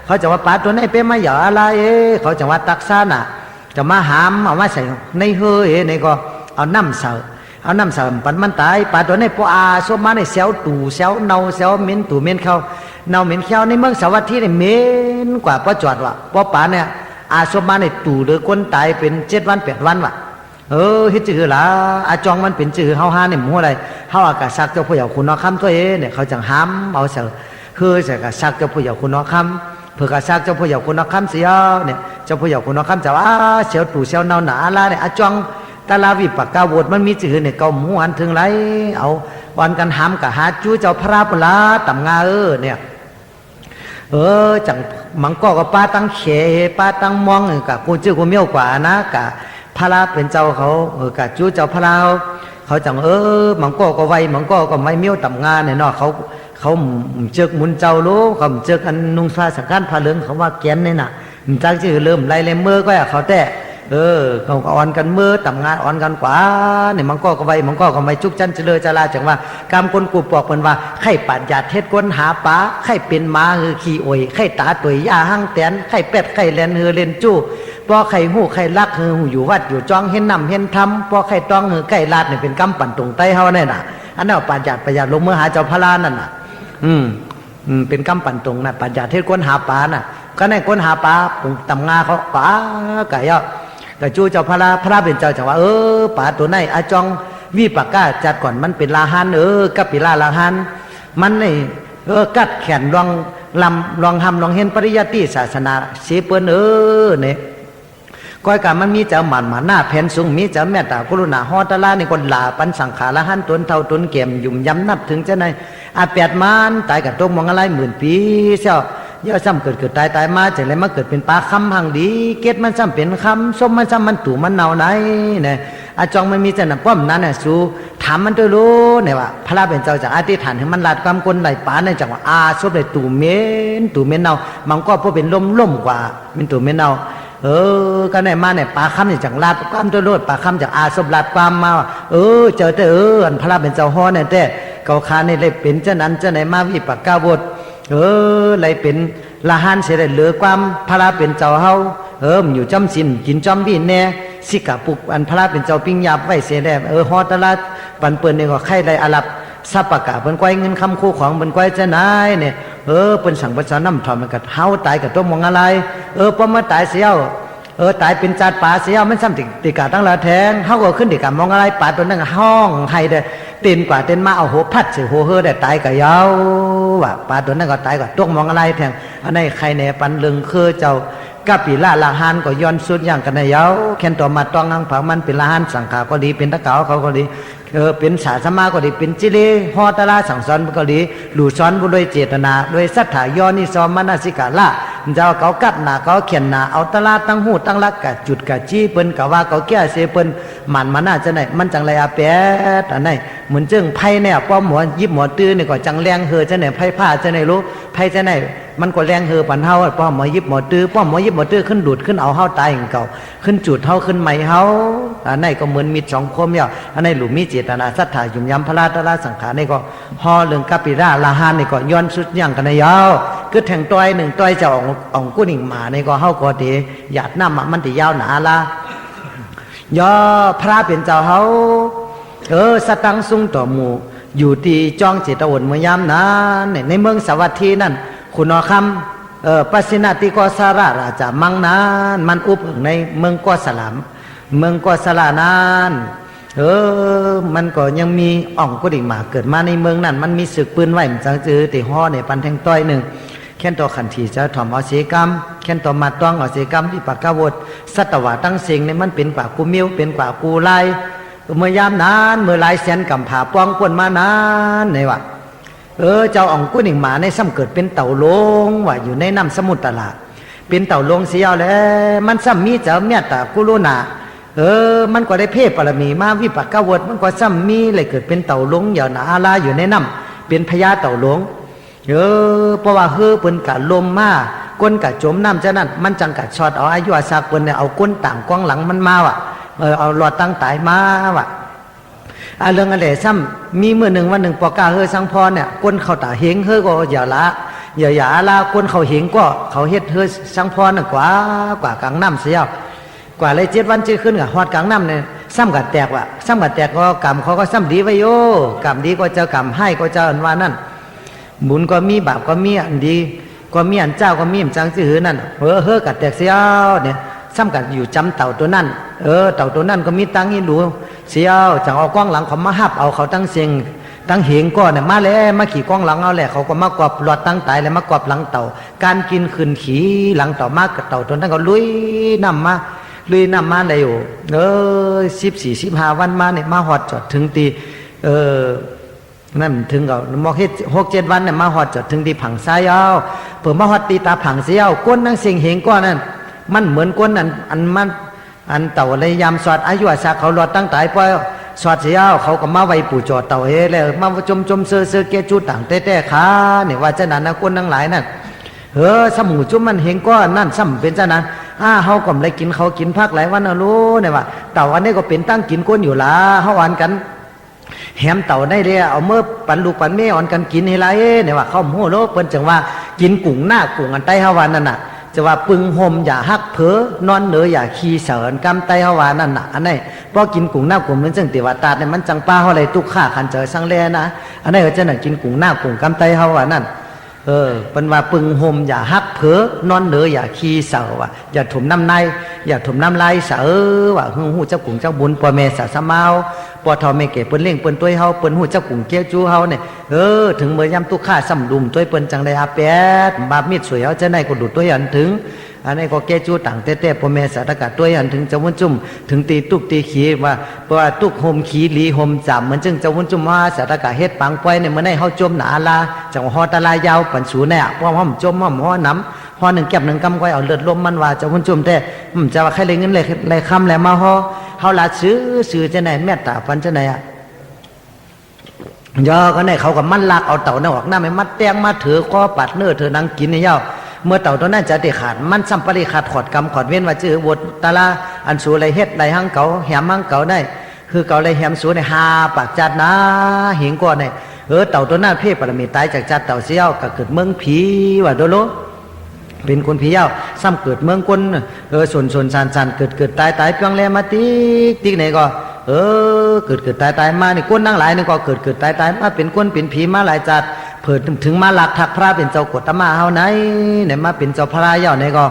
Speaker 2: เขาจะว่าป่าตัวไหนเป็นมาเยาอะไรเขาจะว่าตักซ่าน่ะจะมาหามเอามาใส่ในเฮ้ยในก็เอาน้ำเสาปันมันตายป่าตัวไหนพออาโซมาในเซลตู่เซลเนาเซลเหม็นตู่เหม็นเขาเนาเหม็นเขาในเมืองสวัสดีเนี่ยเหม็นกว่าพอจอดว่ะพอป่าเนี่ยอาโซมาในตู่หรือคนตายเป็น7 วัน 8 วันว่ะฮิจือละอาจองมันเป็นจือเฮาหาเนี่ยหมู่อะไรเฮาอากาศซักเจ้าผู้ใหญ่คุณน้อคำตัวเนี่ยเขาจังห้ามเอาเสือคือจะกะซักเจ้าผู้ใหญ่คุณน้อคำเพื่อกะซักเจ้าผู้ใหญ่คุณน้อคำเสียเนี่ยเจ้าผู้ใหญ่คุณน้อคำจะว่าเสียวตู่เสียวเนาหนาละเนี่ยอาจองตาลาวิปากกาโวดมันมีจือเนี่ยเกาหมูอันถึงไรเอาวันกันห้ามกะหาจู้เจ้าพระปุระตำงาเนี่ยจังมังก็ป้าตั้งเขป้าตั้งมองกะกูจื้อกูเมี่ยวกว่านะกะพระเป็นเจ้าเขากะจู้เจ้าพระเขาจังมังก็ไวมังก็ไม่เมี่ยวต่ำงานเนี่ยเนาะเขาเจอกมุนเจ้ารู้เขาเจอกอันนุ่งผ้าสังฆานผ้าเหลืองเขาว่าแกนเนี่ยน่ะจังจื้อเริ่มไล่เมื่อก็เขาแต่เขาอ่อนกันเมื่อต่ำงานอ่อนกันกว่าเนี่ยมังก็ไวมังก็ไม่จุกจันเจริญจราจังว่ากำคนกูปอกเป็นว่าไข่ปัดยาเทศก้นหาปลาไข่เป็นม้าขี่โอยไข่ตาตุยยาหั่งแตนไข่เป็ดไข่แลนเล่นจู้พอไข่หูไข่ลักหูอยู่วัดอยู่จ้องเห็นนำเห็นทำพอไข่ต้องไข่ลาดเนี่ยเป็นกำปั่นตรงไตเฮาเนี่ยน่ะอันนั้นปัญญาประหยัดลงเมื่อหาเจ้าพระนั่นน่ะเป็นกำปั่นตรงน่ะปัญญาเทศก้นหาปลาน่ะก็ในก้นหาปลาปุ่งตำงาเขาปลาไก่ย่อกระจูเจ้าพระเป็นเจ้าจังว่าปลาตัวไหนอาจองวิปากกาจัดก่อนมันเป็นลาหันกับปีลาหัน มันในกัดแขนลองลำลองทำลองเห็นปริยัติศาสนาเสียเปิ้นเนี่ยก้อยกามันมีเจ้าหมันหน้าแผ่นสูงมีเจ้าแม่ตากรุณาฮอตะลาในคนลาปันสังขารหันตนเท่าตนเก็มยุ่มย้ำนับถึงเจ้าในอาแปดมันตายกับตรงมองอะไรหมื่นปีเสี้ยวเยอะซ้ำเกิดตายมาจะเลยมาเกิดเป็นปลาคำหังดีเกตมันซ้ำเป็นคำส้มมันซ้ำมันตู่มันเนาไหนเนี่ยอาจองมันมีเจ้าหน้าป้อมนั้นน่ะสู้ถามมันตัวรู้เนี่ยว่าพระเป็นเจ้าจากอธิษฐานให้มันลาดความกลไหลป่าในจังหวะซบเลยตู่เม้นเนามันก็พอเป็นล่มกว่าเป็นตู่เม้นเนาก็ไหนมาเนี่ยปลาคำจากลาดความตัวโลดปลาคำจากศพลาดความมาเจอแต่อันพระเป็นเจ้าฮ้อเนี่ยแต่เกาคาเนี่ยเลยเป็นเจ้านั้นเจ้าไหนมาวิปักกาบดเลยเป็นละหันเสียเลยเหลือความพระเป็นเจ้าเฮามันอยู่จำสินกินจอมบินแน่สิกะปุกอันพระเป็นเจ้าปิ้งยาบไว้เสียแล้วฮอตละปันเปิ้นเนี่ยก็ไข่ได้อาลับสับปะกะเปิ้นก้อยเงินคำคู่ของเปิ้นก้อยจะนายเนี่ยเปิ้นสั่งประชาน้ำถอมมันก็เฮาตายกับตัวมองอะไรพอมาตายเสียวตายเป็นจัดป่าเสียวมันซ้ำติกาตั้งละแทงเฮาก็ขึ้นติกามองอะไรป่าตัวนั้นห้องให้ได้เต้นกว่าเต้นมาเอาหัวพัดเสียหัวได้ตายกับยาวว่ะป่าตัวนั้นก็ตายกับตัวมองอะไรแทงอันนี้ใครเนี่ยปันลึงคือเจ้ากะปีละละหันก็ย้อนสุดอย่างกันนะยาวแค่ตัวมาต้องงังผังมันเป็นละหันสังขาก็ดีเป็นตะเกาเขาก็ดีเป็นสาสมาก็ดีเป็นจิเลฮอตละสั่งสอนก็ดีหลู่สอนบุโดยเจตนาโดยศรัทธายอนิสอมนสิกาละเจ้าเขากัดหนาเขาเขียนหนาเอาตลาดตั้งหูตั้งลักกะจุดกะจี้เปิ้นกะว่าเขาแก้เสเปิ้นมันน่าจะไหนมันจังไรอาแปดอันไหนเหมือนจึงไพ่เนี่ยป้อมหมอยิบหมอตื้อเนี่ยก็จังแรงเฮอจะไหนไพ่ผ้าจะไหนรู้ไพ่จะไหนมันก็แรงเฮอปันเฮาป้อมหมอยิบหมอตื้อป้อมหมอยิบหมอตื้อขึ้นดูดขึ้นเอาเฮาตายอย่างเก่าขึ้นจุดเฮาขึ้นใหม่เฮาอันไหนก็เหมือนมีสองคมเนี่ยอันไหนหลุมมีเจตนาศรัทธายุ่มย้ำพระราตราสังขารนี่ก็ฮอเรื่องกัปปิราลาหานนี่ก็ย้อนสุดอย่างกันนะยาวคือแทงต้อยหนึ่งต้อยจะอ่องกุ้งหมานี่ก็เฮาก็ดีหยาดน้ำมันติยาวหนาละย่อพระเป็นเจ้าเฮาสตังสุงต่อหมู่อยู่ที่จ้องเจตวนเมื่อยามนั้นในเมืองสวัสดีนั่นคุณอคำปัสสินาติกอสาราราจามังนานมันอุปในเมืองกอสลามเมืองกอสลานานมันก็ยังมีอ่องกุฎิมาเกิดมาในเมืองนั้นมันมีศึกปืนไหวมันจังจือติห่อในปันแทงต้อยหนึ่งแค่นตัวขันทีจะถ่อมเอาเสกรรมแค่นตัวมาต้องเอาเสกรรมที่ปากกาวดสัตวะตั้งเสียงเนี่ยมันเป็นกว่ากูมิ้วเป็นกว่ากูไล่เมื่อยามนานเมื่อหลายแสนกำผาป้องปนมานานเนี่ยวะเจ้าอ่องกุฎิมาในซ้ำเกิดเป็นเต่าลงว่าอยู่ในน้ำสมุทรตลาดเป็นเต่าลงเสียวแล้วมันซ้ำมีเจ้าเมียตากุลุนามันก็ได้เพ่ปรมีมาวิปักกาวดมันก็ซ้ำมีเลยเกิดเป็นเต่าหลงอย่างนาอาลาอยู่ในน้ำเป็นพญาเต่าหลงเพราะว่าเปิ้นกะลมมาก้นกะจมน้ำจะนั่นมันจังกะช็อตเอาอายุอาสาเปิ้นเนี่ยเอาก้นต่างกองหลังมันมาว่ะเอาหลอดตั้งตายมาว่ะเรื่องอะไรซ้ำมีมื้อหนึ่งวันหนึ่งปอกาสังพรเนี่ยก้นเขาตาเฮงก็อย่าละอย่าละก้นเขาเฮงก็เขาเฮ็ดสังพรน่ะกว่ากลางน้ำเสียกว่าเลย7 วัน7 คืนกับฮอดกลางน้ำเนี่ยซ้ำกัดแตกว่ะซ้ำกัดแตกก็กรรมเขาก็ซ้ำดีไว้โยกรรมดีก็เจ้ากรรมให้ก็เจ้าอันว่านั่นบุญก็มีบาปก็มีอันดีก็มีอันเจ้าก็มีอันจังซื่อนั่นกัดแตกเสียวเนี่ยซ้ำกัดอยู่จำเต่าตัวนั่นเต่าตัวนั่นก็มีตังค์ให้ดูเสียวจังเอากล้องหลังเขามาหับเอาเขาตั้งเสียงตั้งเหงก็เนี่ยมาแล้วมาขี่กล้องหลังเอาแหละเขาก็มากอบหลอดตั้งตายแล้วมากอบหลังเต่าการกินขึ้นขี่หลังเต่ามากกับเต่าตัวนั้นก็ลุยนำมาลุยนำมาได้อยู่14-15 วันมาเนี่ยมาหอดจอดถึงตีนั่นถึงก็มอกเฮ็ด6-7 วันเนี่ยมาหอดจอดถึงตีผังซ้ายเอาเผื่อมาหอดตีตาผังเสียวก้นนั่งเสียงเหงก้อนนั่นมันเหมือนก้นอันเต่าเลยยามสอดอายุอาสาเขาหลอดตั้งตายปล่อยสอดเสียวเขาก็มาไว้ปู่จอดเต่าเฮ้แล้วมาจมเซอเกจูต่างแต่ขาเนี่ยว่าจะนั้นนะก้นทั้งหลายนั่นสมูจุ่มมันเหงก้อนนั่นซ้ำเป็นจะนั้นเฮาก็เลยกินเขากินพักหลายวันนะรู้เนี่ยว่าเต่าอันนี้ก็เป็นตั้งกินก้นอยู่ละเฮาอ่านกันแหมเต่าได้เลยเอาเมื่อปันลูกปันแม่อ่อนกันกินให้ไรเนี่ยว่าเขาโหโลเปิ้นจังว่ากินกุ้งหน้ากุ้งอันใต้เฮาวันนั่นน่ะจะว่าปึงห่มอย่าฮักเผลอนอนเหนืออย่าขี้เสริญกำไตเฮาว่านั่นน่ะอันนี้พอกินกุ้งหน้ากุ้งมันจังติว่าตาเนี่ยมันจังป้าเฮาเลยตุกข้าคันเจอสังแลนะอันนี้ก็จะน่ะกินกุ้งหน้ากุ้งกำไตเฮาว่านั่น เป็นว่าปึงห่มอย่าฮักเผลอนอนเหนืออย่าขี้เสาว่ะอย่าถมน้ำในอย่าถมน้ำลายเสาว่ะหูเจ้ากุ่งเจ้าบุญพ่อแม่สาสมาวปอทอแม่เก๋เปิ้นเล่งเปิ้นต้วยเฮาเปิ้นหูเจ้ากุ่งเกี้ยวจูเฮาเนี่ยถึงเมื่อยำตุกข้าซ้ำดุมต้วยเปิ้นจังได้อาแปดบาปมีดสวยเฮาจะไหนก็ดูต้วยอันถึงอันนี้ก็แก้จูต่างเต้ๆพ่อแม่สาตกะต้วยอันถึงเจ้าวุ้นจุ่มถึงตีตุกตีขีว่าเพราะว่าตุกห่มขีหลีห่มจับเหมือนจึงเจ้าวุ้นจุ่มว่าสาตกะเฮ็ดปังป่วยเนี่ยเมื่อไหร่เฮาจมหนาลาจังฮอตะลายาวปันสูเนี่ยเพราะห้อมจมห้อมฮ้อน้ำฮ้อหนึ่งแก็บหนึ่งกำก้อยเอาเลือดลมมันว่าเจ้าวุ้นจุ่มแต่จะว่าใครเลยเงินเลยคำเลยมาฮ้อเฮาละซื้อจะไหนแม่ตาปันจะไหนอ่ะยอก็ไหนเขากับมันลักเอาเต่าเนี่ยออกหน้าไม่มัดแตงมาถือคอปัดเนื้อเธอนั่งกินนี่เย้าเมื่อเต่าตัวนั้นจะได้ขาดมันสัมปริขาดขอดกรรมขอดเว้นว่าจื้อบทตาลาอันสูไรเฮ็ดไรหังเก่าแหมหังเก่าได้คือเก่าไรแหมสูในหาปากจัดนะหิงก่อนเนี่ยเต่าตัวนั้นเพ่ปรมีตายจากจัดเต่าเสี้ยวก็เกิดเมืองผีว่าโดโลเป็นคนผีเย้าซ้ำเกิดเมืองคนส่วนสันเกิดตายเพียงแลมาติ๊กไหนก็เกิดตายมานี่ก้นนั่งหลายนี่ก็เกิดตายมาเป็นก้นเป็นผีมาหลายจัดเผิดถึงมาหลักทักพระเป็นเจ้ากฎมาเฮาไหนเนี่ยมาเป็นเจ้าพระเย้าเนี่ยก็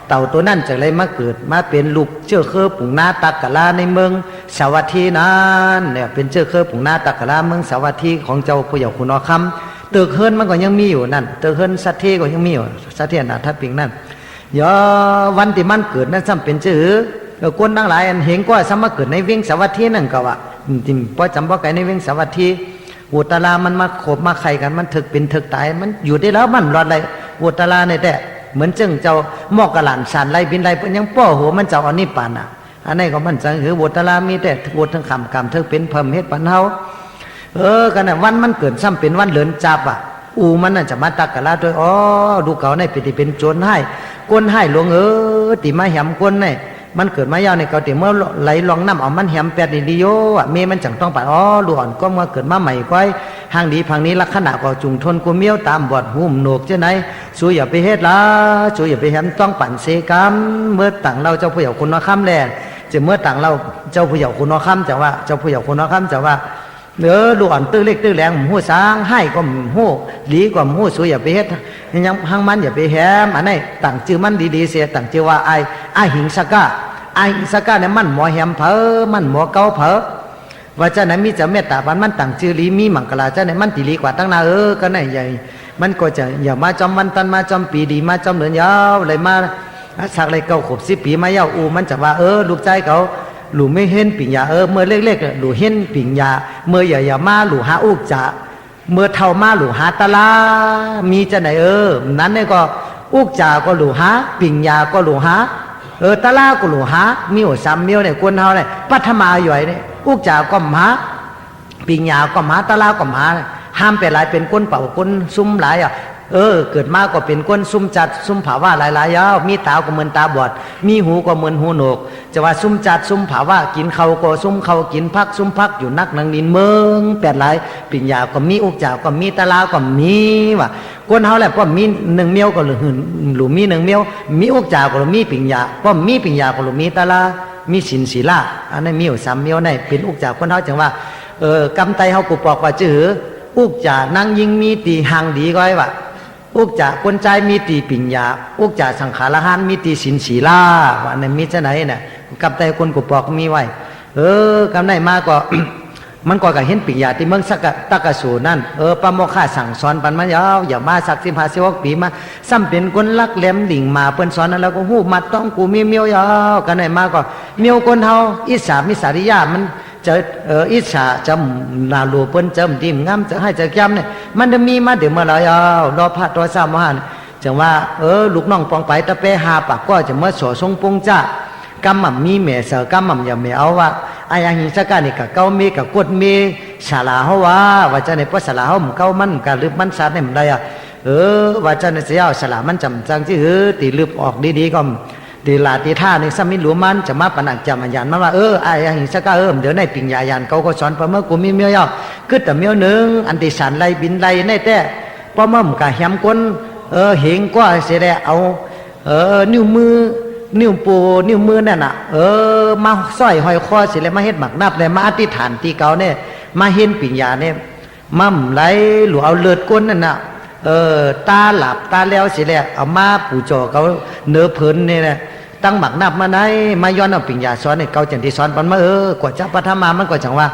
Speaker 2: เต่าตัวนั่นจากไรมาเกิดมาเป็นลูกเจ้าเคอปุ่งนาตักกะลาในเมืองสาวัตถีนั้นเนี่ยเป็นเจ้าเคอปุ่งนาตักกะลาเมืองสาวัตถีของเจ้าผู้ใหญ่คุณอคำตึกเฮิรนมันก็ยังมีอยู่นั่นตึกเฮิรนสัตเทก็ยังมีอยู่สัตเทนาทัพปิงนั่นวันที่มันเกิดนั่นซ้ำเป็นชื่อคนทั้งหลายอันเห็นก็ซ้ำมาเกิดในเวียงสาวัตถีนั่นก็ว่าจริงพอจำบ่ไก่ในเวียงสาวัตถีวุตลามันมาขบมาไข่กันมันถึกเป็นถึกตายมันอยู่ได้แล้วมันรอดไรวุตลาเนี่ยแต่เหมือนจึงเจ้าหมอกกระหลานสารไรบินไรเพิ่นยังป้อหัวมันเจ้าอันนี้ปานอ่ะอันนี้ก็มันจังคือวุตลามีแต่วุทั้งคำกรรมถึกเป็นเพิ่มเฮ็ดปันเฮากันน่ะวันมันเกิดซ้ำเป็นวันเหลินจับอ่ะมันน่ะจะมาตักกะลาด้วยดูเก่าในเป็นโจรให้ก้นให้หลวงติมาแหมก้นเนี่ยมันเกิดมายาวในเก่าแต่เมื่อไหลลองน้ำเอามันแหมแปดดีโยเมมันจังต้องไปลูกอ่อนก็มาเกิดมาใหม่ก้อยห่างดีพังนี้ลักษณะก็จุงทนกูเมี้ยวตามบอดหุ่มโหนกเจ้าไหนสู้อย่าไปเฮ็ดละสู้อย่าไปแหมต้องปั่นเสกรรมเมื่อต่างเราเจ้าผู้ใหญ่คุณน้อค่ำแลจะเมื่อต่างเราเจ้าผู้ใหญ่คุณน้อค่ำจะว่าเจ้าผู้ใหญ่คุณน้อค่ำจะว่าลูกอ่อนตื้อเล็กตื้อแรงหูสางให้ก็หูหลีก็หูสู้อย่าไปเฮ็ดยังห่างมันอย่าไปแหมอันนี้ต่างชื่อมันดีๆเสียต่างชื่อว่าไอหิงสก้าไอ้สก้าเนี่ยมันหมอแหมเผอมันหมอเกาเผอว่าเจ้าไหนมีจะเมตตามันต่างชื่อลีมีมังกลาเจ้าไหนมันตีลีกว่าตั้งนาก็ไหนใหญ่มันก็จะอย่ามาจอมวันตันมาจอมปีดีมาจอมเดือนยาวเลยมาสักเลยเก่าขบ10 ปีมายาวมันจะว่าลูกใจเขาหลูไม่เห็นปิ่งยาเมื่อเล็กๆหลูเห็นปิ่งยาเมื่ออย่ามาหลูหาอุกจะเมื่อเท่ามาหลูหาตะลามีจะไหนนั้นเนี่ยก็อุกจาก็หลูหาปิ่งยาก็หลูหาตะลากุลูหามีโอสามเมียวเนี่ยคนเฮาเนี่ยปัทมาอยู่ไอ้เนี่ยอุกจาก็มหาปิญญาก็มหาตะลาก็มหาห้ามไปหลายเป็นคนเป่าคนซุ่มหลายเกิดมาก็เป็นคนซุ่มจัดซุ่มผาว่าหลายๆยาวมีตาก็เหมือนตาบอดมีหูก็เหมือนหูหนกจะว่าซุ่มจัดซุ่มผาว่ากินเขาก็ซุ่มเขากินพักซุ่มพักอยู่นักนังนินเมืองแปดหลายปิญญาก็มีอุกจากก็มีตะลาก็มีว่ะคนเฮาแหละก็มี1 เมียวก็หรือมี1 เมียวมีอุกจากก็มีปิญญาก็มีปิญญาก็มีตะลามีศีลศีลาอันนั้นมีอยู่3 เมียวในเป็นอุกจากคนเฮาจังว่ากำไตเฮากูปอกว่าจื้ออุกจากนางยิงมีตีหางดีก้อยว่ะอุกจากคนใจมีตีปิญญาอุกจากสังขารหันมีตีศีลศีลาว่านั่นมีจะไหนน่ะกำไตคนกูปอกมีไว้กำไดมาก็ มันก็เห็นปิญญาที่เมืองสักตะกะสูนั่นปะโมฆะสั่งสอนปันมันยาวอย่ามาสัก15-16 ปีมาซ้ำเป็นคนลักแหลมดิ่งมาเปิ้นสอนนั้นแล้วก็ฮู้มัดต้องกูมีเมียวยาวกันได้มาก็เมียวคนเฮาอิสามิสาริยามันจะอิสาจำนาลูเปิ้นจำดิมงามจะให้จะแก้มเนี่ยมันจะมีมาเดี๋ยวมาแล้วยาวรอพระตัวสามหันจังว่าลูกน้องปองไปตะเปหาปากก็จะมาสอทรงปงจ้ากำมั่มมีแม่เสือกำมั่มอย่าไม่เอาว่าอายหิงสกัดนี่กับเก้ามีกับกดมีศาลาเฮาว่าจะในพระศาลาเฮาเก้ามันกับลืบมันสาดเนี่ยมันได้ว่าจะในเสียศาลามันจำจังที่ตีลืบออกดีๆก็ตีลาตีท่าในสมิหลวมันจะมาปนักจำอัญญาณมันว่าอายหิงสกัดเดี๋ยวในปิญญาญาณเขาก็สอนพอเมื่อกูมีเมียย่อคือแต่เมียนึงอันติสารไรบินไรในแต่พอเมื่อมกับแหมก้นเห็นก็เสียได้เอานิ้วมือนั่นน่ะมาสร้อยหอยคอสิเลยมาเฮ็ดหมักนับเลยมาอธิษฐานที่เก่าเนี่ยมาเห็นปิญญาเนี่ยมั่มไหลหลวเอาเลือดก้นนั่นน่ะ ตาหลับตาแล้วสิแหละเอามาปู่จ่อเขาเนื้อเพิ่นนี่แหละตั้งหมักนับมาไหนมาย้อนเอาปิ่งยาซ้อนให้เกาจันที่ซ้อนปันมากว่าจะปฐมามันก็จังว่า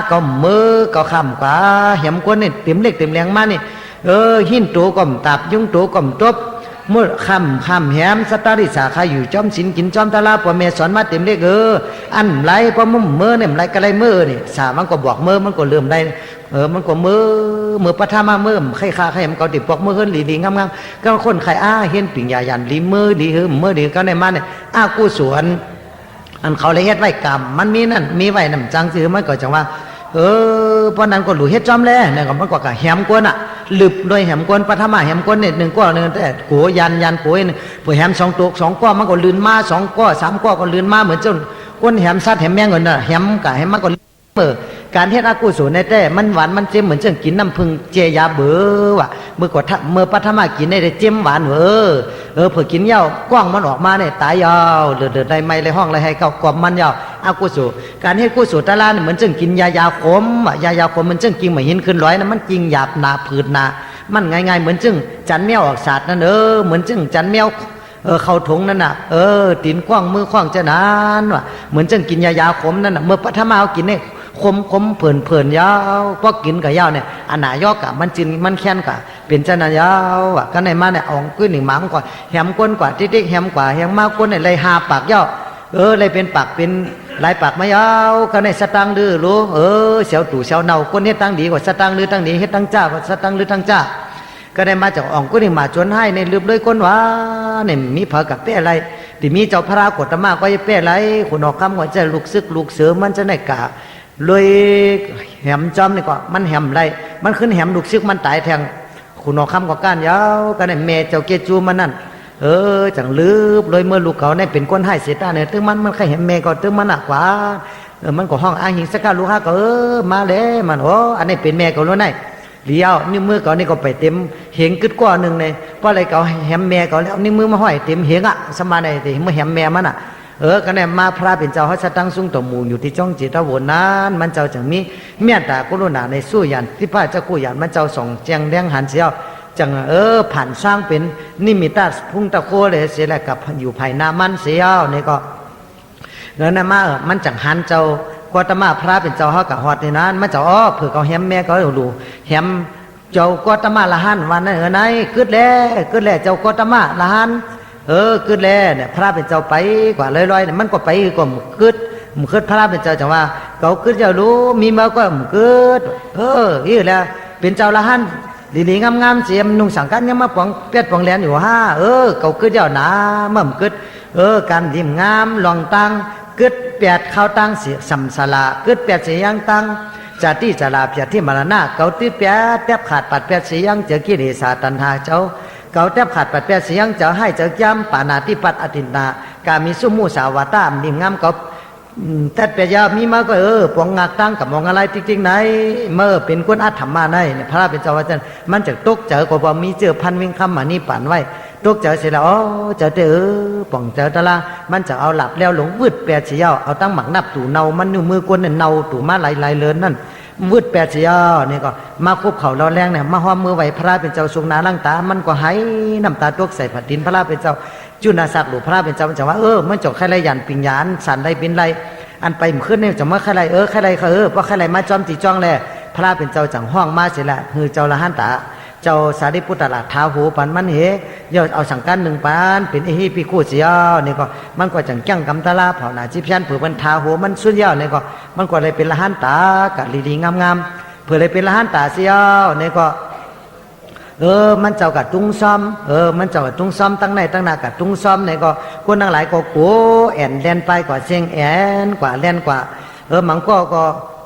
Speaker 2: ก็มือก็คำกว่าเห็มกวนนี่เต็มเล็กเต็มแรงมานี่หินตัวก่อมตับยุ่งตัวก่อมตบเมื่อคำแหมสตาริสาขาอยู่จอมสินกินจอมตะลาปวเมสอนมาเต็มเล็กอันไรพอมุ่มเมื่อเนี่ยไรก็ไรเมื่อนี่สามันก็บอกเมื่อมันก็เริ่มได้มันก็เมื่อปฐมาเมื่อใครขาใครมันก็ติดปอกเมื่อเฮิรนหลีงามๆก็คนใครเห็นปิ่งยายันลีเมื่อดีเมื่อดีก็ในมาเนี่ยกูสวนอันเขาเลยเฮ็ดไว้กรรมมันมีนั่นมีไว้น้ำจังซื้อมันก็จังว่าเพราะนั้นก็หลุเฮ็ดจอมแล้วเนี่ยก็มันก็กะแหมกวนหลึบโดยแหมกวนปฐมาแหมกวนเนี่ย1ก้อนึงแต่โกยันโกยผู้แหม2ตัว2ก้อมันก็ลื่นมา2ก้อ3ก้อก็ลื่นมาเหมือนจนก้นแหมซัดแหมแมงเงินน่ะแหมกะแหมมันก็การเฮ็ดอากุศลในแต่มันหวานมันเจ็มเหมือนจังกินน้ำผึ้งเจยาเบอว่ะเมื่อก่อนเมื่อปฐมากินได้เจ็มหวานเเผื่อกินเหย้ากว้างมันออกมาเนี่ยตายยาวเดือดได้ไม่เลยห้องเลยให้เกากรอบมันยาวอากุศลการเฮ็ดกุศลตะลาเนี่ยเหมือนจังกินยาขมยาขมมันจังกินเหมือนหินขึ้นร้อยนะมันกินหยาบหนาผืดหนามันง่ายๆเหมือนจังจันแมวออกศาสตร์นั่นเหมือนจังจันแมวเข้าถงนั่นน่ะตีนกว้างมือกว้างจะนานว่ะเหมือนจังกินยาขมนั่นน่ะเมื่อปฐมาเอากินเนี่ยคมเผินยาวพอกินกับยาวเนี่ยอันหนายอกะมันจินมันแค้นกะเป็นจันยาวอ่ะก็ในมาเนี่ยอ่องกุ้ยหนึ่งหมากว่าแหมก้นกว่าติ๊กแหมกว่าแหมมากก้นเนี่ยเลย5 ปากยาวเลยเป็นปากเป็นหลายปากมายาวก็ในสตังดื้อรู้เสียวตู่เสียวเนาก้นเฮ็ดตั้งดีกว่าสตังดื้อตั้งดีเฮ็ดตั้งจ้ากว่าสตังดื้อตั้งจ้าก็ได้มาจากอ่องกุ้ยหนึ่งหมาจนให้ในลืมด้วยก้นว่าเนี่ยมีเผากับเป้อะไรที่มีเจ้าพระกฏมาก็ยังเป้อะไรคุณออกคำว่าจะลูกซึกลูกเสือมันจะไหนกะเลยแหมจอมนี่ก็มันแหมไรมันขึ้นแหมลูกซึกมันตายแทงคุณออกคำกับก้านยาวก็ได้แม่เจ้าเกจูมันนั่นจังลืบเลยเมื่อลูกเขาเนี่ยเป็นคนให้เสียตาเนี่ยตึงมันแค่เห็นแม่ก็ตึงมันหนักกว่ามันก็ห้องอ้างหิงสักการลูกฮะก็มาเลยมันอันนี้เป็นแม่ก็รู้ไงเลี้ยวนิ้วมือเขานี่ก็ไปเต็มเหงกึดกว่านึงเลยเพราะอะไรเขาแหมแม่เขาแล้วนิ้วมือมาห้อยเต็มเหงสมาในแต่เมื่อแหมแม่มันอ่ะก็เนี่ยมาพระเป็นเจ้าเขาจะตั้งซุ้งต่อหมู่อยู่ที่จ้องจิตวนนั้นมันเจ้าจังมีเมียตากรุณาในสู้ยันที่พระเจ้ากู้ยันมันเจ้าส่งแจงแดงหันเสียวจังผ่านสร้างเป็นนิมิตาพุ่งตะโคเลยเสียแหละกับอยู่ภายนามันเสียวนี่ก็เงินมามันจังหันเจ้ากวตมาพระเป็นเจ้าเขากับฮอดในนั้นมันเจ้าเผื่อเขาแหมแม่ก็รู้แหมเจ้ากวตมาละหันวันนั้นไหนกึดแล่เจ้ากวตมาละหันกึดแล่เนี่ยพระเป็นเจ้าไปกว่าลอยๆเนี่ยมันก็ไปกว่าหมุกึดพระเป็นเจ้าจังว่าเขากึดเจ้ารู้มีมาก็หมุกึดอีกแล้วเป็นเจ้าละหันดีๆงามๆเสียมนุ่งสังกัดยังมาปองเปียดปองแลนอยู่เขากึดเจ้าหนามั่มกึดการยิ้มงามลองตังกึดเปียดเข้าตังเสียสัมสลากึดเปียดเสียยังตังจะที่จะลาเปียดที่มรณะเขาที่เปียดแทบขาดปัดเปียดเสียงเจอกิเลสตัณหาเจ้าเขาแทบขาดปัดเปียดเสียงเจ้าให้เจ้าย้ำปานาติปัตอตินากามิสุมูสาวาตามนิ่มงามเขาแต่เปียมีมาก็ปองงากตั้งกับมองอะไรจริงๆไหนเมื่อเป็นคนอัตถมาในพระเป็นเจ้าว่าจันมันจะตกเจอก็บ่มีเจอพันวิ่งคำมานี่ป่านไว้ตกเจอเสร็จแล้วเจอป่องเจอตะละมันจะเอาหลับแล้วหลงวืดแปดเสียวเอาตั้งหมักนับตู่เนามันนิ้วมือกวนเนี่ยเนาตู่มาไหลเลินนั่นวืดแปดเสียวนี่ก็มาคุบเข่าเราแรงเนี่ยมาห้อมมือไหวพระเป็นเจ้าทรงนาลังตามันก็ให้น้ำตาตกใส่ผัดดินพระเป็นเจ้าจุนาศักดิ์หลวงพระเป็นเจ้าจะว่ามันจบใครไรยันปิญญาณสันไรเป็นไรอันไปขึ้นเนี่ยจะเมื่อใครไรใครไรเพราะใครไรมาจอมตีจ้องแลพระเป็นเจ้าจังห้องมาเสร็จแล้วคือเจ้าละหันตาเจ้าสารีปุตตะท้าหูปันมันย่อเอาสังกัด1 ปานเป็นอิหิปิคู่เสียวนี่ก็มันก็จังกั้งกำตะลาเผาหนาจิบชันเผื่อมันท้าหูมันสุดยอดนี่ก็มันก็เลยเป็นละหันตากะลีงามๆเผื่อเลยเป็นละหันตาเสียวนี่ก็มันเจ้ากับตุ้งซ้อมมันเจ้ากับตุ้งซ้อมตั้งในตั้งนากับตุ้งซ้อมเนี่ยก็คนทั้งหลายก็โกแอนแลนไปกว่าเสียงแอนกว่าแลนกว่ามังก็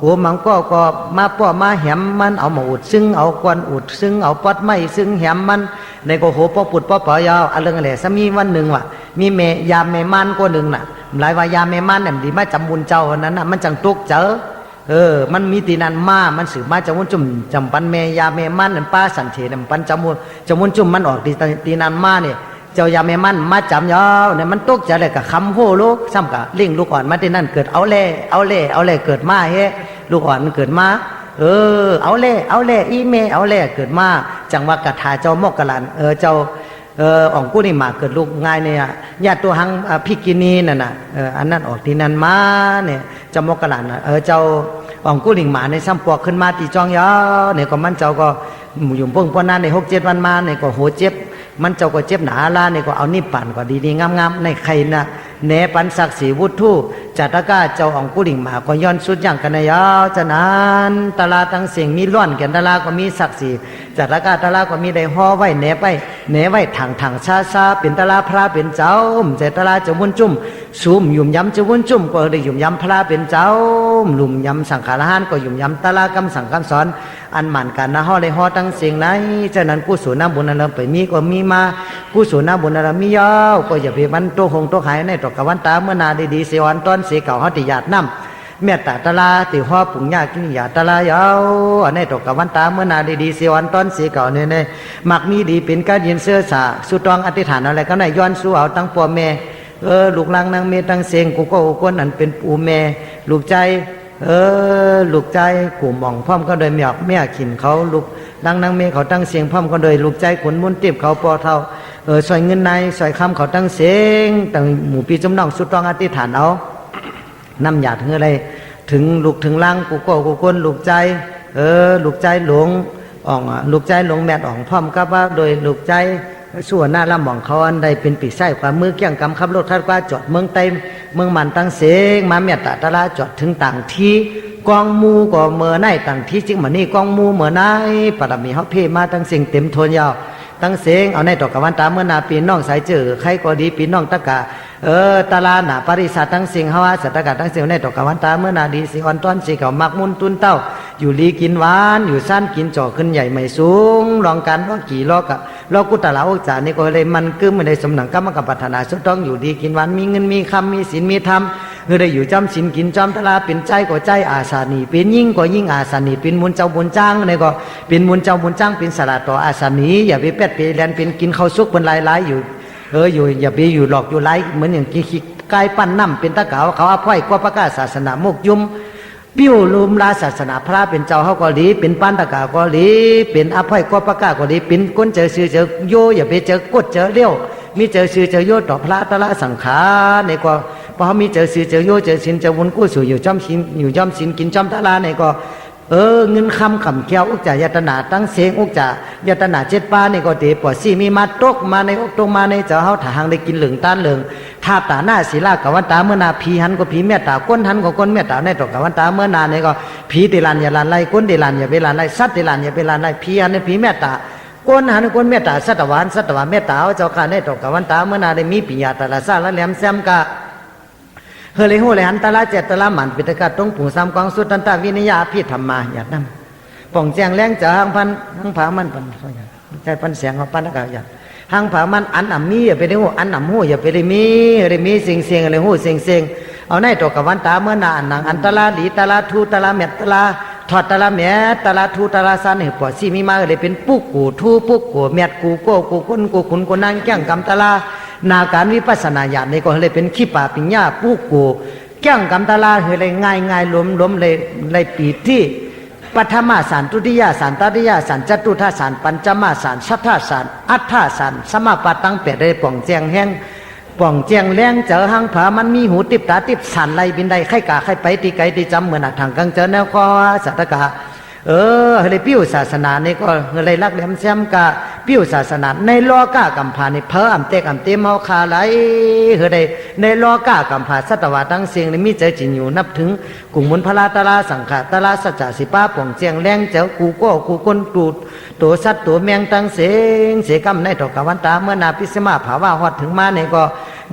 Speaker 2: หัวมังก็มาป้อมาแหมมันเอามาอุดซึ่งเอากวนอุดซึ่งเอาปอดไม้ซึ่งแหมมันในก็โหป้อปุดป้อปอยาวอะไรกันแหละสมีวันหนึ่งว่ะมีเมยามเมมันก็หนึ่งน่ะหลายว่ายามเมมันเนี่ยดีมาจำบุญเจ้านั้นน่ะมันจังตุกเจอมันมีตีนันมามันสืบมาจำมุนจุ่มจำปันเมยาเมมันนั่นป้าสันเทนปันจำมุนจุ่มมันออกตีนันมาเนี่ยเจ้ายาเมมันมาจำยาวเนี่ยมันตกจะอะไรกับคำโหลูกซ้ำกับลิงลูกอ่อนมาที่นั่นเกิดเอาเล่เกิดมาลูกอ่อนมันเกิดมาเอาเล่อีเมเอาเล่เกิดมา จังว่ากะถาเจ้ามอกกะหลานเจ้าอ่องกู้นี่มาเกิดลูกง่ายเนี่ยญาติตัวหังพี่กินีนั่นน่ะอันนั้นออกที่นั่นมาเนี่ยเจ้ามอกกะหลานเจ้าอ่องกู้ลิงหมาในซ้ำปอกขึ้นมาตีจองยาเนี่ยก็มันเจ้าก็อยู่เพิ่งปนนั้นใน6-7 วันมาเนี่ยก็โหเจ็บมันเจ้าก็เจ็บหนาลาเนี่ยก็เอานี่ปั่นก็ดีๆงามๆในใครน่ะแหนปันศักดิ์ศรีวุฒิจัตกาเจ้าอ่องกู้ลิงหมาก็ย้อนสุดอย่างกันนะยาวจะนานตลาทั้งเสียงมีล้วนแก่นตลาก็มีศักดิ์ศรีจัตกาตลาก็มีได้ห่อไว้แหนไว้ถังชาเป็นตลาพระเป็นเจ้าใจตลาจะวุ่นจุ่มซุ่มยุ่มย้ำจะวุ่นจุ่มก็ได้ยุ่มย้ำพระเป็นเจ้าหลุมย้ำสังขารหานก็ยุ่มย้ำตลากำสังคำสอนอันหมั่นกันนะห่อเลยห่อตั้งเสียงไหนฉะนั้นกุศลน้ำบุญอะไรไปมีก็มีมากุศลน้ำบุญอะไรมียาวก็อย่าไปมันโตหงโตหายในตกกวันตาเมื่อนาดีๆเสียวันต้นเสียเก่าเขาติหยาดน้ำเมียตาตลาติห่อปุ่งยากินหยาตลายาวอันในตกกวันตาเมื่อนาดีๆเสียวันต้นเสียเก่าเนี่ยมักมีดีเป็นการยินเสื้อสาสุตองอธิษฐานอะไรก็ได้ย้อนสู้เอาตั้งปัวแม่ลูกลังนางเมตั้งเสียงกูก็อุกวนอันเป็นปูแม่ลูกใจลูกใจกูมองพร้อมก็โดยเมียขินเขาลูกดังนางเมเขาตั้งเสียงพร้อมก็โดยลูกใจขนมุนติบเขาปอเท่าสอยเงินในสอยคำเขาตั้งเสียงตั้งหมู่ปีจำนองสุดต้องอธิษฐานเอานำหยาดถึงอะไรถึงลูกถึงล่างกูก็กูคนลูกใจลูกใจหลงอ่องลูกใจหลงแมดอ่องพร้อมกับว่าโดยลูกใจส่วนหน้าลำหม่องเขาอันใดเป็นปีไส้ความมือเกี่ยงกำขับรถคาดว่าจอดเมืองไต้เมืองมันตั้งเสงมาเมียตาตะลาจอดถึงต่างที่กองมูก็เมื่อไหนต่างที่จริงเหมือนนี่กองมูเมื่อไหนปรมีเขาเพ่มาตั้งเสียงเต็มโทนยาวตั้งเสียงเอาในตอกกวันตาเมื่อนาปีน้องสายเจอใครก็ดีปีน้องตะกะตาลาหนาปริษัทตั้งเสียงเฮาสัตตะกะตั้งเสียงในตอกกวันตาเมื่อนาดีสิอ่อนต้อนสิเก่ามักมุนตุนเต้าอยู่ลีกินหวานอยู่สั้นกินจ่อขึ้นใหญ่ไม่สูงลองกันว่ากี่ลอกะลอกุตละอกจานี่ก็เลยมันกึ้มไม่ได้สมหนังกรรมกับปัฒนาสุดต้องอยู่ดีกินหวานมีเงินมีคำมีศีลมีธรรมคือได้อยู่จำศีลกินจำตลาเป็นใจก็ใจอาสานีเป็นยิ่งก็ยิ่งอาสานีเป็นมุนเจ้าบุญจ้างนี่ก็เป็นมุนเจ้าบุญจ้างเป็นสละต่ออาสานีอย่าไปเป็ดไปแลนเป็นกินข้าวซุกเป็นลายอยู่อยู่อย่าไปอยู่หลอกอยู่ไล่เหมือนอย่างขี้กายปั้นน้ำเป็นตะเก๋าเขาอภัยก็ประกาศศาสนาโมกยุมปิ้วลุมลาศาสนาพระเป็นเจ้าเขาก็ดีเป็นปั้นตะเก๋าก็ดีเป็นอภัยก็ประกาศก็ดีเป็นก้นเจอชื่อเจอโยอย่าไปเจอกดเจอเลี้ยวมีเจอชื่อเจอโยต่อพระตะละสังขารในก็พอมีเจอชื่อเจอโยเจอสินเจอวุ้นกู้สู่อยู่จอมสินกินจอมตะละในก็เงินคำขำแก้วอุกจ่ายตนาตั้งเสียงอุกจ่ายตนาเจ็ดป้านี่ก็เตปอดซี่มีมาตกมาในอกตกมาในเจ้าเฮาถาหางได้กินเหลืองต้านเหลืองทาตาหน้าศีลากวันตาเมื่อนาผีหันก็ผีเมตตาก้นหันก็ก้นเมตตาในตกวันตาเมื่อนาเนี่ยก็ผีติลันอย่าลันไล่ก้นติลันอย่าไปลันไล่สัตว์ติลันอย่าไปลันไล่ผีหันผีเมตตาก้นหันก้นเมตตาสัตวานเมตตาเจ้าข้าในตกวันตาเมื่อนาได้มีปิญาตาละซาละแหลมแซมกะเฮเลยโหเลยหันตาละเจตละหมันปิตกะตรงปู่ซ้ำกองสุดตันตาวินิยาพิธรรมาอย่านำป่องแจงแรงจะหังพันหังผามันปันใจปันเสียงของปันนักอย่าหังผามันอันอ่ำมีอย่าไปได้หูอันอ่ำหูอย่าไปได้มีเสียงอะไรหูเสียงเอาในตกวันตาเมื่อนาหนังอันตาลาดีตาลาทูตาลาเม็ดตาลาถอดตาลาเม็ดตาลาทูตาลาซันเห็บปอดซี่มีมาเลยเป็นปุ๊กกูทูปุ๊กกูเม็ดกูโก้กูคุณกูขุนกูนั่งแก้งกำตาลานาการวิปัสสนาญาณนี่ก็เลยเป็นขี้ป่าปิญญาปุ๊กกูแก้งกำตาลาเลยง่ายล้มเลยปีที่ปัทมาสารทุติยาสารตติยาสารจตุธาสารปัญจมาสารสัทธาสารอัฏฐาสารสมาปาตังเปรได้ป่องแจงแห้งป่องแจงแรงเจอหังผามันมีหูติบตาติบสารไลบินใดไข่กาไข่ไปตีไก่ตีจำเหมือนทางกังเจอแนวคอสัตกะเลยปิ้วศาสนานี่ก็เลยรักแหลมแซมกะปิ้วศาสนาในล้อกากำพาในเพออำเตกอำเตเมาคาไหลได้ในล้อกากำพาสัตวาตั้งเสียงในมีใจจินอยู่นับถึงกุ่งมุนพลาตลาสังขตลาสัจจะสิป้าป่องเจียงแรงเจ้ากูก็กูคนตูดตัวสัตว์ตัวแมงตั้งเสียงเสกำในตกกวันตาเมื่อนาพิสมาภาวะฮอดถึงมาในก็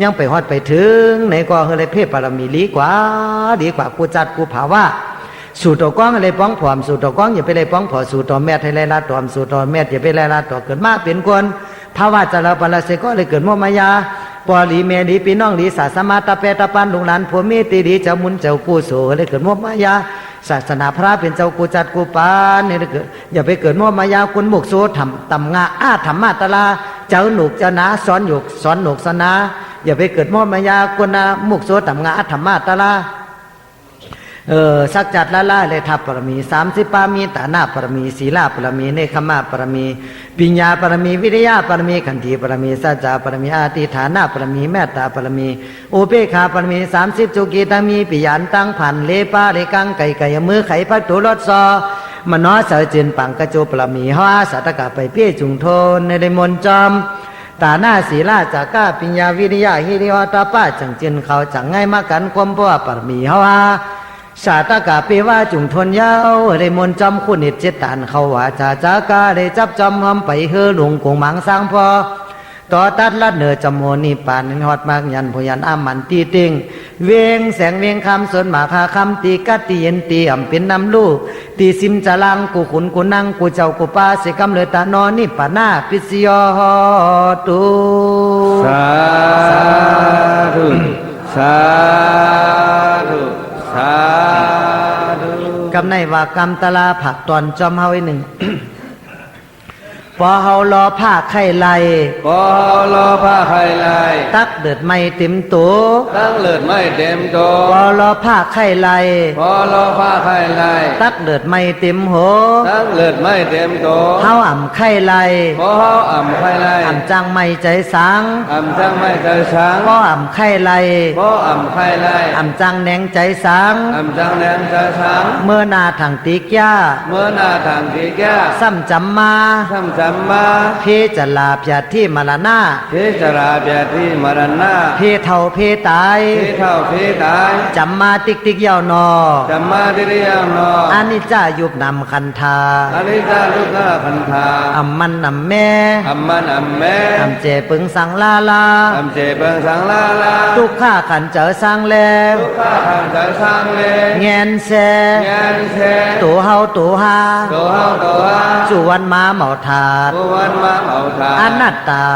Speaker 2: ยังไปฮอดไปถึงในก็เลยเพ่ปรมีดีกว่ากูจัดกูภาวะสู่ตัวก้องอะไรป้องผอมสู่ตัวก้องอย่าไปเลยป้องผอสู่ตัวแม่ไทยไรลาตอมสู่ตัวแม่อย่าไปไรลาตัวเกิดมาเป็นคนภาวะจะเราปราเสก็เลยเกิดโมมายาปอลีเมลีปีน้องลีศาสมาตาเปตาปันลุงหลานผัวเมตีดีเจ้ามุนเจ้ากูโสเลยเกิดโมมายาศาสนาพระเป็นเจ้ากูจัดกูปานเนี่ยเกิดอย่าไปเกิดโมมายาคุณมุกโซทำตำงาธรรมะตะลาเจ้าหนุกเจ้านาสอนหยุกสอนหนุกสนาอย่าไปเกิดโมมายาคุณมุกโซตำงาธรรมะตะลา สักจัดละล่าเลยทับปรมี30ปามีตานาปรมีศีลาปรมีเนคขมาปรมีปัญญาปรมีวิริยะปรมีขันธิปรมีสัจจะปรมีอาติฐานะปรมีเมตตาปรมีอุเบกขาปรมี30จุกิตังมีปิยันตังผันเลปาเลกังไก่ไก่มือไข่พัดตุรสซอมโนเสจินปังกระโจปรมีฮาสัตกะไปเปี้ยจุงโทนในมนจอมตาหน้าศีลาจากก้าปัญญาวิริยะฮิริวตาป้าจังจินเขาจังไงมากันความบ่ปรมีฮาชาตกะเปว่าจุงทนยาวได้มนจำคุณนิจเจตานเขาว่าชาจากาได้จับจำหอมไปเฮือหลวงกงมังสร้างพอต่อตัดลัดเหนือจำโมนิปานฮอดมากยันพยันอามันตีติงเวงแสงเวงคำสนหมาคาคำตีกัดตีเย็นตีอ่ำเป็นน้ำลูกตีซิมจลังกูขุนกูนั่งกูเจ้ากูป้าเสกำเลยตานอนนิปานาปิสยอตุ
Speaker 1: สาธุสาธุสาธุ
Speaker 2: กำในว่ากำตลาผักตอนจอมเฮาอีกหนึ่ง พอเฮารอผ้าไข่ไล
Speaker 1: พอรอผ้าไข่ไล่
Speaker 2: ตักเดือดไม่เต็มตัว
Speaker 1: ตั้งเลือดไม่เต็มโต
Speaker 2: พอรอผ้าไข่ไล
Speaker 1: พอรอผ้าไข่ไล่
Speaker 2: ตักเดือดไม่เต็มโห
Speaker 1: ตั้งเลือดไม่เต็มโต
Speaker 2: เฮาอ่ำไข่ไล
Speaker 1: พออ่ำไข่ไล่
Speaker 2: อ่ำจังไม่ใจสัง
Speaker 1: อ่ำจังไม่ใจช้าง
Speaker 2: พออ่ำไข่ไล
Speaker 1: พออ่ำไข่ไล่
Speaker 2: อ่ำจังแหนงใจสัง
Speaker 1: อ่ำจังแดงใจช้าง
Speaker 2: เมื่อนาถังติกยา
Speaker 1: เมื่อหน้าทางที่แก่
Speaker 2: ซ้ำจำมา
Speaker 1: ซ้ำจำมา
Speaker 2: เพจะลาพยาที่มรณะ
Speaker 1: เพจราเบียที่มรณะ
Speaker 2: เพเท่าเพตาย
Speaker 1: เพเท่าเพตาย
Speaker 2: จำมาติ๊กติ๊กยาวนอ
Speaker 1: จำมาที่เรียงนอ
Speaker 2: อานิจจายุบนำคันธา
Speaker 1: อนิจจาทุกขพันธา
Speaker 2: อัมมันอัมแม่
Speaker 1: อัมมันอัมแม่
Speaker 2: อัมเจปึงสังลาลา
Speaker 1: อัมเจเบิงสังลาลา
Speaker 2: ทุกข้าขันเจอสังแล
Speaker 1: ทุกข้าทางใจสร้างเล
Speaker 2: แงนแซ
Speaker 1: งานเช
Speaker 2: ตัวเฮาตัวฮา
Speaker 1: โตเฮาโตฮา
Speaker 2: สุวรรณมาเหมาถาด
Speaker 1: ผู้วันมาเอาทา
Speaker 2: อนัตตา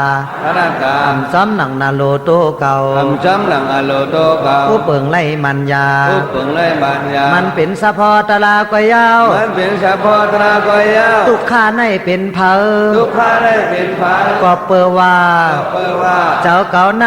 Speaker 1: อนัตตา
Speaker 2: อัมซ้ำหนังนาโลโตเก่า
Speaker 1: อัมจำหลังอโลโตเก่า
Speaker 2: ผู้เปิงไล่มันยา
Speaker 1: ผู้เปิงเลยบานยา
Speaker 2: มันเป็นสะพอตะลากวยาว
Speaker 1: มันเป็นเฉพาะตราก็ยาว
Speaker 2: ทุกข้าในเป็นเผา
Speaker 1: ทุกข้าได้เป็นพา
Speaker 2: ก็เปอว่า
Speaker 1: เปิดว่า
Speaker 2: เจ้าเก่าใน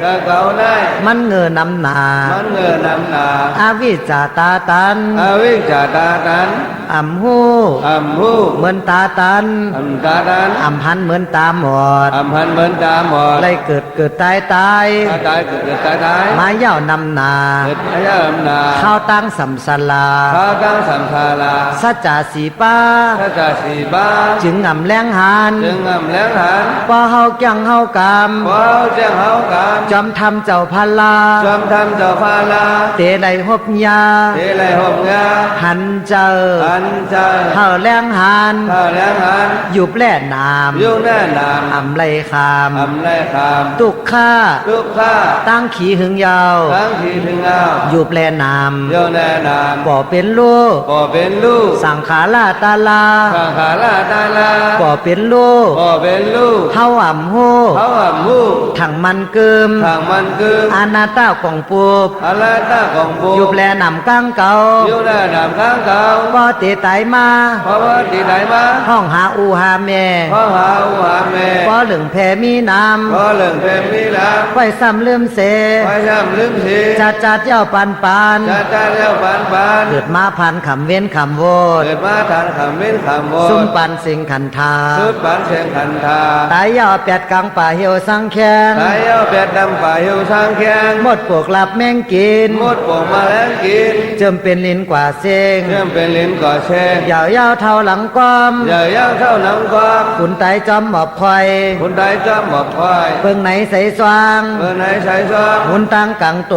Speaker 1: ก็เก่าได้
Speaker 2: มันเงือนำหนา
Speaker 1: มันเงินนำหนา
Speaker 2: อาวิจจาตาตัน
Speaker 1: อวิจาตาตัน
Speaker 2: อ่ำหู
Speaker 1: อัมหู
Speaker 2: เหมือนตาตัน
Speaker 1: อัมตาตัน
Speaker 2: อ่ำพันเหมือนตาหมอด
Speaker 1: อัมพันเหมือนตาหมอด
Speaker 2: ไล่เกิดตายตาย
Speaker 1: ตาตายเกิดตายตาย
Speaker 2: ไม้ยาวนำหนา
Speaker 1: เกิดพยาอำนา
Speaker 2: ข้าวตั้งสัมสลา
Speaker 1: ข้าวตั้งสัมภารา
Speaker 2: สัจจาสีป้า
Speaker 1: ถ้าจะสีบ้า
Speaker 2: จึงอ่ำแรงหัน
Speaker 1: จึงอำแล้งหัน
Speaker 2: พอเฮาจังเฮากรรม
Speaker 1: พอเจ้าเฮากาม
Speaker 2: จอมทำเจ้าพันลา
Speaker 1: จอมทำเจ้าฟาลา
Speaker 2: เตไลหบยา
Speaker 1: เทไลหกงา
Speaker 2: หันเจอ
Speaker 1: หันใจ
Speaker 2: เฮาแรงหัน
Speaker 1: ข้าวแล้งหัน
Speaker 2: อยู่แปร่นาม
Speaker 1: ยุ่งแน่นาม
Speaker 2: อ่ำไลคาม
Speaker 1: อำไลคาม
Speaker 2: ตุกข้า
Speaker 1: ทุกข้า
Speaker 2: ตั้งขีหึงยาว
Speaker 1: ทั้งทีถึงเอา
Speaker 2: อยู่แปลนาม
Speaker 1: ยุ่งแน่นาม
Speaker 2: ก่อเป็นลูก
Speaker 1: ก็เป็นลูก
Speaker 2: สังขาราตาลา
Speaker 1: สังขาราตาลา
Speaker 2: ก่อเป็นลูก
Speaker 1: ก็เป็นลูก
Speaker 2: เฮาอ่ำหู
Speaker 1: เขาอ่ำหู
Speaker 2: ถังมันเกิม
Speaker 1: ทางมันคือ
Speaker 2: อาณาตาของปูบ
Speaker 1: อะไรตาของปู
Speaker 2: อยู่แปลนำก้างเก่า
Speaker 1: อยู่แน่นามข้างเก่า
Speaker 2: บ่เตตายมา
Speaker 1: เพราะว่าที่ไหนมา
Speaker 2: ห้องหาอูหาแม่
Speaker 1: เพราะหาอุหาแม่
Speaker 2: บ่เหลืองแพ่มีน้
Speaker 1: เพราะเรื่องเพลงนี้ละ
Speaker 2: ำไว้ซ้ำเลื่อมเส
Speaker 1: พยายามลืมที
Speaker 2: จัดเย้าปานปาน
Speaker 1: จะจะเลี้ยวปานปาน
Speaker 2: เกิดมาพันขำเว้นขำโวด
Speaker 1: เกิดมาทานคำเว้นคำโม
Speaker 2: ซุ่มปันสิงขันธา
Speaker 1: สุดปานเสียงขันธา
Speaker 2: ตายยาวแปดกลางป่าเหี่ยวสังแขง
Speaker 1: ตายเอาเป็ดดำป่าหิวช้างแข้ง
Speaker 2: หมดปวกหลับแมงกิน
Speaker 1: มดปงมาแล้วกิน
Speaker 2: เจิมเป็นลิ้นกว่าเซง
Speaker 1: เชื่อมเป็นลิ้นก่อแช่ง
Speaker 2: ยาวเท่าหลังก้อม
Speaker 1: อย่าย่างเข้าน้ำความ
Speaker 2: ขุนไตจอมหมอบควาย
Speaker 1: คุณใดจะหมอบควาย
Speaker 2: เบิ่งไหนใสสว่าง
Speaker 1: เมื่อไหนใช้ซ้อม
Speaker 2: หุนตังกังโต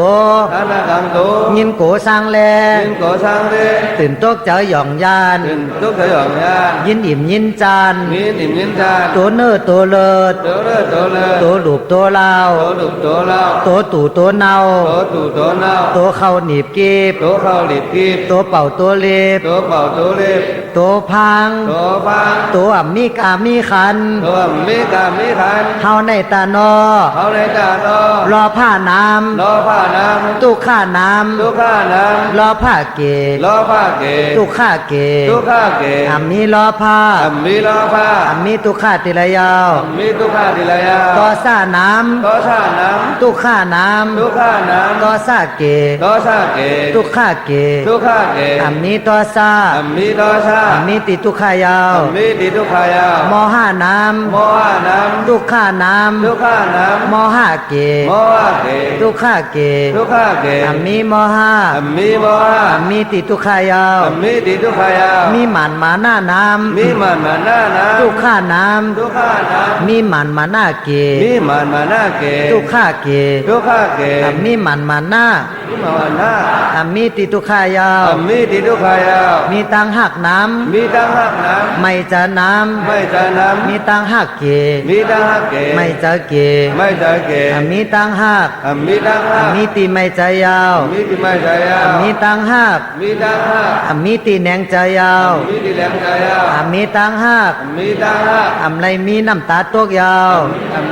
Speaker 1: ท่านกังตู
Speaker 2: ยินโกสร้างแล
Speaker 1: ยินก่อสร้างเร
Speaker 2: ตื่นตกเจอหย่องยาน
Speaker 1: ขึ้นทุกขยองยาน
Speaker 2: ยินอิ่มยินจาน
Speaker 1: มีนิ่มยินจาน
Speaker 2: ตัวเนื้อตัวเลิศ
Speaker 1: โตเลิศโตเลิศ
Speaker 2: ตัวหลูบตัวลาว
Speaker 1: โตดุกโตเล่า
Speaker 2: ตัวตู่ตัวเนา
Speaker 1: โตตู่โตเน่า
Speaker 2: ตัวเข้าหนีบกีบ
Speaker 1: โตเข้าหลีบกีบ
Speaker 2: ตัวเป่าตัวเล็บ
Speaker 1: โตเป่าโตเล็บ
Speaker 2: ตัวพัง
Speaker 1: ตัวฟัง
Speaker 2: ตัวมีกามีขัน
Speaker 1: ตัวมีกามีขัน
Speaker 2: เฮาในตานอ
Speaker 1: เขาในตาโต
Speaker 2: รอผ้าน้
Speaker 1: รอผ้าน้
Speaker 2: ำตุข้าน้
Speaker 1: ำทุกข้าน้
Speaker 2: ำรอผ้าเก
Speaker 1: ำรอผ้าเก
Speaker 2: ตุข้าเก
Speaker 1: ทุกข้าเก
Speaker 2: อามีรอผ้า
Speaker 1: มีรอผ้า
Speaker 2: อามีตุข้าติละยาว
Speaker 1: มีทุกข้าทีละยา
Speaker 2: ต่อซ่าน้
Speaker 1: ต่อชาน้
Speaker 2: ำตุข้าน้
Speaker 1: ำทุกข้าน้
Speaker 2: ำต่อซ่าเก
Speaker 1: ำต่อชาเก
Speaker 2: ตุข้าเก
Speaker 1: ทุกข้าเก
Speaker 2: อามีต่อซ่า
Speaker 1: มีต่อชา
Speaker 2: อามีติตุข้ายาว
Speaker 1: มีติทุกขายาว
Speaker 2: มห้าน้
Speaker 1: โมหะน้
Speaker 2: ำตุข้าน้
Speaker 1: ำทุกข้าน้
Speaker 2: ำมห้าเก
Speaker 1: ำโมหะเก
Speaker 2: ตุข้าเก
Speaker 1: ทุกข้าเก
Speaker 2: อามีมห้า
Speaker 1: มีโมหะ
Speaker 2: อามีติตุข้ายาว
Speaker 1: มีติทุกขายาว
Speaker 2: มีหมันมาหน้าน้ำ
Speaker 1: มีมันมาหน้าน้ำ
Speaker 2: ตุข้าน้
Speaker 1: ทุกข้าน้
Speaker 2: ำมีหมันมาหน้าเก
Speaker 1: ำมีมันมาหน้าเก
Speaker 2: ตุข้าเก
Speaker 1: ทุกข้าเก
Speaker 2: อามีหมันมาหน้า
Speaker 1: มีมันหน้า
Speaker 2: อามีติตุข้ายาว
Speaker 1: มีติทุกขายาว
Speaker 2: มีตังหักน้
Speaker 1: มีตั้งหักน้
Speaker 2: ำไม่จะน้
Speaker 1: ำไม่จะน้
Speaker 2: ำมีตังหักเก
Speaker 1: ำมีตั้งหักเก
Speaker 2: ไม่จะเก
Speaker 1: ไม่จะเก
Speaker 2: มีตังหัก
Speaker 1: มีตั้งหัก
Speaker 2: มีตีไม่จะยาว
Speaker 1: มีที่ไม่จะยาว
Speaker 2: มีตังหัก
Speaker 1: มีตั้งหัก
Speaker 2: มีตีแหนงจะยาว
Speaker 1: มีที่แหลมจะยาว
Speaker 2: มีตังหัก
Speaker 1: มีตั้งหัก
Speaker 2: ไรมีน้ำตาตกยาว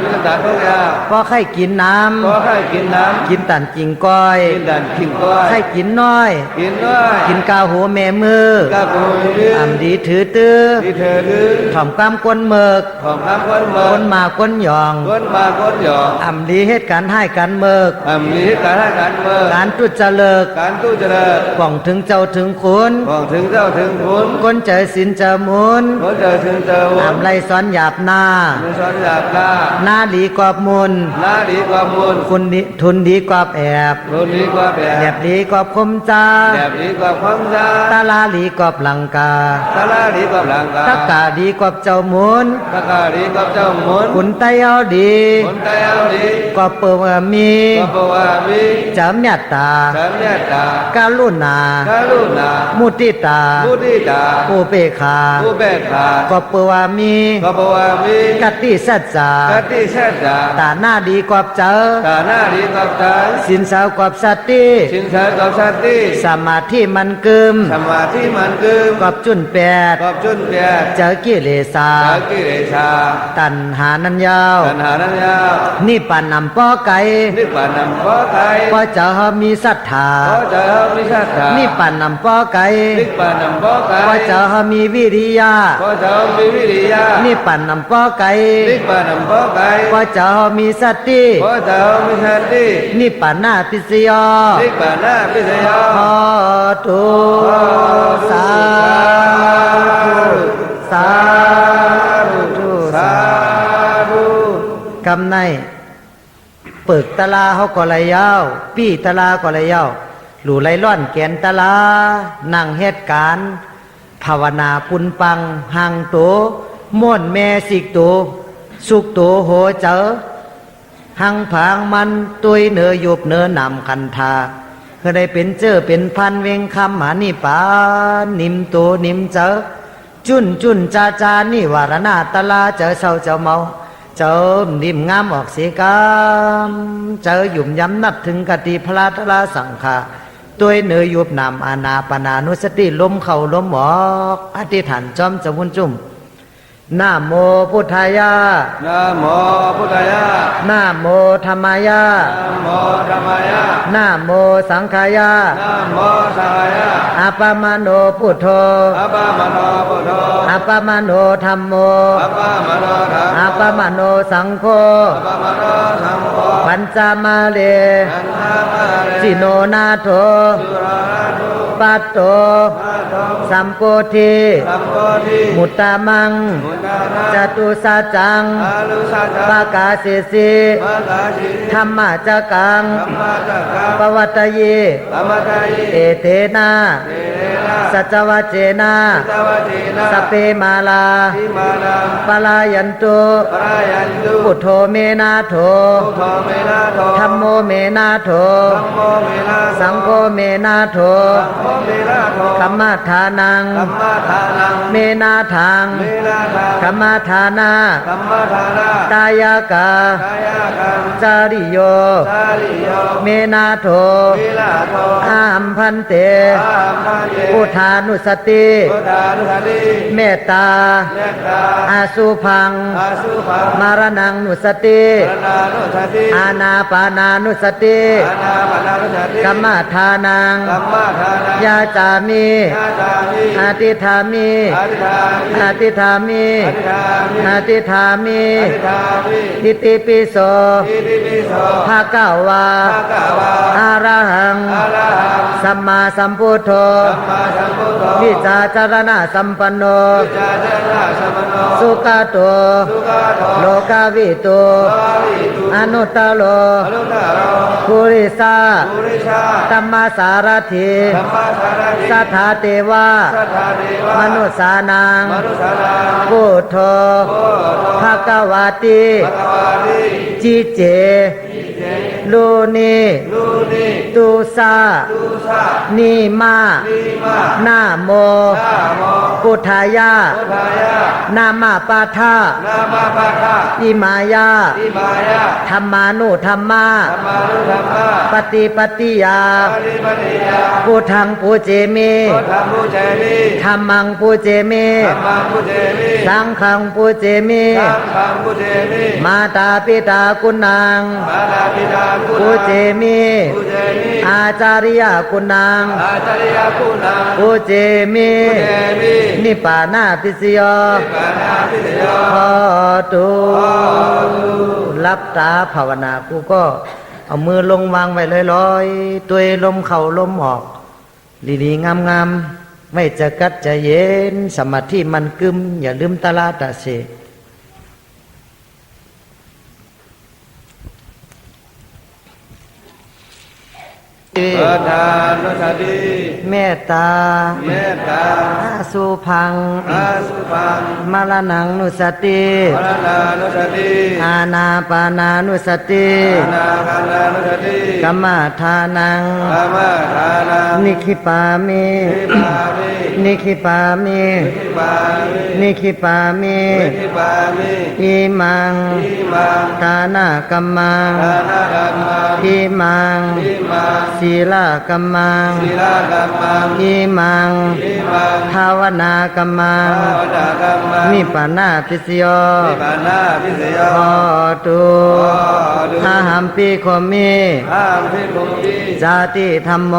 Speaker 1: มีน้ำตาทุกยาว
Speaker 2: ก็ให้กินน้
Speaker 1: ก็ให้กินน้
Speaker 2: ำกินตันกินก้อย
Speaker 1: ำกินดันกินก้อย
Speaker 2: ให้กินน้อย
Speaker 1: กินด้วย
Speaker 2: กินกาหัวแม่มือ
Speaker 1: กับมือดื้อ
Speaker 2: ดีถือตื้อ
Speaker 1: ที่เธอดื้อ
Speaker 2: ถ่อมกล้ามก้นเมิก
Speaker 1: ของน้ำคนเมื
Speaker 2: ก้
Speaker 1: อน
Speaker 2: มาก้นหยอง
Speaker 1: คนมาคนหยอก
Speaker 2: ดีเหตุการณ์ให้กันเมิก
Speaker 1: มีการให้การเมือง
Speaker 2: การตุจเลิก
Speaker 1: การตู้เจริญ
Speaker 2: ป่องถึงเจ้าถึงคุณ
Speaker 1: ของถึงเจ้าถึงคุณ
Speaker 2: ก้นเจอสินเจอมุน
Speaker 1: คนเจอถึงเจอวัน
Speaker 2: ไรสอนหยาบหน้า
Speaker 1: มีสอนหยาบลา
Speaker 2: หน้าดีกอบมุน
Speaker 1: หน้าดีกว่ามูล
Speaker 2: คุณดีทุนดีกอบแอบ
Speaker 1: คนดีกว่าแบ
Speaker 2: แอ
Speaker 1: บบ
Speaker 2: ดีกอบคมจา
Speaker 1: แบบดีกว่าความจา
Speaker 2: ตาลาลีกอบหลังกา
Speaker 1: ตาลาดีกว่าหลังกา
Speaker 2: ตะกาดีกอบเจ้ามุน
Speaker 1: ตะกาดีกว่าเจ้ามุน
Speaker 2: คุณไตเอาดี
Speaker 1: คนใจเอาดี
Speaker 2: กอบเปิดมี
Speaker 1: ก็บอกว่ามี
Speaker 2: จำเนตตา
Speaker 1: สัญญาตาก
Speaker 2: าลุนา
Speaker 1: การุณา
Speaker 2: มุติตา
Speaker 1: มุทิตา
Speaker 2: อุเปกขา
Speaker 1: ผู้เบิกขา
Speaker 2: ก็เปวามี
Speaker 1: ก็บอกว่ามี
Speaker 2: กติสัจจาก
Speaker 1: ติเสดา
Speaker 2: ตาหน้าดีกอบเจอ
Speaker 1: ตาหน้าดีกับตา
Speaker 2: สินสาวกอบสติ
Speaker 1: สินสากับสติ
Speaker 2: สมาธิมันกึม
Speaker 1: สมาธิมันคือก
Speaker 2: อบจุนแปด
Speaker 1: กอบจุนแก่
Speaker 2: เจอกิเลสา
Speaker 1: สากิเลชา
Speaker 2: ตัณหานันยาว
Speaker 1: ปัญหานันยาว
Speaker 2: นี่ปันนำป้อไก่
Speaker 1: นิพพานนำป้อไก่
Speaker 2: ป้อเจอมีศรัทธา
Speaker 1: ป้อเจอมิชาตา
Speaker 2: นี่ปันนำป้อไก่
Speaker 1: นิพพานนำป้อไก่
Speaker 2: ป้อเจอมีวิริยะ
Speaker 1: ป้อเจอมีวิริยะ
Speaker 2: นี่ปันนำป้อไก่
Speaker 1: นิพพานนำป้อไก่
Speaker 2: ป้อเจอมีสติ
Speaker 1: ป้อเจอมิชาติ
Speaker 2: นี่ปันนาปิสยอ
Speaker 1: นิพพานนาพิเศษ
Speaker 2: พอตุสาธุสาธุ
Speaker 1: สาธุ
Speaker 2: กำในเปิกตะลาเขาก็เลยยาวปี้ตะลาก็เลยยาวหลู่ไรล่อนแกนตะลานั่งเหตุการณ์ภาวนาปุนปังหังโตม่วนแม่สิกโตสุกโตโหเจอหังผางมันตุยเนือยุบเนือนำคันทาเคยได้เป็นเจอเป็นพันเวงคำหานี่ปานิมโตนิมเจอจุนจุนจาจานี่วารณาตะลาเจอเศร้าเจ้าเมาเจอดิมงามออกเสียกามเจอหยุ่มย้ำนับถึงกติพลาตลาสังขะตัวเนือยุบนำอานาปนานุสติลมเข่าลมหมอกอธิษฐานจอมจะวุ่นจุ่มนะโมพุทธายะ
Speaker 1: นะโมพุทธายะ
Speaker 2: นะโมธรรมายะ
Speaker 1: นะโมธรรมายะ
Speaker 2: นะโมสังขายะ
Speaker 1: นะโมสังฆายะ
Speaker 2: อัปปมโนพุทโธ
Speaker 1: อัปปะมโนพุทโธ
Speaker 2: อัปปมโนธัมโม
Speaker 1: อัปปะมโนธรรม
Speaker 2: อัปปมโนสังโฆ
Speaker 1: อัปปะมโนสังโฆ
Speaker 2: ปัญจมาเล
Speaker 1: อันนามาเร
Speaker 2: สิโนนาโถ
Speaker 1: สุรานุ
Speaker 2: ปัตโต
Speaker 1: มาโต
Speaker 2: สัมโพธิ
Speaker 1: สัมโพธิ
Speaker 2: มุตตามัง
Speaker 1: มุตตานา
Speaker 2: จตุสัจจัง
Speaker 1: อาลุสัจจะ
Speaker 2: ปากาเสสิ
Speaker 1: มะกาจิ
Speaker 2: ธรรมะจักัง
Speaker 1: ธรรมะจักกัง
Speaker 2: ปวัตตเย
Speaker 1: ธรรมะจายิ
Speaker 2: เอเทนะ
Speaker 1: เทนะ
Speaker 2: สัจวัจเจนะ
Speaker 1: สวะเทนะ
Speaker 2: สเปมาลา
Speaker 1: ทิมานัง
Speaker 2: ปลายันตุ
Speaker 1: ปรายันตุ
Speaker 2: พุทโธเมนาโถ
Speaker 1: พุทโธเมนะโท
Speaker 2: ธัมโมเมนาโถ
Speaker 1: ธัมโมเมนะโท
Speaker 2: สังโฆเมนาโถ
Speaker 1: สังโฆเมนะโท
Speaker 2: คัมมาทานัง
Speaker 1: ธัมมะทานัง
Speaker 2: เมนาทัง
Speaker 1: เมนะทัง
Speaker 2: คัมมาทานา
Speaker 1: ธัมมะทานะ
Speaker 2: กายกาก
Speaker 1: ายกัง
Speaker 2: จาริโย
Speaker 1: สาริโย
Speaker 2: เมนาโถ
Speaker 1: เวลาโท
Speaker 2: อามพันเต
Speaker 1: อาภาเย
Speaker 2: พุ ทธานุสติ
Speaker 1: พุทธานุสติ
Speaker 2: เมตตา
Speaker 1: เมตตา
Speaker 2: อาสุพัง
Speaker 1: อาสุภัง
Speaker 2: มารนังนุสติ
Speaker 1: ปรณานุสติ
Speaker 2: อานาปานานุสติ
Speaker 1: อานาปานานุสติ
Speaker 2: กัมมทานัง
Speaker 1: กัมมาทานัง
Speaker 2: ยาจามิ
Speaker 1: ญาตามิ
Speaker 2: อาติธามิ
Speaker 1: อธิธามิ
Speaker 2: อาติธามิ
Speaker 1: อธิธามิ
Speaker 2: อาติธามิ
Speaker 1: อธิธามิ
Speaker 2: อิติปิโส
Speaker 1: อิติปิโส
Speaker 2: ภะคะวา
Speaker 1: ภะคะวา
Speaker 2: อะระหัง
Speaker 1: อะระหัง
Speaker 2: สัมมาสัมพุทโธ
Speaker 1: สัมมาสัมพุทโธ
Speaker 2: วิจาจารณะสัมปันโน
Speaker 1: วิจาจาระสัมปันโน
Speaker 2: สุขโต
Speaker 1: สุขโต
Speaker 2: โลกาวิโต
Speaker 1: ภวิตุ
Speaker 2: อนุตตโล
Speaker 1: อนุตตโร
Speaker 2: ภูริสา
Speaker 1: ปุริชา
Speaker 2: ตัมมาสารถิ
Speaker 1: ธัมมาสารถิ
Speaker 2: สัทธาเทวา
Speaker 1: สัทธาเทวะ
Speaker 2: มนุษย์สานัง
Speaker 1: มนุสสานัง
Speaker 2: พุทโธภะคะวาติ
Speaker 1: ภะคะวาติ
Speaker 2: จิเจลูนิ
Speaker 1: ลูนิ
Speaker 2: ตุสา
Speaker 1: ตุสา
Speaker 2: นิมา
Speaker 1: นิมา
Speaker 2: นาโม
Speaker 1: นาโม
Speaker 2: พุทธายะ
Speaker 1: พุทธายะ
Speaker 2: นามาปาทา
Speaker 1: นามาปะทะ
Speaker 2: อิมายา
Speaker 1: อิมายะ
Speaker 2: ธรรมานุธรรมา
Speaker 1: ธรรมานุธรรมะ
Speaker 2: ปฏิปฏิยา
Speaker 1: ปฏิปฏิยา
Speaker 2: พุทธังปูเจมิ
Speaker 1: พุทธังพุเจมิ
Speaker 2: ธรรมังปูเจมิ
Speaker 1: ธรรมังพุเจมิ
Speaker 2: สังฆังปูเจมิ
Speaker 1: สังฆังพุเจมิ
Speaker 2: มาตาปิตากุณัง
Speaker 1: มาตาปิตาคุณ
Speaker 2: ปูเจมิ
Speaker 1: พุเจมิ
Speaker 2: อาจาริยกุณัง
Speaker 1: อาจาริยคุณัง
Speaker 2: ปูเจมิ
Speaker 1: พุเจมิ
Speaker 2: นิปานาปิสโย
Speaker 1: ปานาปิสโย
Speaker 2: พอตูรับตาภาวนากูก็เอามือลงวางไว้ลอยๆตัวลมเข้าลมออกดีๆงามๆไม่จะกัดจะเย็นสมาธิมันกึมอย่าลืมตาลาตาเส
Speaker 1: พุทธานุสติ
Speaker 2: เมตตา
Speaker 1: เมตตา
Speaker 2: อาสุพัง
Speaker 1: อาสุภัง
Speaker 2: มรณังนุสติ
Speaker 1: ปรณานุสติ
Speaker 2: อานาปานานุสติ
Speaker 1: อานาปานานุสติ
Speaker 2: กัมมาทานัง
Speaker 1: ธรรมะทานัง
Speaker 2: นิคิปามิ
Speaker 1: นิปามิ
Speaker 2: นิคิปามิ
Speaker 1: นิปามิ
Speaker 2: นิคิปามิ
Speaker 1: นิปามิ
Speaker 2: อิมัง
Speaker 1: อิมัง
Speaker 2: ทานากัมมัง
Speaker 1: ทานากัมมัง
Speaker 2: อิมัง
Speaker 1: อิมัง
Speaker 2: ศีลากัมมัง
Speaker 1: ศีลากัมมัง
Speaker 2: อิมัง
Speaker 1: อิมัง
Speaker 2: ภาวนากัมมัง
Speaker 1: ภาวนากัมมัง
Speaker 2: นิปปานาปิสโย
Speaker 1: นิพพานาพิเศษ
Speaker 2: พอตูอาหัมปิโคมิ
Speaker 1: ห้ามพิภุมิ
Speaker 2: จาติธรรมโม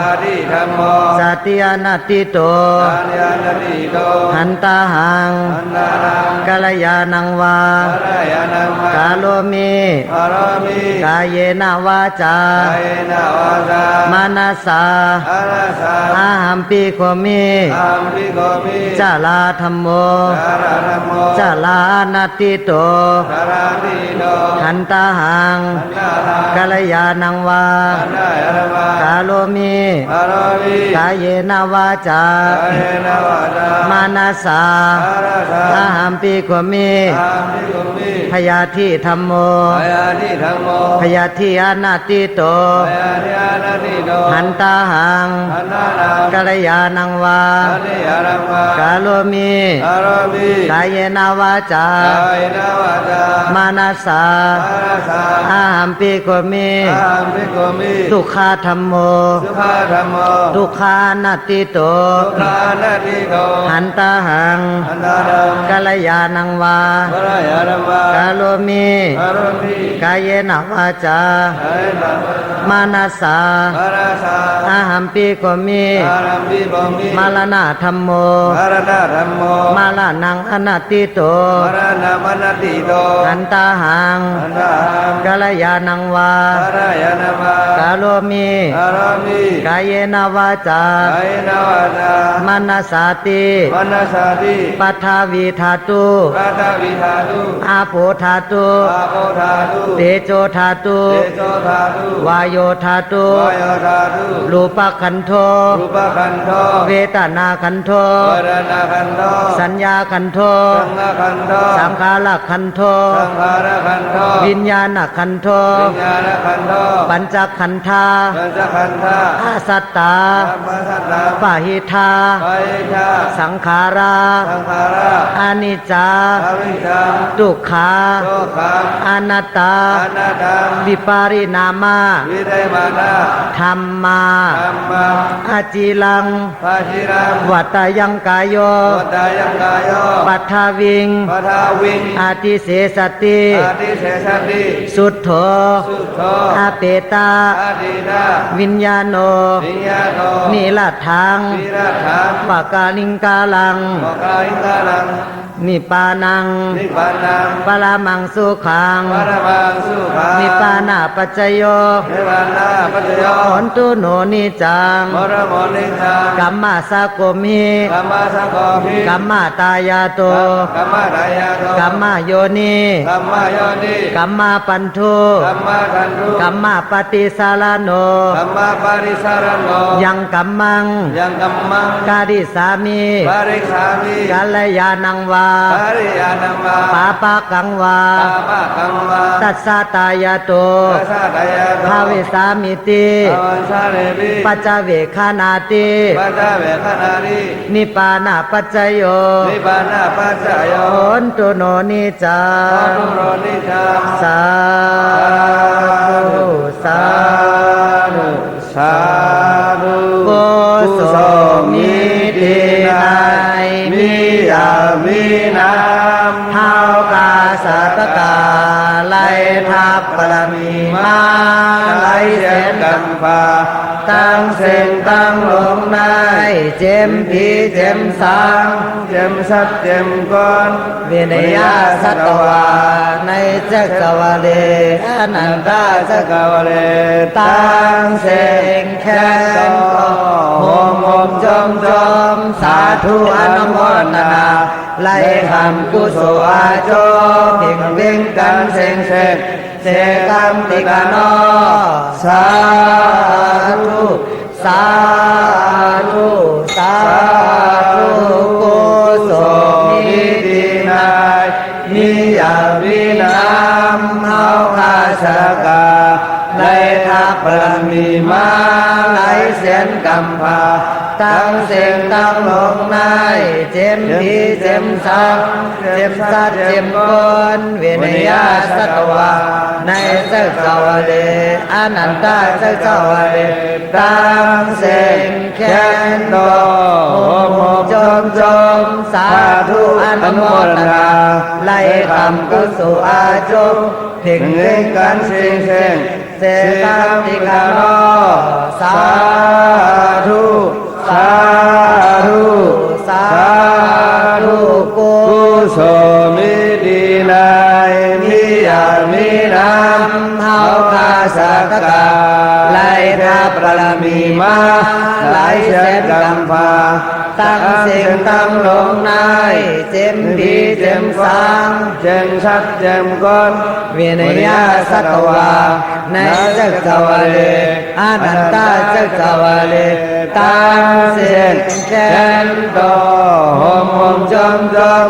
Speaker 1: ชาติธรรมโม
Speaker 2: จาติอนัตติโต
Speaker 1: ญาณญาณติโต
Speaker 2: หันตาหัง
Speaker 1: อันนานัง
Speaker 2: กัลยาณังวา
Speaker 1: พระยานังมาก
Speaker 2: าโลมิ
Speaker 1: พารมิ
Speaker 2: กายเยนวาจา
Speaker 1: กายนาวาจา
Speaker 2: มานาสา
Speaker 1: อานาสา
Speaker 2: อาหัมปิโคมิ
Speaker 1: อัมพิโกมิ
Speaker 2: จาลาธรรมโม
Speaker 1: จาระธรรมโม
Speaker 2: จาลานัตติโต
Speaker 1: จาราติโต
Speaker 2: หันตาหัง
Speaker 1: อันนานัง
Speaker 2: กัลยาณังวา
Speaker 1: อันนายรมาก
Speaker 2: าโลมิ
Speaker 1: พารมิ
Speaker 2: กายเยนวาจา
Speaker 1: กายนาวาจา
Speaker 2: มานาสา
Speaker 1: อานาสา
Speaker 2: อาหัมปิโคมิ
Speaker 1: อัมพิโกมิ
Speaker 2: พยาธิธรรมโม
Speaker 1: พยาธิธรรมโม
Speaker 2: พยาธิอนัตติโต
Speaker 1: พยาธิอานาติโต
Speaker 2: หันตาหัง
Speaker 1: อันนานัง
Speaker 2: กัลยาณังวา
Speaker 1: อันนิยรมาก
Speaker 2: าโลมิ
Speaker 1: พารมิ
Speaker 2: กายเยนวาจา
Speaker 1: กายนาวาจา
Speaker 2: มานาสา
Speaker 1: อานาสา
Speaker 2: อาหัมปิโกมิ
Speaker 1: อัมพิโกมิ
Speaker 2: ทุกขาธรรมโม
Speaker 1: สุขาธรรมโม
Speaker 2: ทุกขานัตติโต
Speaker 1: สุขานาติโต
Speaker 2: หันตาหัง
Speaker 1: อันนานัง
Speaker 2: กัลยาณังวา
Speaker 1: พระยารมาก
Speaker 2: าโลมิ
Speaker 1: พารมิ
Speaker 2: กายเยนวาจา
Speaker 1: กายนาวาจา
Speaker 2: มานาสา
Speaker 1: พาราสา
Speaker 2: อาหัมปิโกมิ
Speaker 1: พารัมปิโกมิ
Speaker 2: มาลนาธรรมโม
Speaker 1: พารณาธรรมโม
Speaker 2: มาลานังอนัตติโต
Speaker 1: พารณามนติโต
Speaker 2: หันตาหัง
Speaker 1: อันนาหัง
Speaker 2: กัลยาณังวา
Speaker 1: พระยานามาก
Speaker 2: าโลมิ
Speaker 1: พารมิ
Speaker 2: กายเยนวาจา
Speaker 1: กายนาวาจา
Speaker 2: มานาสาติ
Speaker 1: มนัสสาติ
Speaker 2: ปัทาวีธาตุ
Speaker 1: ปาทวิธาตุ
Speaker 2: อาโภธาตุ
Speaker 1: อาโปธาตุ
Speaker 2: เตโจธาตุ
Speaker 1: เตโชธาตุ
Speaker 2: วายโยธาตุ
Speaker 1: วายธาตุ
Speaker 2: รูปขันโธ
Speaker 1: รูปขันโธ
Speaker 2: เวทนาขันโธ
Speaker 1: วรณะขันโธ
Speaker 2: สัญญาขันโธ
Speaker 1: สังฆขันโธ
Speaker 2: สังขารขันโธ
Speaker 1: สังขารขันโธ
Speaker 2: วิญญาณขันโธ
Speaker 1: วิญญาณขันโธ
Speaker 2: ปัญจขันธา
Speaker 1: ปัญจขันธา
Speaker 2: อาสัตตา
Speaker 1: ธรรมสัตตา
Speaker 2: ปะหิทา
Speaker 1: ไปชา
Speaker 2: สังขารา
Speaker 1: สังขารา
Speaker 2: อานิจจา
Speaker 1: อวิชชา
Speaker 2: ทุกขา
Speaker 1: ทุกขัง
Speaker 2: อนัตตา
Speaker 1: อนัตตัง
Speaker 2: วิปาริณามา
Speaker 1: วิไดมานา
Speaker 2: ธรรมา
Speaker 1: ธัมมัง
Speaker 2: อาจิลัง
Speaker 1: ปะชิรัง
Speaker 2: วัตยังกายโย
Speaker 1: วัตตายังกายโย
Speaker 2: ปัทธวิง
Speaker 1: ปะทาวิง
Speaker 2: อาทิเสสติ
Speaker 1: อาทิเสสติ
Speaker 2: สุทโธ
Speaker 1: สุโธ
Speaker 2: อาเปตา
Speaker 1: อาดินา
Speaker 2: วิญญาโน
Speaker 1: วิญญาโน
Speaker 2: นิลัตถัง
Speaker 1: วิรัตถัง
Speaker 2: ปะกาลิงกาลัง
Speaker 1: ปะกาอิงกาลัง
Speaker 2: นิปปานัง
Speaker 1: นิพพานัง
Speaker 2: ปรามังสุขัง
Speaker 1: ปรมังสุขัง
Speaker 2: นิปปานาปัจจโย
Speaker 1: นิพพานาปัจจโย
Speaker 2: หนตุโนนิจัง
Speaker 1: มรมนิจัง
Speaker 2: กัมมาสะโกมิ
Speaker 1: กัมมาสังโฆภิ
Speaker 2: กัมมาตายาโต
Speaker 1: กัมมาดายาโต
Speaker 2: กัมมาโยนิ
Speaker 1: กัมมาโยนิ
Speaker 2: กัมมาปันทุ
Speaker 1: กัมมาคันธุ
Speaker 2: กัมมาปฏิสารโน
Speaker 1: กัมมาปาริสารโน
Speaker 2: ยังกัมมัง
Speaker 1: ยังกัมมัง
Speaker 2: กาดิสามิ
Speaker 1: ปาริสามิ
Speaker 2: กัลยาณังวา
Speaker 1: ปาริยานัมมา
Speaker 2: ปาปะกังวา
Speaker 1: ปาปะกัมมา
Speaker 2: ตัสสะตายาโต
Speaker 1: ตัสสะดายาโต
Speaker 2: ภาเวสามิติ
Speaker 1: ภาวันสาเรปิ
Speaker 2: ปัจจเวคานาติ
Speaker 1: ปัจจเวคนาริ
Speaker 2: นิปปานาปัจจโย
Speaker 1: นิพพานาปัจจโย
Speaker 2: โหนตุโนนิจั
Speaker 1: ขาง ทุโรนิจัง
Speaker 2: สาธุสาธุ
Speaker 1: สาธุ
Speaker 2: โกโสมิตินายมิยามินามเท้ากาสัตกาไลทับปรมีมาไลเสนกัมปาตั้งเส้นตั้งลงในเจมพีเจมสัง
Speaker 1: เจมสัตเจมก้อน
Speaker 2: เวนยาสัตวาในจักรวาเลอนันตาจักร
Speaker 1: กาวเล
Speaker 2: ตั้งเสงแค้นโหมโหมจอมจอมสาธุอนุโมทนาไล่คำกุศลอาโจเพ่งเพ่งกันเสงเสกเสกรรมติกานอสาธุสาธุสาธุกุศลนิดีนายนิยาวินามเฮาคาสกาไลทับปรมีมาไลเสียนกัมพาตั้งเสียงตั้งลงในเจมพีเจมสังเจมสัตเจมกนเวนยาสัตวาในจักรวาเลอนันตาจักรวาเลตั้งเสียงแค้นโตโอมโหมจอมจอมสาธุอนุโมทนาไล่คำกุศลอาจงเพ่งเพ่งกันเสียงเสียงเสกรรมติกานอสาธุสาธุสาธุกุ
Speaker 1: กุศลมิดีนายมิยามินาม
Speaker 2: เฮาคาสัตกาไล่ทับปรมีมาไล่เส้นกัมพาตั้งเสียงตั้งลงในเจมพีเจมสัง
Speaker 1: เจมสัตเจมก้อน
Speaker 2: เวนยาสัตวาในจักรวาเลอนันตาจักรวาเลตั้งเสียงแค้นโตโหมโหมจอมจอม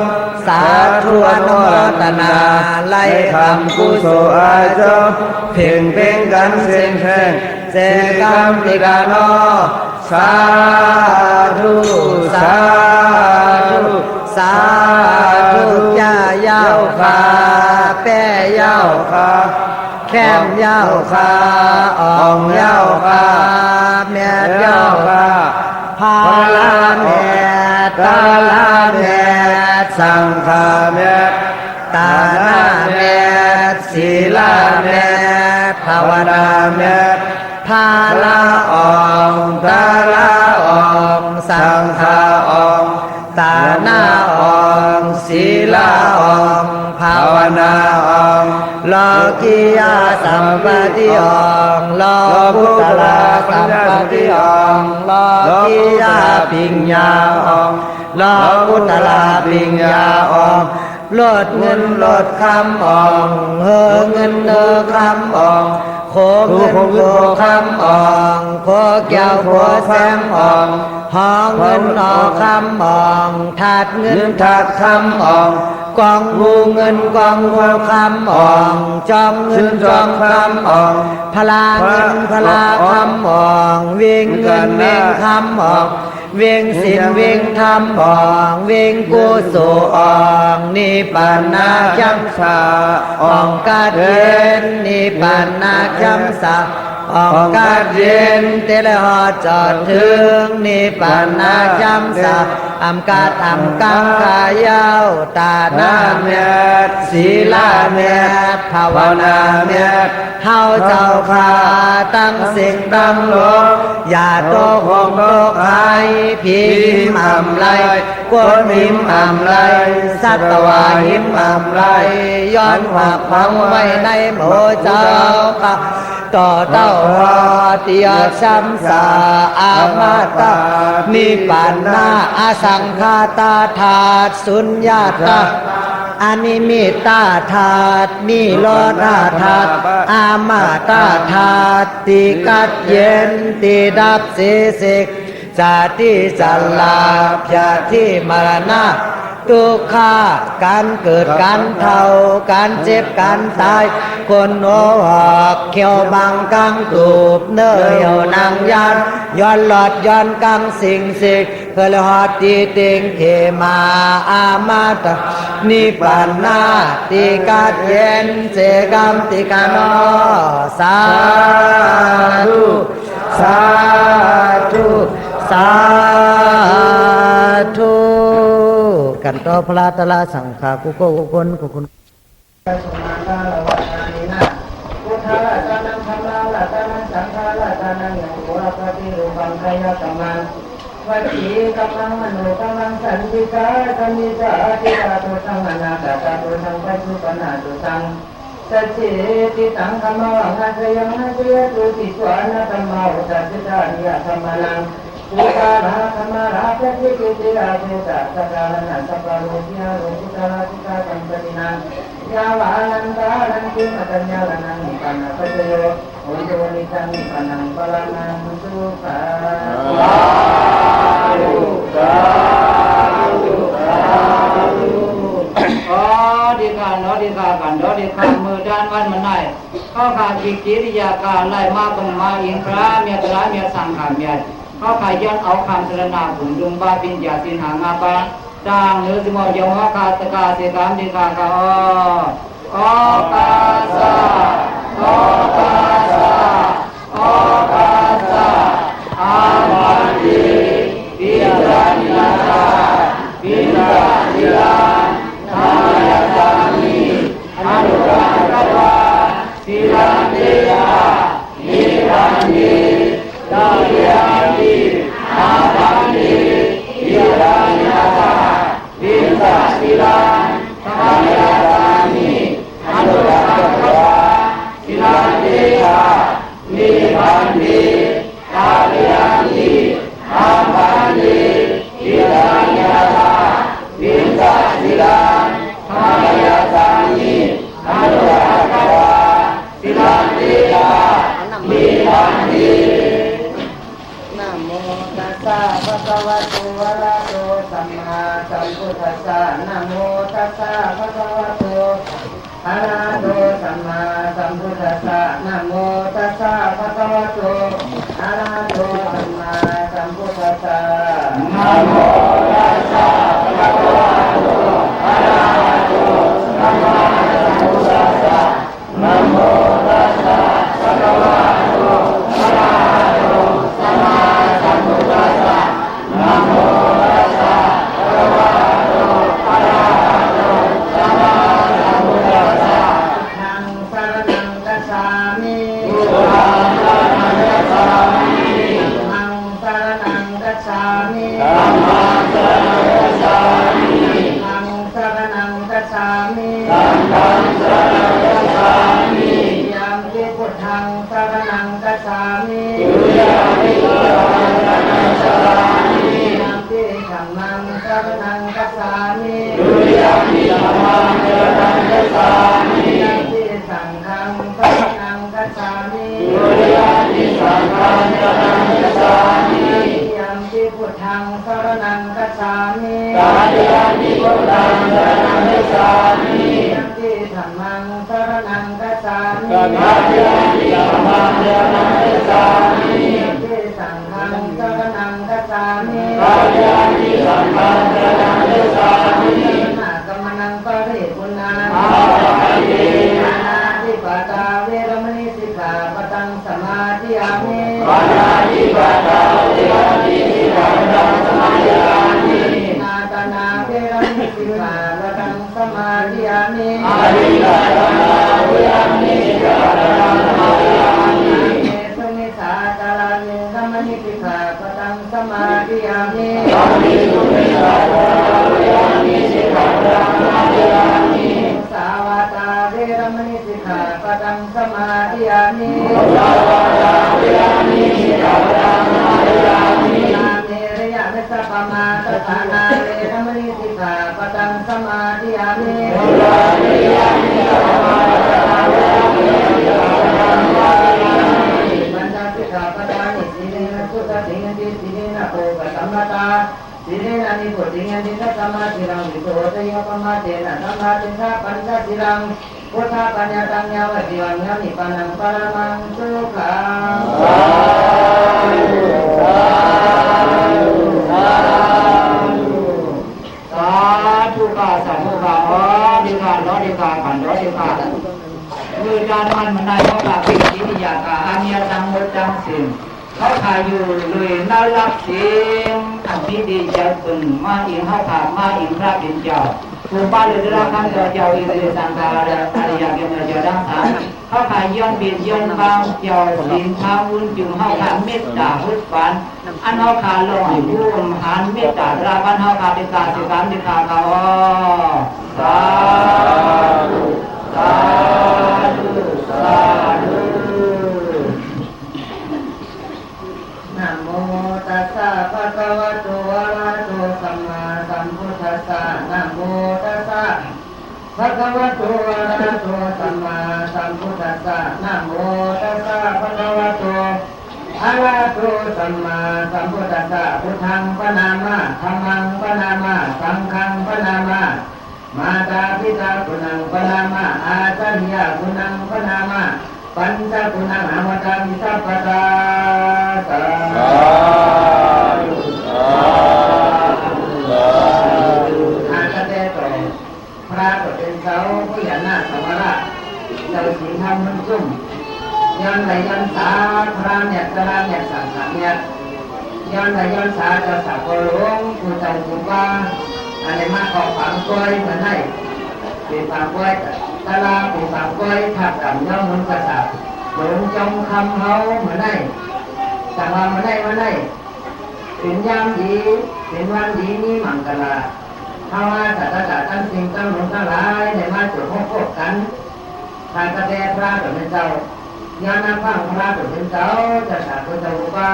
Speaker 2: สาธุอนุโมทนาไล่คำกุศลอาจงเพ่งเพ่งกันเสียงแค้นเสกรรมติกานอสาธุสาธุสาธุย่าเย้าขาแป้เย้าขาแค้มเย้าขาอ่องเย้าขาแม่เย้าขาพาลาแม่ตาลาแม่สังฆาแม่ตาหน้าแม่ศีลาแม่ภาวนาแม่พาลาอ่องตาลาอ่องสังฆาอ่องตาหน้าอ่องศีลาอ่องภาวนาอ่องโลกิยาสัมปติอ่องโลกุตละสัมปติอ่องโลกิยาปิญญาอ่องโลกุตละปิญญาอ่องลดเงินลดคำอ่องเฮอเงินเนอคำอ่องโคเงินโคคำอ่องโคแก้วโคแซมอ่องหอเงินหอคำอ่องถาดเงินถาดคำอ่องกองหูเงินกองหูคำอ่องจองเงินจองคำอ่องพลาเงินพลาคำอ่องวิ่งเงินวิ่งคำอ่อง วิ่งศีลวิ่งธรรมบองวิ่งกุศลอ่องนิพพานาจัมสาอ่องกัดเย็นนิพพานาจัมสาอ่องกัดเย็นเตลหอจอดถึงนิพพานาจัมสาอัมกัดอัมกังกายาวตานาเมตศีลาเมตภาวนาเมตเฮาเจ้าข้าตั้งสิ่งตั้งโลกอย่าโตหงโตหายพิมพ์อำไรกวนหิมอำไรสัตวาหิมอำไรย้อนหักพังไว้ในโมเจ้าข้าต่อเต้าหอติยสัมสาอามาตานิพพานาอสังฆาตาธาตุสุญญาตาอนิมิตาธาตุนิโรธาธาตุอามาตาธาตุติกัดเย็นติดับเสสิกจาติสัลลาภยาธิมรณะทุกขาการเกิดการเท่าการเจ็บการตายคนโอหอกเขียวบางกังตูบเนื้อเหี่ยวนางยานย้อนหลอดย้อนกังสิ่งสิกเคยหอดตีติงเขมาอามาตานิพพานาติกัดเย็นเสกรรมติกานอสาธุสาธุสาธุกันต่อพระตละสังฆากุโกกุคนกุคนสุมาตาละวะนานินะพุทธะละตานังธรรมะละตานังสังฆะละตานังยังโหระปฏิรูปังกายกัมมังวัจีกัมมังมโนกัมมังสันติกาธรรมิจาติกาตุสังอนาคตาตุสังปัจจุปนาตุสังสัจเจติตังคัมมังนาเจยังนาเจตุติสวานะธัมมาอุตัจจาริยธรรมนังอุตาราธรรมราชกิติติราเจตสักการณัสสะปะโลกิยาโลกุตระติกาตัมปตินังยาวานันตานันติมัตญาลนังนิพพานะปัจโยโอโยนิจังนิพพานังปะลังนังสุขะสาธุสาธุสาธุอ๋อดีการเนาะดีการกันเนาะดีการมือด้านวันมันไหนเข้าขาจิกิริยาการไล่มาปนมาอินทราเมียตระเมียสังขารเมียเข้าขายย้อนเอาคำสรณาผุนดุงบาปิญญาสินหางาปะจางเนื้อสิมอยมคาตกาเสกามดิกากาออกาสะออกาสะออกาสะอามันติปิจานินาปิจานิลาทายาตานิอนุรักขวาสิรันเดียนิรันดีดาเลียดีอาบันดีวิรานินาวิสาสิลาทายาตานิอนุรักขวาสิรันเดียนิรันดีดาเลียดีอาบันดีวิรานินาวิสาสิลาทายาตานิอนุรักขวาสิรันเดียนิรันดีนะโมตัสสะภะคะวะโตอะระหะโตสัมมาสัมพุทธัสสะนะโมตัสสะภะคะวะโตอะระหะโตสัมมาสัมพุทธัสสะนะโมตัสสะภะคะวะโตอะระหะโตสัมมาสัมพุทธัสสะนะโมตัสสะภะคะวะโตอะระหะโตสัมมาสัมพุทธัสสะนะโมตัสสะภะคะวะโตอะระหะโตสัมมาสัมพุทธัสสะนะโมตัสสะภะคะวะโตอะระหะโตสัมมาสัมพุทธัสสะนังสรณังคัจฉามิพุทธังสรณังคัจฉามิธัมมังสรณังคัจฉามิธัมมังสรณังคัจฉามิธัมมังสรณังคัจฉามิธัมมังสรณังคัจฉามิยัมปิพุทธังสรณังคัจฉามิยัมปิพุทธังสรณังคัจฉามิยัมปิธัมมังสรณังคัจฉามิยัมปิธัมมังสรณังคัจฉามิยัมปิสังฆังสรณังคัจฉามิยัมปิสังฆังสรณังคัจฉามิยัมปิพุทธังสรณังคัจฉามิยัมปิพุทธังสรณังคัจฉามิยัมปิธัมมังสรณังคัจฉามิยัมปิธัมมังสรณังคัจฉามิยัมปิสังฆังสรณังคัจฉามิยั กรรมนังปะริปุณณานาทิปตาเวรมณีสิกขาปตังสมาธิยามินาตนาเวรมณีสิกขาปตังสมาธิยามิสุมิสาจารานิรมณีสิกขาปตังสมาธิยามิสาวาตาเวรมณีสิกขาปตังสมาธิยามินาเมรยะเมสสะปะมาตถานาเวรมณีสิกขาปตังสมาธิยามิปัญจสิกขาปทานิสีเลนะสุตติยันติสีเลนะโภคสัมปตาสีเลนะนิโพธิยันติสัมมาทิรังวิโสทยปมาเตนะสัมมาทิฏฐาปัญจทิรังพุทธปัญญาตังยาวะจิวังยานิปานังปรมังสุขังสาธุกาสาธุกาดีกาล้อดีกาขันล้อดีกามือจานมันมันได้เพราะกาปิจินิยากาอามียตังหมดจังสิ่งเขาขายอยู่เลยน่ารักเสียงอันที่ดีใจตึงมาอิงเขาขาดมาอิงพระเป็นเจ้าผู้บ้านเลยได้รับคำเจ้าอินทรีสังฆาอะไรอย่างเงี้ยเจ้าดังฐานเขาขายย้อนเบียดย้อนบางเจ้าสินค้าวุ้นจุ่มเขาขาดเมตตาพุทธฝันอันเขาขาดลงให้ผู้หันเมตตาราบันเขาขาดเป็นกาสิการเป็นขาเขาสาธุสาธุสาธุนะโมตัสสะภะคะวะโตอะระหะโตสัมมาสัมพุทธัสสะนะโมตัสสะภะคะวะโตอะระหะโตสัมมาสัมพุทธัสสะนะโมตัสสะภะคะวะโตอะระหะโตสัมมาสัมพุทธัสสะพุทธังปะนามะธัมมังปะนามะสังฆังปะนามะมาตาปิตาคุณังปะนามะอาจารยคุณังปะนามะปัญจคุณังอมตะมิสัพพตาสาอาจเตโตพระก็เป็นเสาผู้ยันนาสมระเจ้าสิงห์ทำมันจุ่มยันไหลยันสาพระเนี่ยตระเนี่ยสังขารเนี่ยยันไหลยันสาจะสักโกหลงผู้เจ้าผู้ว่าอันนี้มาขอฝังกล้วยเหมือนให้เป็นฝังกล้วยตลาเป็นฝังกล้วยทับกับย่อมมันกระสับหลงจงคำเขาเหมือนให้แต่ว่าเหมือนให้เป็นยามดีเป็นวันดีนี้มังกรภาวะสัตตะทั้งสิ่งทั้งหลงทั้งหลายในมาจุดพบกันทางกระแตพระตัวเป็นเจ้ายานาฟังพระตัวเป็นเจ้าจะสักตัวเจ้าว่า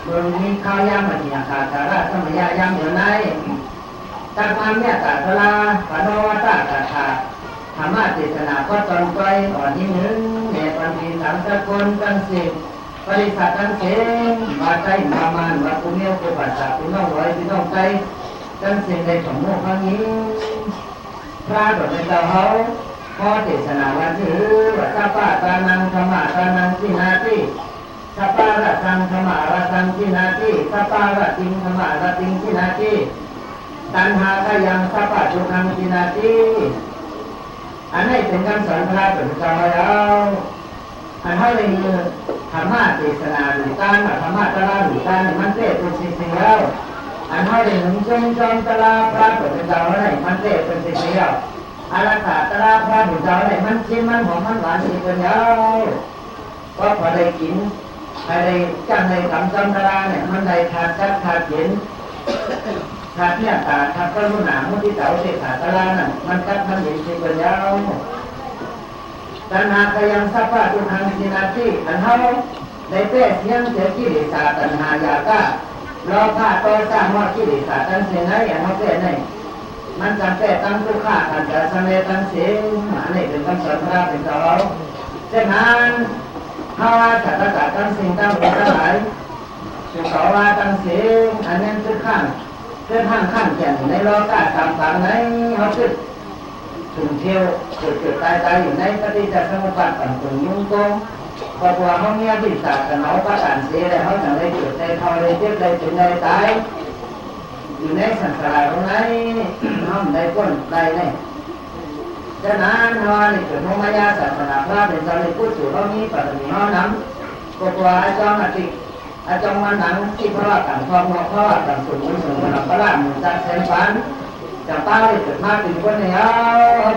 Speaker 2: เมืองมีข้าวยามมันเนี่ยขาดราสมัยยามเหมือนไหนตักมันเนี่ยตัดลาปนวัตตะขาธรรมะเทศนาก็ตอนไปอ่อนที่หนึ่งเนปันธีสังสกุลตั้งสิบริษัทตั้งเสียงมาใจมามันมาปุเนียกุปัสสะปุน้องร้อยปุน้องใจตั้งเสียงในสมมุติครั้งนี้พระดอกเป็นเจ้าเขาพอเทศนาวันถือว่าสัพพะตานังธรรมะตานังสินาติสัพพะระสังธรรมะระสังสินาติสัพพะระติงธรรมะระติงสินาติตัณหาขยังสัพพะทุกขังสินาติอันนี้เป็นคำสอนพระเป็นเจ้าแล้วอันเท่าไรมือธรรมะเทศนาหรือการธรรมะตระหรือการมันเตะเป็นสิ่งแล้วอันเท่าไรหนึ่งจงตระพระเป็นเจ้าอะไรมันเตะเป็นสิ่งแล้วอารักขาตระพระเป็นเจ้าอะไรมันชิมมันหอมมันหวานสิ่งเป็นแล้วก็พอได้กินได้จังได้ทำจำตระเนี่ยมันได้ขาดชัดขาดเห็นขาดเนี่ยตาขาดก็รู้หนามุทิเต๋าเสกขาดตระนั่นมันกัดมันเห็นสิ่งเป็นแล้วตัณหาขยังสัพพะทุกขังสินาติอันเท่าได้เป้เสียงเสียกิเลสตัณหายากะรอผ้าต่อสร้างว่ากิเลสตัณเสียไหนอย่างเขาเป้ไหนมันจำเป็นตั้งทุกข้าขันจะสำเร็จตั้งเสียงอันนี้เป็นคำสอนพระเป็นเราเช่นนั้นภาวะสัตตะตั้งสิ่งตั้งเป็นทั้งหลายสุขว่าตั้งเสียงอันนั้นทุกข้างเพื่อทางขั้นแก่นในโลกาตามฝังไหนเขาคิดถึงเที่ยวเกิดตายอยู่ในปฏิจจสมุปบาทต่างตรงยุ่งโกงพอตัวเขาเมียพิษากันเขาประสานเสียแล้วเขาจะได้เกิดได้ทอได้เจ็บได้ถึงได้ตาย อยู่ในสังสารตรงไหนน้อมได้พ้นได้แน่ฉะนั้นฮอนี่เกิดโมมายาศาสนาพระเป็นเจ้าในผู้สู่เขานี้ปัตตานีฮอน้ำก็ตัวอาจารย์อติอาจารย์วันหนังที่พระว่าต่างทองเพราะว่าต่างสุขุมสุขมันพระราชมุนจัดเส้นฟันจะป้าได้เกิดมาเป็นคนในเอา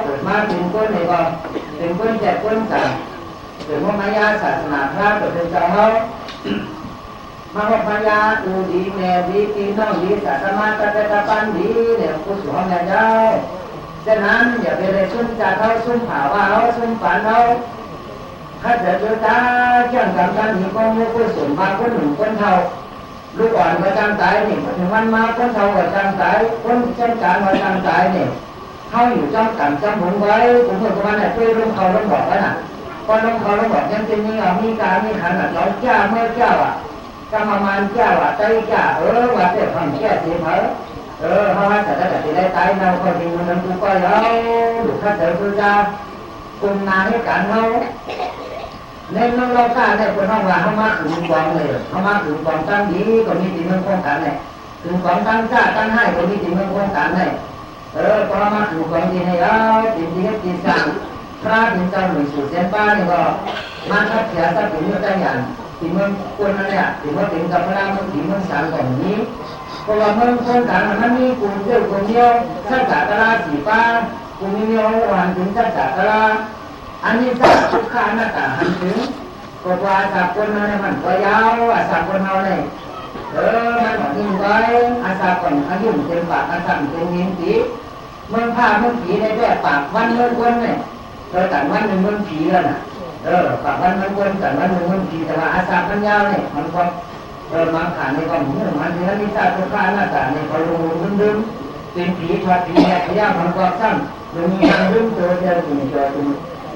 Speaker 2: เกิดมาเป็นคนในก็เป็นคนแจกคนจ่ายเกิดโมมายาศาสนาพระเกิดเป็นเจ้าเขามาหกพญาอูดีแม่ดีตีน้องดีสัตมาตะตะปันดีเนี่ยผู้สู่เขาเนี่ยเจ้าฉะนั้นอย่าไปเลยซุ่มจ่าเขาซุ่มผ่าว่าเขาซุ่มฝันเขาถ้าเกิดเจอตาเชื่อมกับกันมีกองมือผู้สูงมาคนหนุ่มคนเท่าลูกอ่อนมาจำตายนี่ถึงมันมาคนเท่ามาจำตายคนเช่นการมาจำตายนี่เขาอยู่จ้องกันจำหงไว้ผมบอกว่าเนี่ยช่วยลุงเขาลุงบอกแล้วน่ะก็ลุงเขาลุงบอกยังเป็นมีการมีขันอ่ะเราเจ้าเมื่อเจ้าอ่ะกรรมมันเจ้าอ่ะใจเจ้าว่าเจ้าทำแค่เสียเผลอเพราะว่าแต่ถ้าจะได้ตายเราก็จริงมันกูก็เอาดูข้าเจอคือเจ้าคุณนาให้การเขาในน้องเราตาในคนห้องว่าเขามาถึงกองเลยเขามาถึงกองตั้งดีก็มีติมันโครงการเลยถึงกองตั้งจ้าตั้งให้ก็มีติมันโครงการเลยพอมาถึงกองดีให้เอาติดดีให้ติดสั่งพระถึงเจ้าหนุ่ยสู่เส้นบ้านนี่ก็มาทับเสียสักถึงเมื่อใจยันติมันคนนั้นเนี่ยถึงว่าถึงกับพระรามถึงเมื่อสามก่อนนี้เพราะว่าเมื่อโครงการมันมีกลุ่มเดียวกลุ่มเดียวสักกะตระสีฟ้ากลุ่มเดียววันถึงสักกะตระอันนี้สักทุกข้าหน้าตาหันถึงก็ว่าสักคนนั้นมันก็ยาวสักคนเราเนี่ยมันของยิ่งไว้อาสาก่อนอายุเต็มปากอาสาเต็มยิ้มผีเมืองผ้าเมืองผีในแบบปากวันเมืองคนเนี่ยแต่วันหนึ่งเมืองผีแล้วน่ะปากวันเมืองคนแต่วันหนึ่งเมืองผีแต่ว่าอาสาพันยาวเนี่ยมันก็มาขาในก็เหมือนมันที่นั่นนี่สักทุกข้าหน้าตาเนี่ยก็ลงดึงเป็นผีทอดผีเนี่ยพยามันก็ซ้ำลงมีดึงตัวเดียวถึงตัวถึง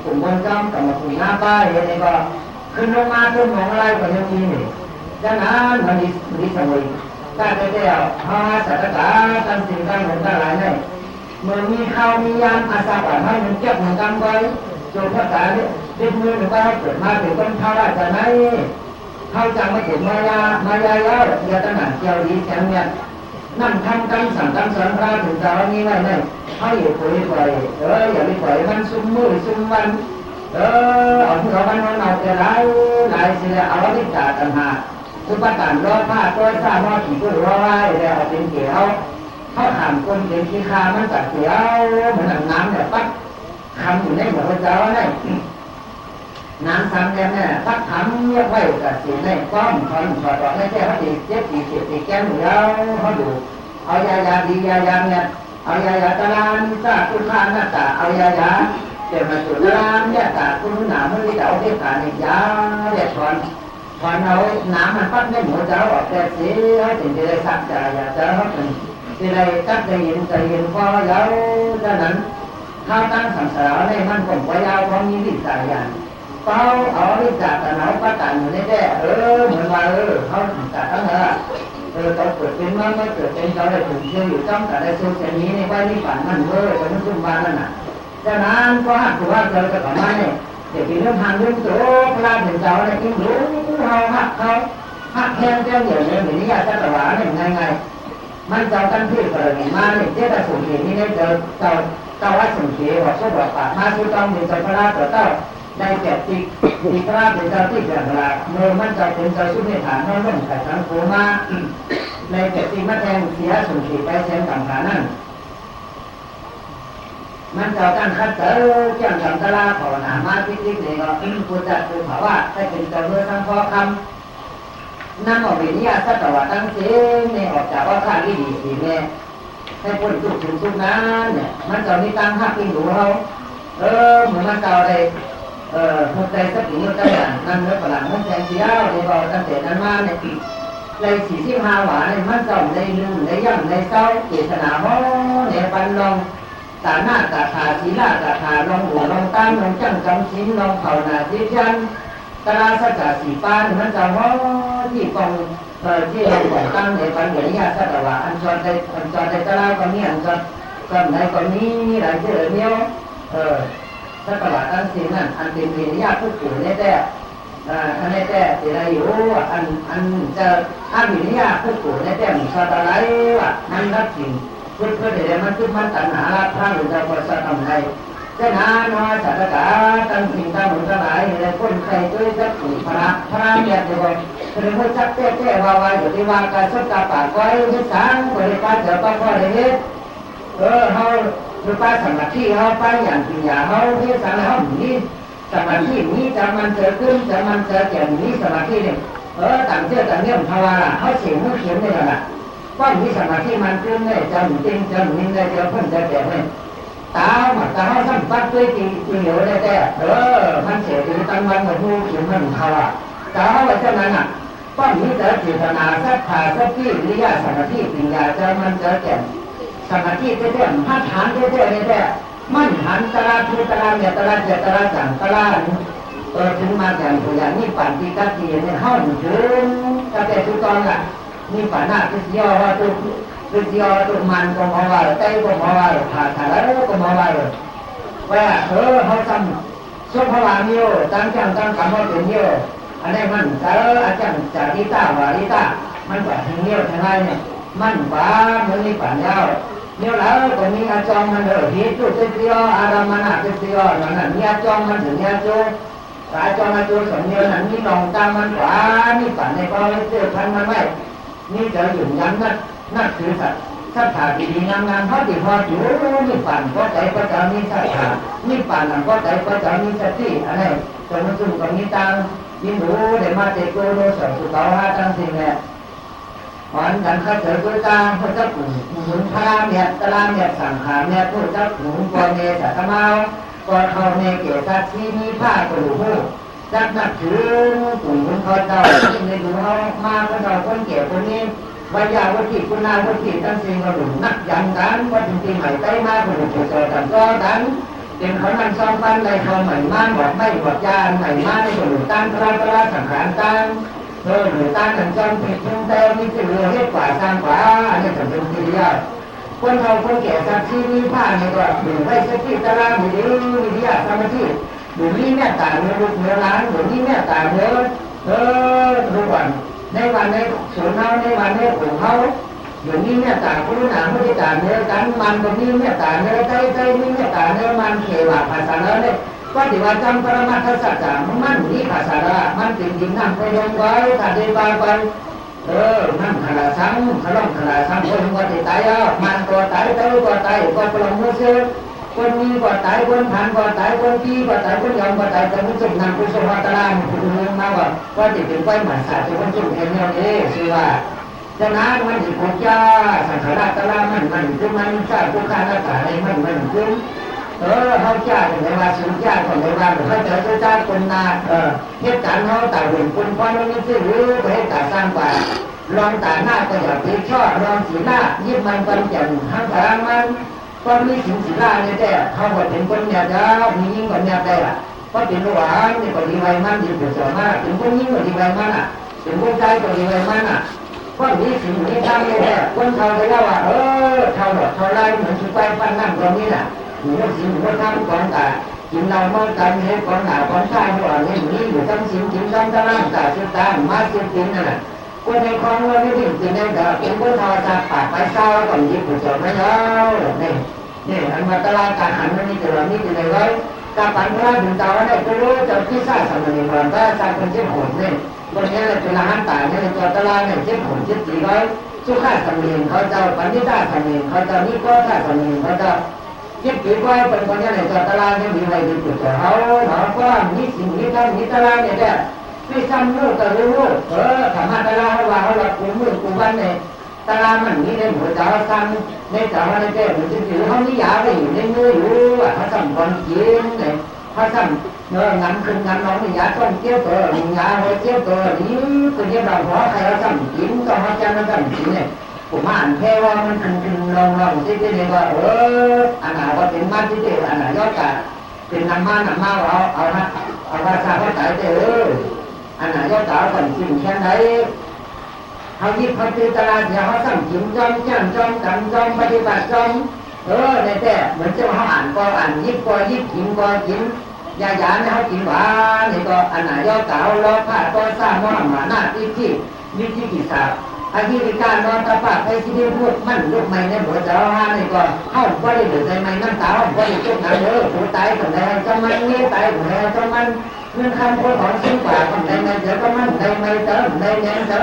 Speaker 2: กลุ่มคนจ้องกับมาคุยหน้าป้ายอะไรก็ขึ้นลงมาขึ้นมองอะไรก็ยังมีเนี่ยดังนั้นมันดีสมุยถ้าได้เอาพาสัตตาตั้งสิ่งตั้งหนุนตั้งหลายเนี่ยเมื่อมีข้าวมียามอาสาบให้มันเก็บเหมือนกันไว้จนภาษาเนี่ยเด็กมือหรือว่าเกิดมาถึงต้นข้าวราชไหนเข้าจังไม่ถึงมายแล้วยาตนาเจียวดีแข็งเนี่ยนั่นทำกันสั่งกันสอนพระถึงจะว่านี้ไว้เนี่ยเขาอยู่คุยไปอย่าไปปล่อยมันซุ่มมือซุ่มวันเอาที่เขาบ้านเราจะไล่เสียเอาที่จ่ากันหาทุกประการรอดผ้าตัวซาหม้อผีก็รอไว้แล้วเอาเป็นเกี่ยวเขาถามคนเป็นขี้คามันจัดเกี่ยวเหมือนน้ำเนี่ยปั๊บคำอยู่ในหัวเจ้าเนี่ยน้ำซ้ำเนี่ยปั๊บทำเรียกไว้กับสีในก้อนถอดออกให้แค่เขาตีเจ็บตีแก้มหนูแล้วเขาดูเอายาดียาเนี่ยเอายาตะลานซาคุณข้าหน้าตาเอายาเดี๋ยวมาจุดน้ำเนี่ยตาคุณหนาไม่ได้เอาที่ขาเนี่ยยาเนี่ยถอนเอาน้ำมันปั๊บในหัวเจ้าออกแต่สีเขาถึงจะได้สักจ่าอย่าเจ้าเขาถึงจะได้ตักใจเย็นพอแล้วดังนั้นข้าวตั้งสังสารในมันผมก็ยาวเพราะมีวิสัยอย่างเป้าเอาวิจารณ์แต่เราก็ต่างอยู่ในแด่เหมือนว่าเขาจัดตั้งต้องเกิดเป็นเมื่อเกิดเป็นเราได้ถูกเชื่ออยู่จ้องแต่ได้โซเชียลนี้ในว่านี่ฝันมันจะมันซุ่มบ้านนั่นน่ะดังนั้นก็หากถือว่าเราจะกลับมาเนี่ยเดี๋ยวเป็นเรื่องทางเรื่องโตพระถึงเจ้าเนี่ยยิ่งรู้เขาหักแทงเจ้าเหยื่อเนี่ยเหมือนนิยายสัตว์หวานเนี่ยไงมันเจ้าตั้งที่กรณีมาเนี่ยเจ้าแต่สุขีนี่เนี่ยเจ้าวัดสุขีบอกชอบบอกปากมาสู้ต้องเป็นเจ้าพระเจ้าได้แก่ติพระเป็นเจ้าที่เกิดมาเมื่อมันจะเป็นเจ้าสุนิฐานน้องร่มไข่สังโฆมาในแก่ติมาแทงเสียสุขีไปแทงต่างหานั่นมันจะตั้งคัดเจอเจ้าจังตลาภาวนามาติ๊กนี่ก็พุทธะคือภาวะได้เป็นเจ้าเมื่อทั้งพอคำนั่งออกวิญญาสัตวะตั้งเสียในออกจากว่าข้าที่ดีสีเนี่ยให้พ้นทุกข์ถึงทุกข์นั้นเนี่ยมันจะมีตั้งหักที่หูเขาเหมือนมันเก่าเลยหัวใจสักถึงหัวใจนั่นเนื้อฝรั่งมันแทงเสียวในบ่อตั้งแต่นั้นมาเนี่ยใน45หวานในมันจอมในลืมในย่ำในเศร้าเจตนาโมในปันลองตาหน้าตาขาศีลาตาขาลองหัวลองตั้งลองจังจำชิ้นลองเข่าหน้าที่ยันตราสัจจะสีฟ้ามันจะโมที่กองที่เราบอกตั้งในปันเหนือยาสัตวะอันจอดในตลาดก็มีอันจอดในก็มีหลายเจ้าเนี้ยสัตวะตั้งสิ่งนั้นอันเป็นวิญญาณผู้ปู่เนี่ยแต่
Speaker 3: อันนี้แต่ที่ไรอยู่อันจะอันนี้ยผู้กูในแต่มีสตาไลว่ามันรักจริงเพื่อเดี๋ยวมันคือมันตัณหาละพระหรือจะพอสะทำไงเจ้าหน้าน้อยสัตว์กาตั้งสิ่งตั้งหนุนทั้งหลายในคนใครด้วยจักขุพระเนี่ยเดี๋ยวคือว่าจักแก้ว่าอยู่ที่ว่าการสุดตาปากไว้ที่สางบริการเดี๋ยวก็พอได้เนี่ยเขาคือป้าสมาธิเขาป้าอย่างปัญญาเขาที่สางเขาหนีสมาธินี้จะมันเจอขึ้นจะมันเจอแก่นี้สมาธิเนี่ยต่างเชื่อต่างเนื่องภาวนาเขาเสียงเขาเขียนได้แล้วล่ะก้อนนี้สมาธิมันขึ้นได้จะหนุนจริงจะหนุนได้จะเพิ่มจะแก่เนี่ยตาหมดตาเขาสัมผัสด้วยตีเหนียวได้แต่มันเสียถึงตั้งวันเหมือนผู้เขียนมันภาวนาตาเขาไว้เท่านั้นอ่ะก้อนนี้จะจิตนาสักขาสักที่วิริยะสมาธิปัญญาจะมันเจอแก่สมาธิเท่ๆพัฒานเท่ๆเนี่ยมันหันตลาดทุตลาดเนี่ยตลาดเจตลาดจังตลาดถึงมาอย่างตัวอย่างนี้ปั่นตีกัดตีเนี่ยห้องถึงกระเตทุกตอนละนี่ปั่นหน้าคือเดียวว่าตัวคือเดียวตัวมันก็มาว่าเต้ก็มาว่าผ่าขาแล้วก็มาว่าว่าเขาทำสุภาพนิยมตั้งจังตั้งคำว่าเป็นนิยมอันนี้มันแต่อาจารย์จากที่ตาวาริตามันกว่าที่นิยมทั้งหลายเนี่ยมันบ้ามันนี่ปั่นยาวเนี่ยแล้วก็มีอาจารย์มันเหตุตัวเดียวอารามนาเดียวนั่นน่ะมีอาจารย์มันถึงอาจารย์อาจารย์มาตัวสมเด็จนั้นมีลองตามมันกว่านี่ปั่นในก็เลยเจอพันมันไม่นี่จะหยุดยั้งนั่นคือสัตว์สัตว์ดีๆงามๆเขาดีพออยู่นี่ปั่นก็ใจก็จะมีสัตว์นี่ปั่นก็ใจก็จะมีสติอะไรจนมันสุ่มกับมีตังยิ่งรู้เดี๋ยวมาเตะโกโดสสุขาวาตั้งสิ่งเนี่ยวันกันเขาเจอตัวตาเขาจะปุ่นหมุนพาเนี่ยตารางเนี่ยสั่งขาเนี่ยผู้จะหมุนกอนเนสัตว์เมาก่อนเขาเนเกี่ยวกับที่มีผ้ากระดูกหูจักนับถือกลุ่มคนเขาเจ้าที่ในดูเขามาคนเราคนเกี่ยวคนนี้วิญญาณวัตถุคุณนาวัตถุตั้งสิ่งกระดูกนักยันกันว่าจริงๆใหม่ใต้มาคนอื่นเจอกันก็ดันเป็นคนมันซ้อมฟันในเขาใหม่มาบอกไม่บอกยาใหม่มาในคนอื่นตั้งตระสังขารตั้งหรือตั้งหนังจอมผิดทุ่งเต้นี่คือเรือเฮ็ดกว่าสร้างกว่าอันนี้สำคัญทีเดียวคนเราคนแก่สักที่มีผ้าในก็หรือไว้สักที่ตารางมีดีมีดีสมาธิหรือนี่แม่ตาเนื้อลูกเนื้อล้านหรือนี่แม่ตาเนื้อทุกวันในวันในสวนเขาในวันในกลุ่มเขาอย่างนี้เนี่ยตาคุณหนาไม่ได้ตาเนื้อกันมันตรงนี้เนี่ยตาเนื้อใจนี่เนี่ยตาเนื้อมันเขวาภาษาเนื้อเนี่ยก็ถือว่าจำปรมาทัศน์จ่ามันนี่ภาษาละมันจริงๆนั่งไปลงไว้ถ้าได้บาไปนั่งขลาซ้ำขล่องขลาซ้ำคนก็ติดตายอ่ะมันก็ตายเต้าก็ตายก็ปลงมือเชื่อคนมีก็ตายคนผ่านก็ตายคนที่ก็ตายคนยอมก็ตายแต่มุสุนังกุศลตระมันคือเรื่องมาว่าติดเป็นไฟหมาสาจะคนจุ่มเงี้ยนี่ชื่อว่าจะนั้นมันสิพุทธาสังขารตระมันคือมันทราบผู้ข้าราชการมันคือเขาจ้าคนในว่าสูงจ้าคนในว่าเขาเจอจ้าคนนาเหตุการณ์เขาแต่เห็นคนพ่อไม่ซื้อหรือเหตุการณ์สร้างกว่าลองตาหน้าก็อย่าไปชอบลองสีหน้ายิ้มมันเป็นอย่างห้างทางมันก็มีสิงสีหน้าเนี่ยแต่เขาบอกเป็นคนเนี่ยเจ้ามียิ่งกว่าเนี่ยได้ละก็เป็นหวานนี่ก็ดีไว้มันดีเดือดมากเป็นคนยิ่งก็ดีไว้มันอ่ะเป็นคนใจก็ดีไว้มันอ่ะก็มีสิ่งนี้ทำเนี่ยแต่คนเขาไปแล้วว่าเขาไล่เหมือนชุดไปปั้นนั่งตรงนี้น่ะหนูสิ่งหนูทำก่อนแต่กินเราเมื่อกันเห็นก่อนหนาก่อนชายก่อนเนี่ยนี่อยู่ทั้งสิ่งกินทั้งตะล่างแต่ชุดตามาสิ่งกินนั่นแหละคนในคลองเราไม่ถึงกินได้แต่เป็นคนทอจะปากไปเศร้าก่อนยิบหัวใจไม่เล่านี่อันมาตลาดการหันมันนี่แต่เรานี่คือในไว้การปั่นพระถึงเตาได้ก็รู้จะที่สร้างสมัยก่อนก็สร้างเป็นเช่นโหดเนี่ยวันนี้เราเป็นร้านต่างเนี่ยในตลาดเนี่ยเช่นโหดเช่นตีไว้สุขาสมัยเขาจะปัญญาสมัยเขาจะนี่ก็สร้างสมัยเขาจะยึดถือไว้เป็นคนนี้ในตลาดเนี่ยมีอะไรดีกว่าเขาก็มีสิ่งนี้ท่านมีตลาดเนี่ยได้ไม่ซ้ำรู้แต่รู้ธรรมะตลาดว่าเขาหลับกูมือกูวันเนี่ยตลาดมันนี่ในหัวใจซ้ำในแต่ว่าในแก่เหมือนจะถือเขานี่ยาไปอยู่ในมืออยู่เขาซ้ำก่อนกินเนี่ยเขาซ้ำงั้นขึ้นงั้นน้องนี่ยาต้นเกี้ยวตัวยาหัวเกี้ยวตัวนี้ตัวนี้เราหัวใครเราซ้ำกินต้องเขาจะมาซ้ำกินเนี่ยผมอ่านแค่ว่ามันขึ้นลองที่เรียกว่าอันไหนว่าเป็นบ้านที่เดียวอันไหนยอดกาเป็นน้ำมาเอาภาษาเขาใส่เด้อันไหนยอดกาก่อนกินแค่ไหนเขายิบเขาตีตลาดอย่าเขาสั่งกินจอมแจ่มจอมกันจอมปฏิบัติจอมในแต่เหมือนเจ้าเขาอ่านก็อ่านยิบก็ยิบกินก็กิน ยาเนี่ยเขากินหวานนี่ก็อันไหนย่อเก่าล้อผ้าก็สร้างม้อหมาหน้าที่วิธีกิจสาอาชีพการนอนตะปากไปที่เรียกพูดมั่นลูกใหม่ในหัวเจ้าห้านี่ก็เข้าก็ได้เดือดใจใหม่น้ำตาก็ได้จุกหนังเด้อผู้ตายคนใดจะมันเงี้ยตายคนใดจะมันเงินคำคนของซื้อกว่าคนใดไม่เจอก็มันใดไม่เจอใดแน่เจอ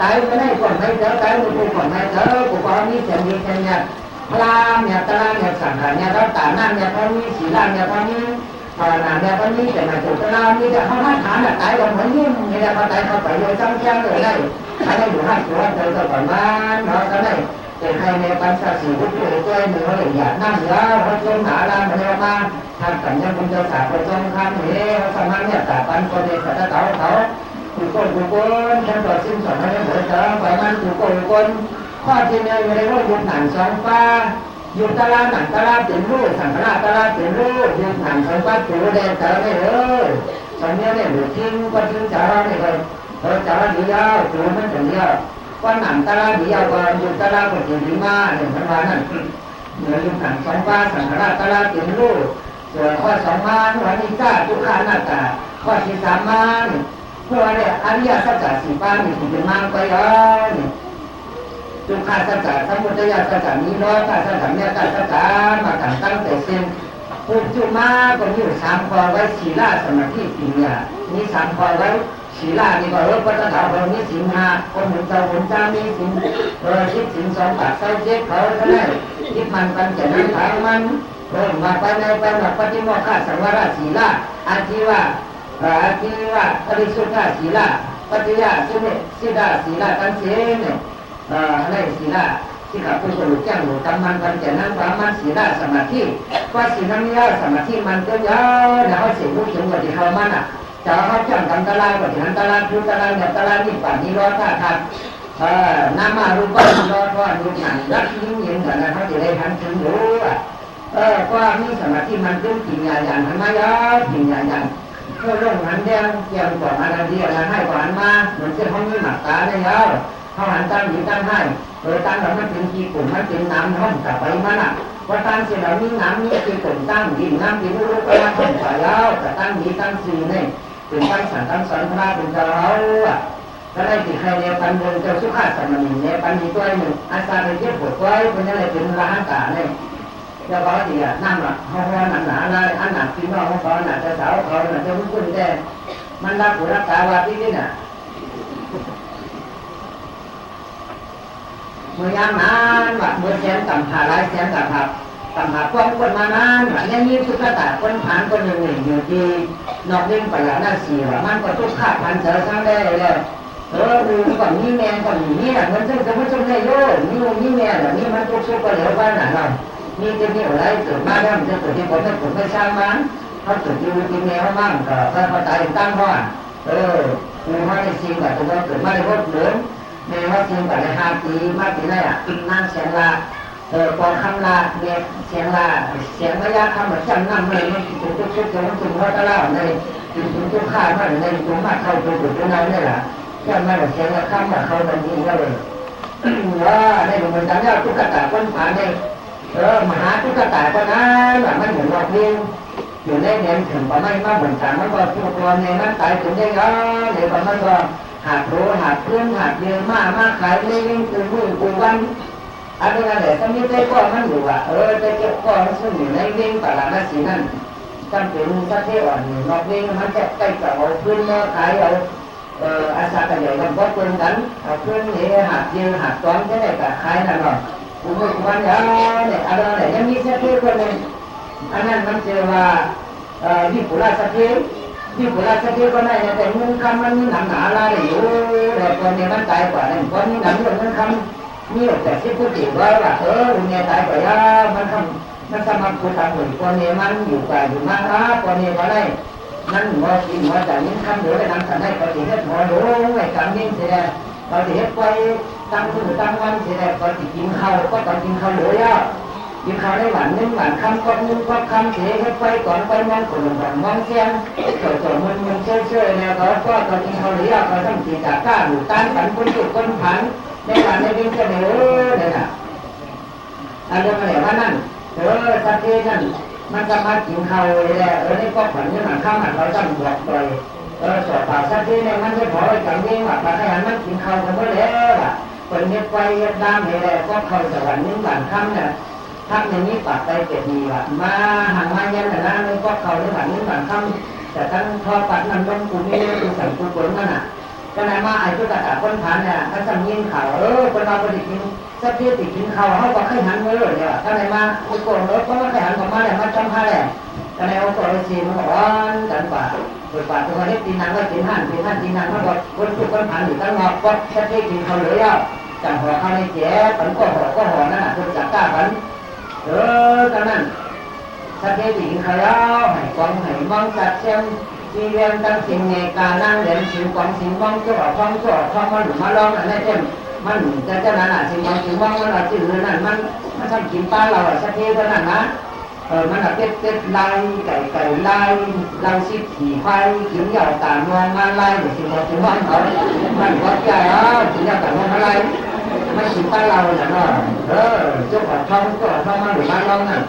Speaker 3: ตายไม่ได้ก่อนไม่เจอตายไม่กูก่อนไม่เจอกูก็มีเสียงดีเสียงเนี่ยพลามเนี่ยตะลาเนี่ยสังขารเนี่ยรัตตานั่นเนี่ยพอมีศีลเนี่ยพอมีภาวนาเนี่ยพอมีแต่มาจุดตะลามีแต่เขาท่าฐานตายแบบเหมือนยิ่งนี่แหละพอตายเขาไปโยนจ้ำแจ้งเลยได้ถ้าได้อยู่ให้ตัวเจอก็ประมาณเราก็ได้เป็นใครในปัญจสีพุทธเจ้าหนึ่งเขาเลยอยากนั่งยาวเขาจงหาลานมาเรียมาทำสัญญาบุญเจ้าสาวเขาจงคำเฮ้เขาสมัครเนี่ยแต่ปันคนเดียวแต่เขาถูกคนฉันต่อสิ้นสอนให้เหมือนเดิมไปมันถูกคนข้อที่หนึ่งในโลกยุคหนังสองฟ้ายุคตลาดหนังตลาดเป็นรูปสังฆราชตลาดเป็นรูปยุคหนังสองฟ้าตัวแดงเจอไม่เลยสองเนี่ยเนี่ยหลุดทิ้งก็ทิ้งเจอเนี่ยเลยเจอดียาวตัวมันถึงเดียวก็หนังตลาดดียาวก็ยุคตลาดก็ดีมาเนี่ยมันว่านั่นเหนือยุคหนังสองฟ้าสังฆราชตลาดเป็นรูปส่วนข้อสองมาวันนี้จ้าทุกขาหน้าตาข้อที่สามมาเพราะว่าเนี่ยอริยสัจสี่ป้ามีถึงเป็นมังไปแล้วเนี่ยจุขาสัจสมุทัยสัจนิโรธสัจเนี่ยสัจมาตั้งแต่เส้นภูมิจุมาก็มีสามข้อไว้ศีลสมาธิปัญญามีสามข้อไว้ศีลนี่ก็ปัจจัยเรามีศีลห้าคนหนึ่งเจ้าคนจ้ามีศีลคิดศีลสองปัจจัยเจ็ดเขาเท่านั้นคิดมันปัญจนันทามันมาไปในไปมาปฏิโมกข์สังวรศีลอาชีวะอาชีวะปริสุทธศีลปฏิยาสุเนสิดาศีลตั้งเสนในศีลที่ข้าพุทธลูกแจ้งหลวงกำมันปัญจนั้นว่ามันศีลสมาธิว่าศีลนี้สมาธิมันก็ยาวแล้วเขาเสียลูกถึงวันที่เขามันจะเขาจ้างกำตลาดวันที่นั้นตลาดพุทธตลาดเนี่ยตลาดนี่ป่านนี้รอท่าทางนามารูปะรอทอดรูปหนังรักยิ่งยิ่งกันนะเขาจะได้ทันถึงรู้ว่ามีสมาธิมันเป็นปัญญาอย่างธรรมะยาปัญญาอย่างเพื่อเรื่องหันแดงเกี่ยวกับอะไรที่อะไรให้ก่อนมาเหมือนเช่นเขามีหมักตาได้แล้วเขาหันตั้งอยู่ตั้งให้โดยตั้งเรามันเป็นกีปุ่มมันเป็นน้ำห้องกลับไปมันว่าตั้งเสร็จแล้วมีน้ำมีกีปุ่มตั้งดินน้ำดินลูกๆไปห้องไปแล้วแต่ตั้งดีตั้งสื่อเนี่ยเป็นตั้งสันตั้งสอนพระเป็นเจ้าก็ได้ติดใครเนี่ยปันเดินเจ้าสุขาสมณีเนี่ยปันดีตัวหนึ่งอาสาไปเก็บปวดไว้เป็นอะไรเป็นร้านกาเนี่ยเจ้าบอกดีนั่งเขาหนักหนาอะไรอันหนักพี่น้องเขาหนักจะสาวเขาหนักจะมุ่งแต่มันรักผู้รักษาว่าที่นี่น่ะเมื่อยามนานว่าเมื่อแสนต่ำหาหลายแสนต่ำหาความคนมานานว่ายังมีสุขตาคนผ่านคนหนึ่งอยู่ที่นอกเล่นไปแล้วนั่นสี่ว่ามันก็ทุกข์ขาดพันเจอสร้างได้เลยดูก่อนนี่แมงก่อนนี่แหละมันซึ่งจะไม่ช่วยได้โย่นี่แมงแบบนี้มันทุกข์ก็เหลือว่าหนาเรานี่จะมีอะไรเกิดมาแล้วมันจะเกิดที่คนถ้าเกิดไม่สร้างมันเขาเกิดอยู่ที่แมวมั่งก็พอตายตั้งห้องกูมาได้สิ่งแบบตัวเกิดมาได้รถเหลืองแม่ว่าสิ่งแบบใน5 ปีมาปีได้นั่งเสียงลาปองคำลาเนี่ยเสียงลาเสียงระยะคำแบบจำนำเลยมันถึงทุกชุดถึงถึงว่าตะล่าในถึงทุกข้าวมันในถึงมาเข้าตัวตัวนั้นนี่แหละจำมาแบบเสียงละคำแบบเขาแบบนี้เลยว่าในหลวงพ่อจำยากทุกขตาคนผ่านในมหาทุกขตาคนนั้นมันเหมือนเราเพียงอยู่ในเนียนถึงประมาณมาเหมือนกันมันก็ตัวในนั้นตายถึงได้เยอะเลยประมาณว่าหาดโถหาดเพื่อนหาดเยอะมากขายเลี้ยงคือมือกูวันอันนี้อะไรถ้ามีใจก้อนมันอยู่ใจเก็บก้อนซึ่งอยู่ในเลี้ยงตลาดนั่นสินั่นจำเป็นสักเท่าอ่อนนอกเลี้ยงมันจะใกล้กับเอาเพื่อนมาขายเอาอาสากันใหญ่กันก็เพื่อนกันเอาเพื่อนนี่หาดเยอะหาดต้อนจะได้กับขายนั่นหรอกกูมือกูวันเนี่ยอะไรยังมีสักเท่าคนนึงอันนั้นมันเจอว่าญี่ปุ่นราชเทพญี่ปุ่นราชเทพก็ได้แต่เงินคำมันมีหนังหนาอะไรอยู่แต่คนนี้มันตายกว่านั่นคนนี้หนังเงินคำนี่แต่ที่พูดถึงว่าเนี่ยตายกว่าย่ามันสมัครผู้ทำเหมือนคนนี้มันอยู่กว่าอยู่มากคนนี้ก็ได้นั่นว่ากินว่าแต่ยิ่งคำเหลือได้นำแต่ได้ปฏิเสธหมอดูไอ้การยิ่งเสียปฏิเสธไปตั้งมือตั้งวันเสียปฏิกินข้าวก็ต้องกินข้าวเหลือย่ากินข้าวได้หวานนึงหวานคำก็นึงก็คำเสียให้ไปก่อนไปมองคนหลังมองเสียงจ่อมันเชื่อเนี่ยเขาก็กินข้าวเหลือเขาต้องตีจากก้าหรือต้านผันคนจุดคนผันในหวานในดินจะเหนียวเนี่ยนะอันนี้มันเหนียวว่านั่นสักทีนั่นม มันจะมากินข้าวเลยแหละนี่ก็ผลนี่มันข้ามหันเราจำบอกเลยสอบปากสักทีเนี่ยมันจะพอจังยิ่งว่าปากขยันมันกินข้าวกันเมื่อแล้วอ่ะคนเงียบไปเงียบดามเลยแหละก็เข้าสวรรค์นิ่งหวานค่ำเนี่ยทักในนี้ปากไปเกิดดีว่ะมาห่างมาเย็นแต่ละนี่ก็เข้านิ่งหวานนิ่งหวานค่ำแต่ทั้งทอปัดน้ำล้มกูนี่กูสั่งกูปวดมันอ่ะก็นายมาไอ้ตุ๊กตาคนผ่านเนี่ยเขาจำยิ่งข่าวคนเราไปกินสักทีติดกินข้าวเขาก็ให้หันมือเลยว่ะก็นายมาไอ้โกงรถก็มาให้หันออกมาเนี่ยมาจำผ้าเลยก็นายเอาตัวไอ้ซีมันบอกว่ากันป่าเปิดป่าตัวนี้ตีนังก็ตีหันตีนังมันบอกคนทุกคนผ่านอยู่ตั้งงอกก็สักทีกินข้าวเหลือจังหัวข้าวในเจ๊ปันก็ห่อนั่นน่ะคือจักก้าปันตอนนั้นสักทีกินข้าวให้กองให้มองจัดเชียงที่เรียนตั้งสิ่งในการนั่งเรียนสิ่งกองสิ่งมองเจ้าของมันหรือมาลองอะไรเต็มมันจะนั่นน่ะสิ่งมองมันเราจืดนั่นมันทำกินป้าเราสักทีเท่านั้นนะมันแบบเป็ดไล่ไก่ไล่เราซิบขี่ไฟกินเหยาตามองมาไล่สิ่งมองเขามันก็ใหญ่กินเหยาตามองมาไล่มันกินป้าเราน่ะเนาะเจ้าของมันหรือมาลองนั่น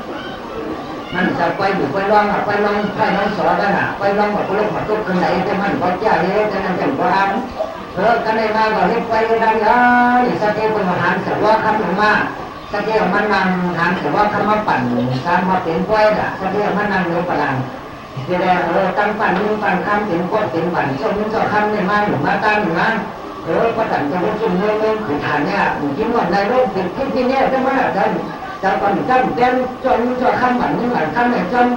Speaker 3: มันจะไปอยู่ไปลองไปลองไปลองสอนกันน่ะไปลองแบบลูกมาตุ๊กคนไหนจะมันก็ใหญ่จะนั่นจะบ้านกันในมาก็เฮ็ดไปก็ได้อย่างสักทีเป็นมหาสวะคำหนึ่งมาสักทีมันนั่งทานสวะคำมาปั่นสามมาเป็นกล้วยน่ะสักทีมันนั่งเนื้อปลาเดี๋ยวตั้งปั่นนึงปั่นคำเป็นกล้วยเป็นปั่นช่วงนึงช่วงคำในมาหรือมาตั้งหรือมาก็ตั้งจะรู้จุ่มเนื้อคือฐานเนี่ยยิ้มวันในโลกเป็นที่เนี่ยจะมาได้จะก่อนจะเต้นจนจะคำปั่นนึงปั่นคำในจน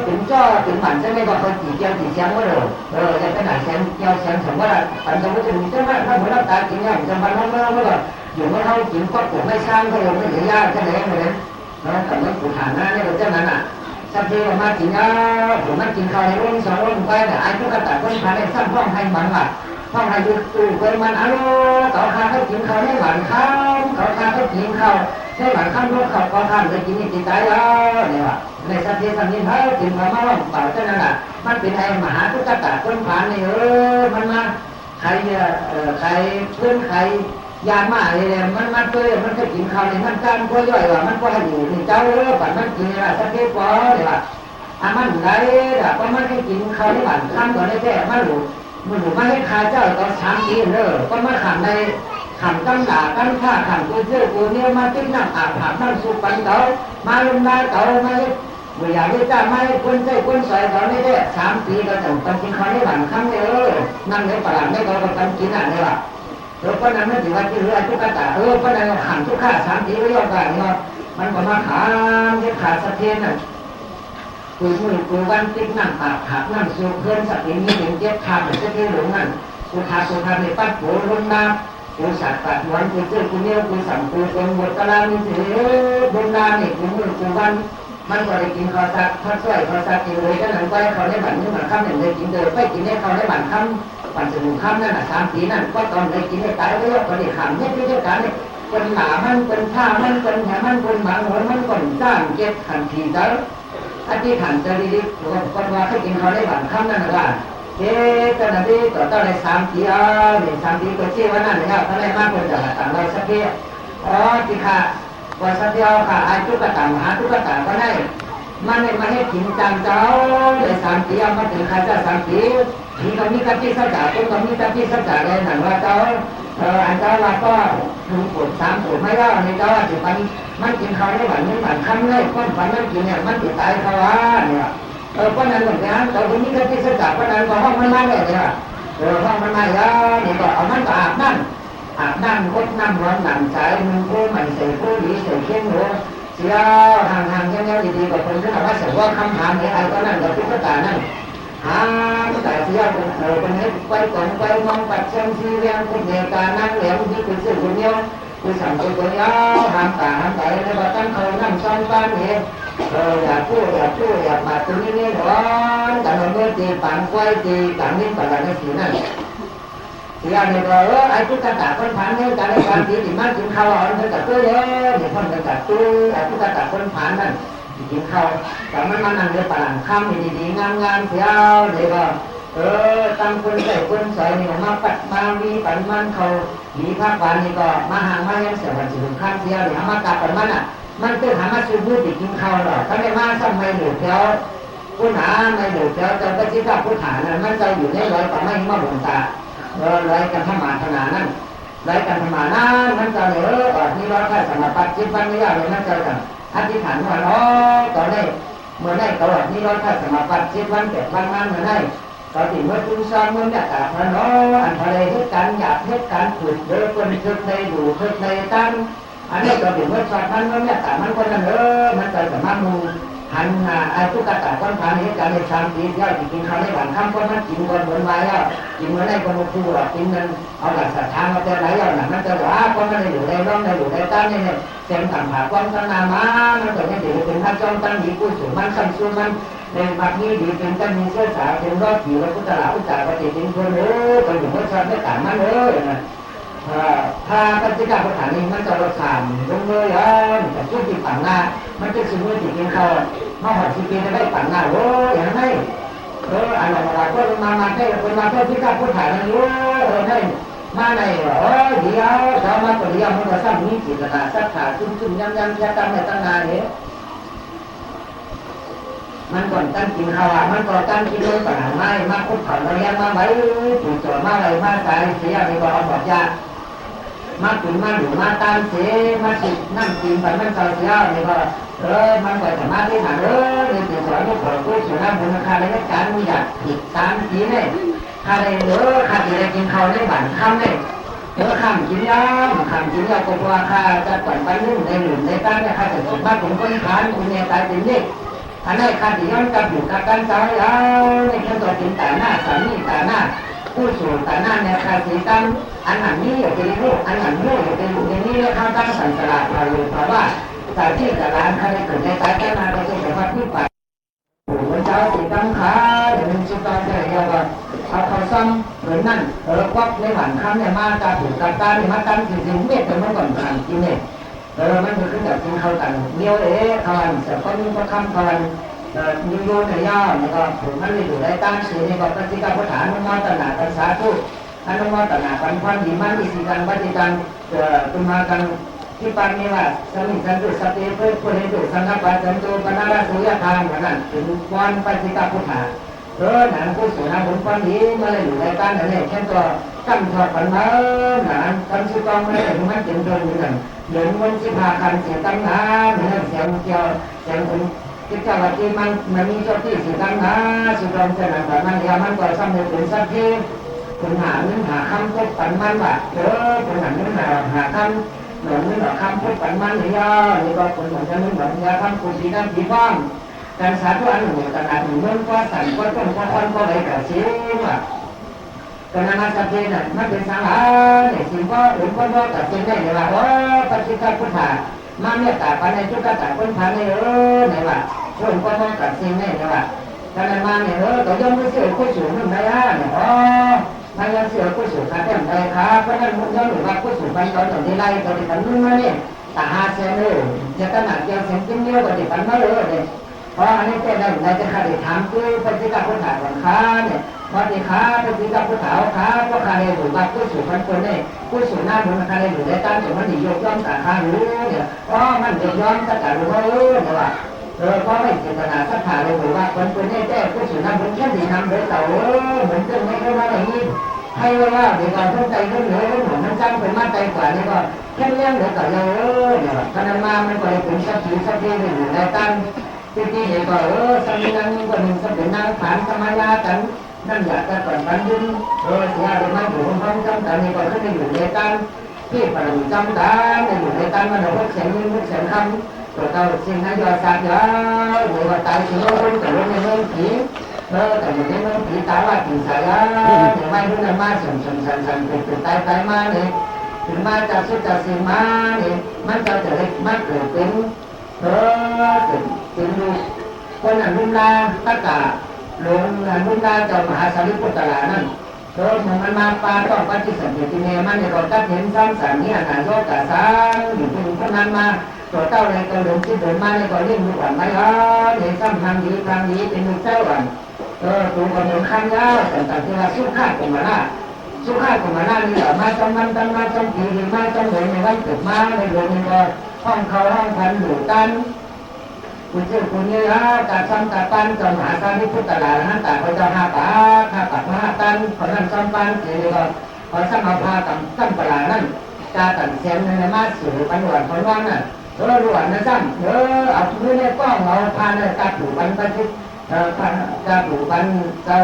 Speaker 3: ถึงchoถึงbản chân này còn chỉ treo chỉ sáng mới rồi cái này sáng treo sáng chẳng có là bản thân cái mình chắc là nó mới lắp ta chỉ nhau trong bản nó mới là dùng nó không chỉ có của mấy sang thôi mới để ra cái này rồi đấy nó cảm giác của thản ra đây là chân này nè sau khi mà chỉ nhá của mắt chỉ khai này luôn sáng luôn quay là ai cũng cả tại con phá này sang phong hành bản mặt phong hành từ quayมันalo có khai cái chỉ khai này bản không có khai cái chỉ khai thế bản không lúc không có khai cái chỉ chỉ cái đó này ạในสัตย์สัมนินให้ถึงมาว่าเปล่าเท่านั้นแหละมันเป็นไอ้มหาทุกตะคนผ่านนี่มันมาใครเพื่อนใครยามาอะไรเนี่ยมันเคยมันเคยกินข้าวเนี่ยมันการก็ย่อยว่ามันก็ให้อยู่นี่เจ้าปั่นมันกินอะไรสักทีพอเลยว่ามันไรล่ะเพราะมันให้กินข้าวในบ้านข้ามก่อนได้แค่มันหลุดมาให้ข้าเจ้าตอน3 ปีเลยก็มาขังในขังตั้งหนาตั้งข้าขังตัวเชื่อกูเนี่ยมาติ้งน้ำอาบน้ำสูบปันเต๋อมาลงนาเต๋อมาไม่อยากให้จ้าไม่คนใช้คนใส่ตอนนี้ได้3 ปีก็ต้องกินข้าวในบ้านข้ามเลยนั่งในปลาไม่ก็ต้องกินอะไรล่ะเพราะนั้นไม่ถือว่าที่เรือทุกตาเพราะนั้นขังทุกข้า3 ปีก็ย่อกันเนาะมันก็มาขาที่ขาสะเทียนน่ะกูมือกูวันติ๊กน้ำอาบน้ำสูบเพื่อนสักทีนี้ถึง7 ขาสะเทียนหลงนั่นกูทาในปั้นโผล่ลงน้ำกูสัตว์ปัดหวนกูเจอกูเนี้ยกูสั่งกูคนหมดกะลามีเสือบนนาเนี่ยกูมือกูวันมันก็ได้กินข้าวสัตว์ทอดสวยข้าวสัตว์กินเลยก็หนังไปเขาได้บัตรนึกบัตรค่ำหนึ่งเลยกินเลยไปกินเนี่ยเขาได้บัตรค่ำบัตรสมุนค่ำนั่นน่ะ3 ปีนั่นก็ตอนเลยกินเนี่ยตายไปแล้วก็ได้ขำเนี่ยที่เจ้าการเนี่ยคนหนามันคนผ้ามันคนแหมันคนหมาหัวมันคนจ้างเก็บขันทีเจ้าอาทิตย์ขันจะดีๆคนว่าให้กินเขาได้บัตรค่ำนั่นน่ะว่าตอนนั้นต่อได้3 ปีเนี่ย3 ปีก็ชื่อว่านั่นนะครับถ้าได้มากกว่าจะต่างเราสักทีที่ค่ะว่าสักทีค่ะไอ้ตุ๊กตาหาตุ๊กตาก็ได้มันเนี่ยมาให้กินจานเจ้าได้3 ปีมาถึงใครจะ3 ปีมีก็มีกับที่สัจจะต้นก็มีกับที่สัจจะเลยหนังว่าเจ้าอันเจ้าว่าก็ถึงปวด3 ปวดไม่ได้ในเจ้าจะไปมันกินเขาได้แบบนี้แบบคำเลยก้อนฝันมันกินเนี่ยมันติดตายเขาว่าเนี่ยเพราะนั้นเหมือนกันเราตรงนี้ก็ที่สัจจะเพราะนั้นก็ห้องมันมาเลยเนี่ยห้องมันมาแล้วนี่ก็เอามันก็อาบน้ำรดน้ำร้อนหนังใจมึงผู้ใหม่ใส่ผู้ดีใส่เข้มหัวเสียห่างๆเงี้ยดีๆกับคนที่ถามว่าเสียว่าคำถามนี้ไอ้ก็นั่นกับตุ๊กตานั่นแต่เสียคนนี้ไปก่อนไปมองปัดเชียงซีเรียงคนเดียการนั่งเหลี่ยมที่คุณซื้อคนเดียวคุณสั่งคนเดียวห้ามใจแล้วก็ตั้งเขานั่งซ้อนบ้านเองอยากพูดอยากมาตรงนี้ร้อนแต่เราเมื่อตีปังควายตีกังนิ่งปังอะไรสีนั่นเสียเนี่ยก็ไอ้ตุ๊กตาคนผ่านเนี่ยการในการตีมันกินข้าวอ่อนเท่ากับตัวเยอะเนี่ยคนกับตัวไอ้ตุ๊กตาคนผ่านนั่นกินข้าวแต่มันนั่งเรือปลาข้ามดีๆงามๆเสียเดี๋ยวก็ตั้งคนใส่คนใส่นี่มาปัดมาวีปันมันเขามีภาคบานนี่ก็มาห่างมายังเสียวันจุดข้ามเสียหรือมากาปันมันอ่ะ มันคือหามาซื้อมือติดกินข้าวหรอกเขาได้มาซ้ำไม่หลุดแล้วผู้หาไม่หลุดแล้วเจ้าก็คิดว่าผู้ฐานนั้นมันจะอยู่ในร้อยต่อไม่มาบ่งตาร้อยกันธรรมะขนาดนั้นร้อยกันธรรมะนั้นมันจะเหลือนี่ร้อยแค่สมบัติจิตวันนี้อะไรมันจะกันอธิษฐานว่าตอนนี้เมื่อได้ตลอดนี่ร้อยแค่สมบัติจิตวันเกิดวันนั้นเมื่อได้ตอนที่เมื่อจุนซ้อนเมื่อเนี่ยแต่พระน้ออันทะเลทุกการหยาบทุกการขุดเดือดคนทุกในดูทุกในตั้งอันนี้ตอนที่เมื่อซ้อนมันเมื่อเนี่ยแต่มันคนนั้นมันจะสามารถมูหันไอ้ทุกกระต่ายก้อนผ่านนี้การในชามตีย่อยกินคำในหลังคำก้อนมันกินก้อนเหมือนไม้แล้วกินเมื่อได้ก้อนคู่หรอกกินนั้นเอาหลักศรัทธามาแต่ไหนแล้วน่ะมันจะว่าก้อนมันในอยู่ในร่องในอยู่ในตั้งเนี่ยเต็มต่างหากก้อนตั้งนามามันก็จะถือเป็นพระจอมตั้งดีผู้สูงมันขั้นสูงมันในบัดนี้ดีเป็นกันมีเสื้อสาวเป็นรอดผิวและพุทธลาอุจจาระปฏิทินคนก็อยู่เมื่อชาติไม่ต่างมันนะถ้าปัจจิกาพุทธานี้มันจะรสามลงเลยแต่ช่วยติดฝังหน้ามันจะสิ่งที่ติดกินเขามาหอดสิ่งที่จะได้ฝังหน้าอย่างไรอันนั้นเราก็มาให้คนมาเพื่อที่จะพุทธานี้ให้มาในเดียวเรามาตัวเดียวมันก็สร้างมีจิตนาศรัทธาชุ่มๆย้ำๆจะตั้งในตั้งนานเนี่ยมันก่อนตั้งกินข้าวมันก่อนตั้งกินเลยก่อนไม่มาคุกเข่ามาเลี้ยงมาไว้ถูกโจรมาอะไรมาตายเสียในบ่อบอกยามาถึงมาหนูมาตามเสียมาสินั่งกินไปมันเสียในบ่มันก่อนสามารถที่หาในติดสอนลูกของผู้สูงอายุคาในการมีอยากผิดตามทีเนี่ยคาในคาที่ได้กินข้าวในบ้านค่ำเนี่ยคำกินยำก็เพราะว่าข้าจะก่อนไปนึ่งในหลุมในตั้งเนี่ยข้าจะสุดมากผมก็ทานคุณเนี่ยตายเป็นนี่อันนี้ข้าที่ย้อนกลับอยู่กับกันใจในแค่ตัวถึงแต่หน้าสามีแต่หน้าผู้สูงแต่หน้าเนี่ยข้าสีตั้งอันนั้นนี้อยู่เป็นลูกอันนั้นนี้อยู่เป็นลูกอย่างนี้เนี่ยข้าตั้งสันสลาดเราเลยเพราะว่าแต่ที่แต่ร้านข้าได้เกิดในใจแต่หน้าเราจะเห็นว่าที่ป่าวันเช้าสีตั้งขาเดี๋ยวมันชุดตอนเดียวกันเอาเขาซ้ำเหมือนนั่นควักในหวานข้ามเนี่ยมาตาถูกตาเนี่ยมาตั้งจริงๆเม็ดแต่เมื่อก่อนผ่านกินเนี่ยมันจะขึ้นแบบกินข้าวกันเงี้ยวข้าวเสร็จก็มีก็คำข้าวมีโยนในย่าเนี่ยก็ผมมันอยู่ในตั้งสีเนี่ยก็ปฏิกาพุทธานุมาตนาตัสสาธุอนุมาตนาปันพันธ์ดีมันอิสิกันปฏิกันตุมากันที่ปันนี้ว่าสมิสันตุสติเพื่อผู้เห็นตุสังฆปัจจันตุปนาราสุยธามนั่นถึงวันปฏิกาพุทธาหนังผู้สูงอายุคนนี้มาเลยอยู่ในตั้งเนี่ยแค่ตัวตั้งถอดปันมาหนังตั้งสุกองมาเลยมันถึงโดนอยู่นั่นเดี๋ยวมันจะพากันเสียตั้งนานเนี่ยเสียงเกี่ยวเสียงคนที่เจ้าว่าที่มันมีเจ้าที่เสียตั้งนานสุกองจะนั่งแต่มันยามันก็ซ้ำในเป็นสักทีคุณหาเนื้อหาคำพูดปันมันว่าคุณหาเนื้อหาคำเหมือนเนื้อคำพูดปันมันเนี่ยนี่ก็คนเหมือนจะนึกเหมือนยาคำพูดสีน้ำสีฟ้องการสาธุอันหนึ่งขนาดหนึ่งมันก็สั่นก็ต้นก็ควันก็เลยแต่เสียว่าการนาสัพเพน่ะมันเป็นสังหารเนี่ยสิ่งก็หรือก็ตัดสินได้เลยว่าปฏิฆาพุทธามาเมตตาปันในทุกข์ตาคนผ่านในเนี่ยว่าช่วงก็ต้องตัดสินได้เลยว่าการมาเนี่ยต่อยมไม่เสียผู้สูงนั่นได้เนี่ยมันยังเสียผู้สูงขาดแต้มได้ครับเพราะนั้นมันย้อนหรือว่าผู้สูงไปตอนที่ไล่ตอนที่ปันนู้นมาเนี่ยตาหาเสียเลยจะขนาดเกี่ยวเสียงจิ้มเลี้ยวตอนที่ปันมาเลยเนี่ยเพราะอันนี้เป็นได้จะขาดทำคือปฏิฆาพุทธาของข้าเนี่ยปฏิฆาปฏิฆาพุทธาข้าก็ขาดเลยหรือว่าผู้สูงคนเนี่ยผู้สูงหน้ามันขาดเลยหรือได้ตั้งแต่มันยกย่องตาข้ารู้เนี่ยเพราะมันยกย่องตาข้ารู้เนี่ยว่าเพราะไม่เจตนาสักขาเลยหรือว่าคนเนี่ยแต่ผู้สูงหน้ามันแค่ดีทำโดยเต่าเหมือนจะไม่เข้ามาอย่างนี้ให้ว่าเดี๋ยวก่อนต้องใจก็เหนือก็เหมือนมันจ้างเป็นมาใจกว่านี่ก็แค่เลี้ยงเดี๋ยวต่อเลยเนี่ยขนาดมามันก็เลยเป็นสักทีสักทีเลยอยู่ในตั้งที่เห็นก็สมินังก็หนึ่งสมินังผ่านสมัยกันนั่นอยากจะก่อนบันยุนเสียไปไม่ถูกพ้องจำแต่นี่ก็ขึ้นในอยู่ในตั้งที่ปรจำได้ในอยู่ในตั้งมันเราเสียงยิ้มเสียงคำตัวเราสิ่งนั้นยอดสักยาวหรือว่าตายสิ่งนั้นแต่ว่าในเมืองผีแต่อยู่ในเมืองผีตายว่าผีสายอย่างไม่รู้นะมาสั่นเป็นตายมาเนี่ยถึงมาจะสุดจะสิ่งมาเนี่ยมันจะเล็กมันเกิดเป็นเป็นลูกคนอันรุ่นลาตะกาหลวงอันรุ่นลาเจ้ามหาสารีปุตตะนั่นมันมาปาต้องปฏิสัมพันธ์ที่เนี่ยมันในรถตัดเห็นซ้ำสามนี้อาหารโยกะซ้ำอยู่เป็นคนนั้นมาตัวเต้าในกระหลงที่เดินมาในก็เลี้ยงลูกอ่อนไม่ล้อเนี่ยซ้ำทางดีเป็นลูกเจ้าอ่อนตัวกระหลงข้างยาวแต่ที่ว่าสุขาเป็นมาหน้าสุขาเป็นมาหน้านี่แหละมาจำมันจำผีมาจำเหนื่อยในวันเกิดมาในเดือนนี้ก็ ห้องเขาห้องพันอยู่กันคุณชื่อคุณเนี่ยกาซ้ำกาปันจอมหาสาริพุทธลาหันตาพระเจ้า5 บาท5 บาท5 ตันขอนั่นซ้ำปันเสียเลยก็ขอซ้ำเอาพากับซ้ำปลานั่นกาตันเสียงในมาสู่ปันหวานคนว่างน่ะหวานนะซ้ำเอาพื้นเนี่ยก้องเอาพาเนี่ยกาถูบันไปที่กาถูบันเจ้า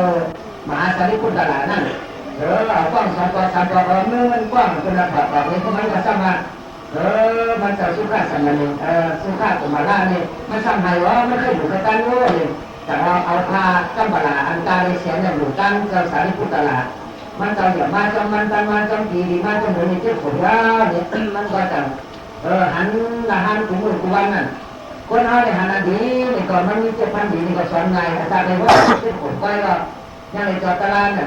Speaker 3: มหาสาริพุทธลานั่นเอาก้อง2 ตัว 3 ตัวมือมันกว้างจนระดับแบบนี้ก็มันก็ซ้ำมามันจะสุขาสัมมานีสุขาตุมาล่านี่มันซ้ำให้ว่ามันเคยอยู่กับกันโง่เลยแต่ว่าเอาพากัมบลาอันตาเลยเสียงเนี่ยอยู่กันเจ้าสาริพุทธลามันจะอย่ามาจำมันตั้งมาจำปีดีมาจำเหมือนในเจ้าของว่าเนี่ยมันก็จะหันละหันกุมกุวันนั่นคนเขาเนี่ยหันดีนี่ก่อนมันมีเจ้าพันดีนี่ก็สอนไงอาจารย์เลยว่าเจ้าของไปก็ยังในจอตลาดเนี่ย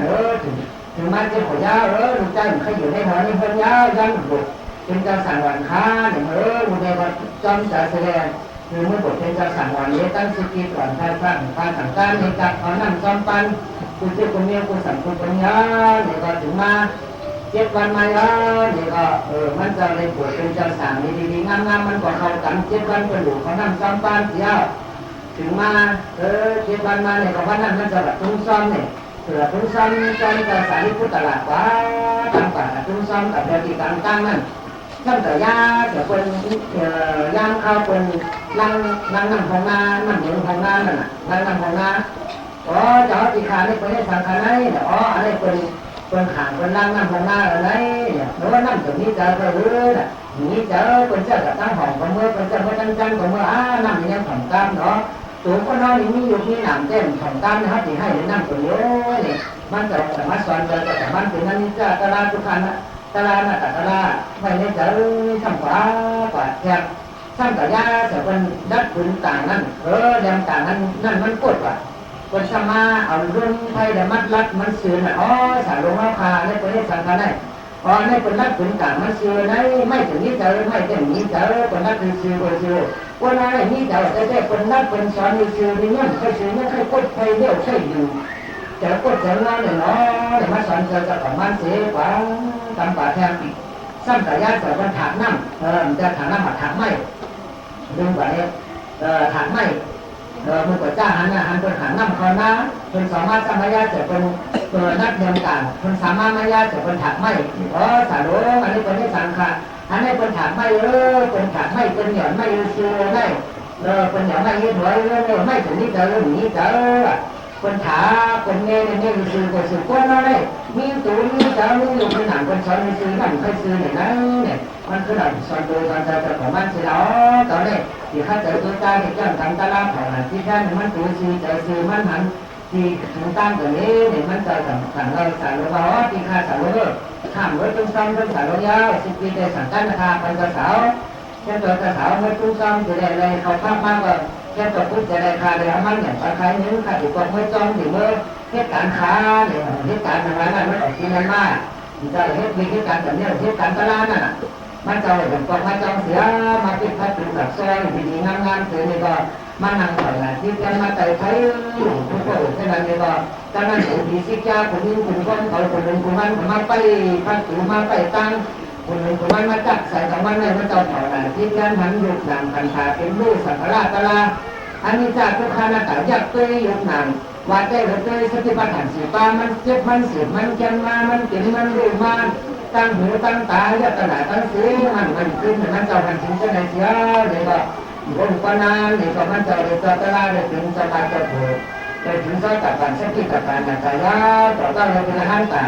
Speaker 3: ถึงมาเจ้าของยาวลูกจ้างเขาอยู่ในหัวนี่เพิ่นยาวยันบุกเป็นเจ้าสั่งวันค้าเนี่ยบุญในวันจอมจ่าแสดงคือเมื่อบทเป็นเจ้าสั่งวันนี้ตั้งสกิลก่อนท่านสร้างการสั่งการในการเอานั่งจอมปันคุณเจ้าคนนี้คุณสั่งคุณปัญญาเนี่ยก็ถึงมา7 วันมาเนี่ยก็มันจะเลยบวชเป็นเจ้าสั่งดีๆงามๆมันก็เข้ากัน7 วันเป็นหลวงเขานั่งจอมปันเสียถึงมา7 วันมาเนี่ยก็ว่านั่นมันจะแบบตุ้งซ้อมเนี่ยเสือตุ้งซ้อมจอมเจ้าสาริพุทธลาว่าตามป่าตุ้งซ้อมกับเรื่องการตั้งนั่นตั้งแต่ยาเดี๋ยวคนย่างเข้าคนนั่งของนานั่งเหมือนของนานั่นน่ะนั่งของนาเจ้าตีขาเนี่ยคนนี้สังขารนี่เนี่ยอะไรคนขางคนนั่งของนาอะไรเนี่ยหรือว่านั่งตรงนี้เจอก็รู้น่ะนี้เจอคนเจ้ากับตั้งห้องของเมื่อคนเจ้าเมื่อจังของเมื่อนั่งอย่างของกามเนาะตัวคนน้อยนี่มีอยู่ที่หนามเต้นของกามนะครับที่ให้นั่งตัวเยอะเนี่ยมันจะสามารถสอนเจอแต่มันเป็นนั่นนี่จะตลาดทุกขันนะตลาดน่ะตลาดไม่ได้เจอทำกว่าแค่ทำกับยาแต่คนดัดพื้นต่างนั่นแรงต่างนั่นมันกดว่ะคนสมาเอาเรื่องไทยแต่มัดรัดมันเสื่อน่ะสารลงราคาในประเทศสังกัดได้ในคนรัดพื้นต่างมันเสื่อในไม่ถึงนี้เจอไม่ถึงนี้เจอคนรัดเป็นเสื่อคนอะไรนี่เจอแต่คนรัดเป็นสอนเป็นเสื่อเป็นยังใครเสื่อยังใครกดใครเลี้ยวใครอยู่แต่กดเจอแล้วเนี่ยแต่มาสอนเจอจะของมันเสียกว่าตามป่าแทงซ้ำแต่ยาแต่คนถากน้ำจะถากน้ำถากไม่ดึงกว่านี้ถากไม่มันก็จ้าหันเป็นถากน้ำเขานะเป็นสามารถสามารถยาแต่เป็นนักเรียนต่างเป็นสามารถมายาแต่เป็นถากไม่สารุอันนี้เป็นที่สังขารอันนี้เป็นถากไม่เป็นถากไม่เป็นหย่อนไม่ซื้อได้เป็นหย่อนไม่ยืดไว้ไม่ถึงนี้เจอหนีเจอคนถาคนเงี้ยซื้อคนซื้อคนอะไรมีตัวมีเจ้ามีอยู่เป็นหนังคนสอนมีซื้อนั่นเคยซื้อเนี่ยนะเนี่ยมันคือแบบสอนโดยสอนใจของมันสิแล้วตอนนี้ที่ข้าเจอตัวตาเนี่ยจังทำตลาดของที่แท้เนี่ยมันตัวซื้อใจซื้อมันหันที่ถึงตั้งตัวนี้เนี่ยมันจะสั่งเราสั่งเราที่ข้าสั่งเราข้ามรถตุ้งซ้ำตุ้งสั่งเรายาวสิบปีได้สั่งกันนะคะเป็นกระเสาแค่ตัวกระเสาไม่ตุ้งซ้ำจะได้อะไรเขาภาพมากกว่าแค่ตัวพุทธจะได้ค่าได้มันอย่างปลาไข่นิ้วค่าถูกกองไม่จ้องถึงเมื่อเหตุการณ์ค้าเนี่ยเหตุการณ์ทางร้านนั้นมันออกที่นั่นมากจะเหตุการณ์แบบนี้เหตุการณ์ตลาดน่ะมันจะอย่างกองมาจ้องเสียมาติดพัดถึงแบบซอยดีๆงามๆเสียนี่ก็มานั่งถอยหลังที่กันมาไต่ไทยทุกคนเช่นนั้นนี่ก็ตอนนั้นถูกดีสิจ้าคนนี้คนก้อนเขาคนหนึ่งคนนั้นมาไปพัดถึงมาไปตั้งคนหนึ่งคนนั้นมาจับใส่กับมันเลยมันจะถอยหลังที่กันหันยุกหนังพันธาเป็นลูกสังฆราชตลาดอันนี้จากทุกขณะแต่ยักษ์เตยยุกหนังว่าได้หรือเตยสติปัฏฐานสีป้ามันเจ็บมันเสียมันจันมามันเก็บมันรู้มาตั้งหูตั้งตายัตนาตั้งสีมันขึ้นมันจะมันถึงจะไหนเสียเลยก็คนปนานเลยก็มันจะเลยตลาดเลยถึงจะมาจะถูกเลยถึงจะตัดการสติตัดการนักกายต่อต้านเลยเป็นห้างตา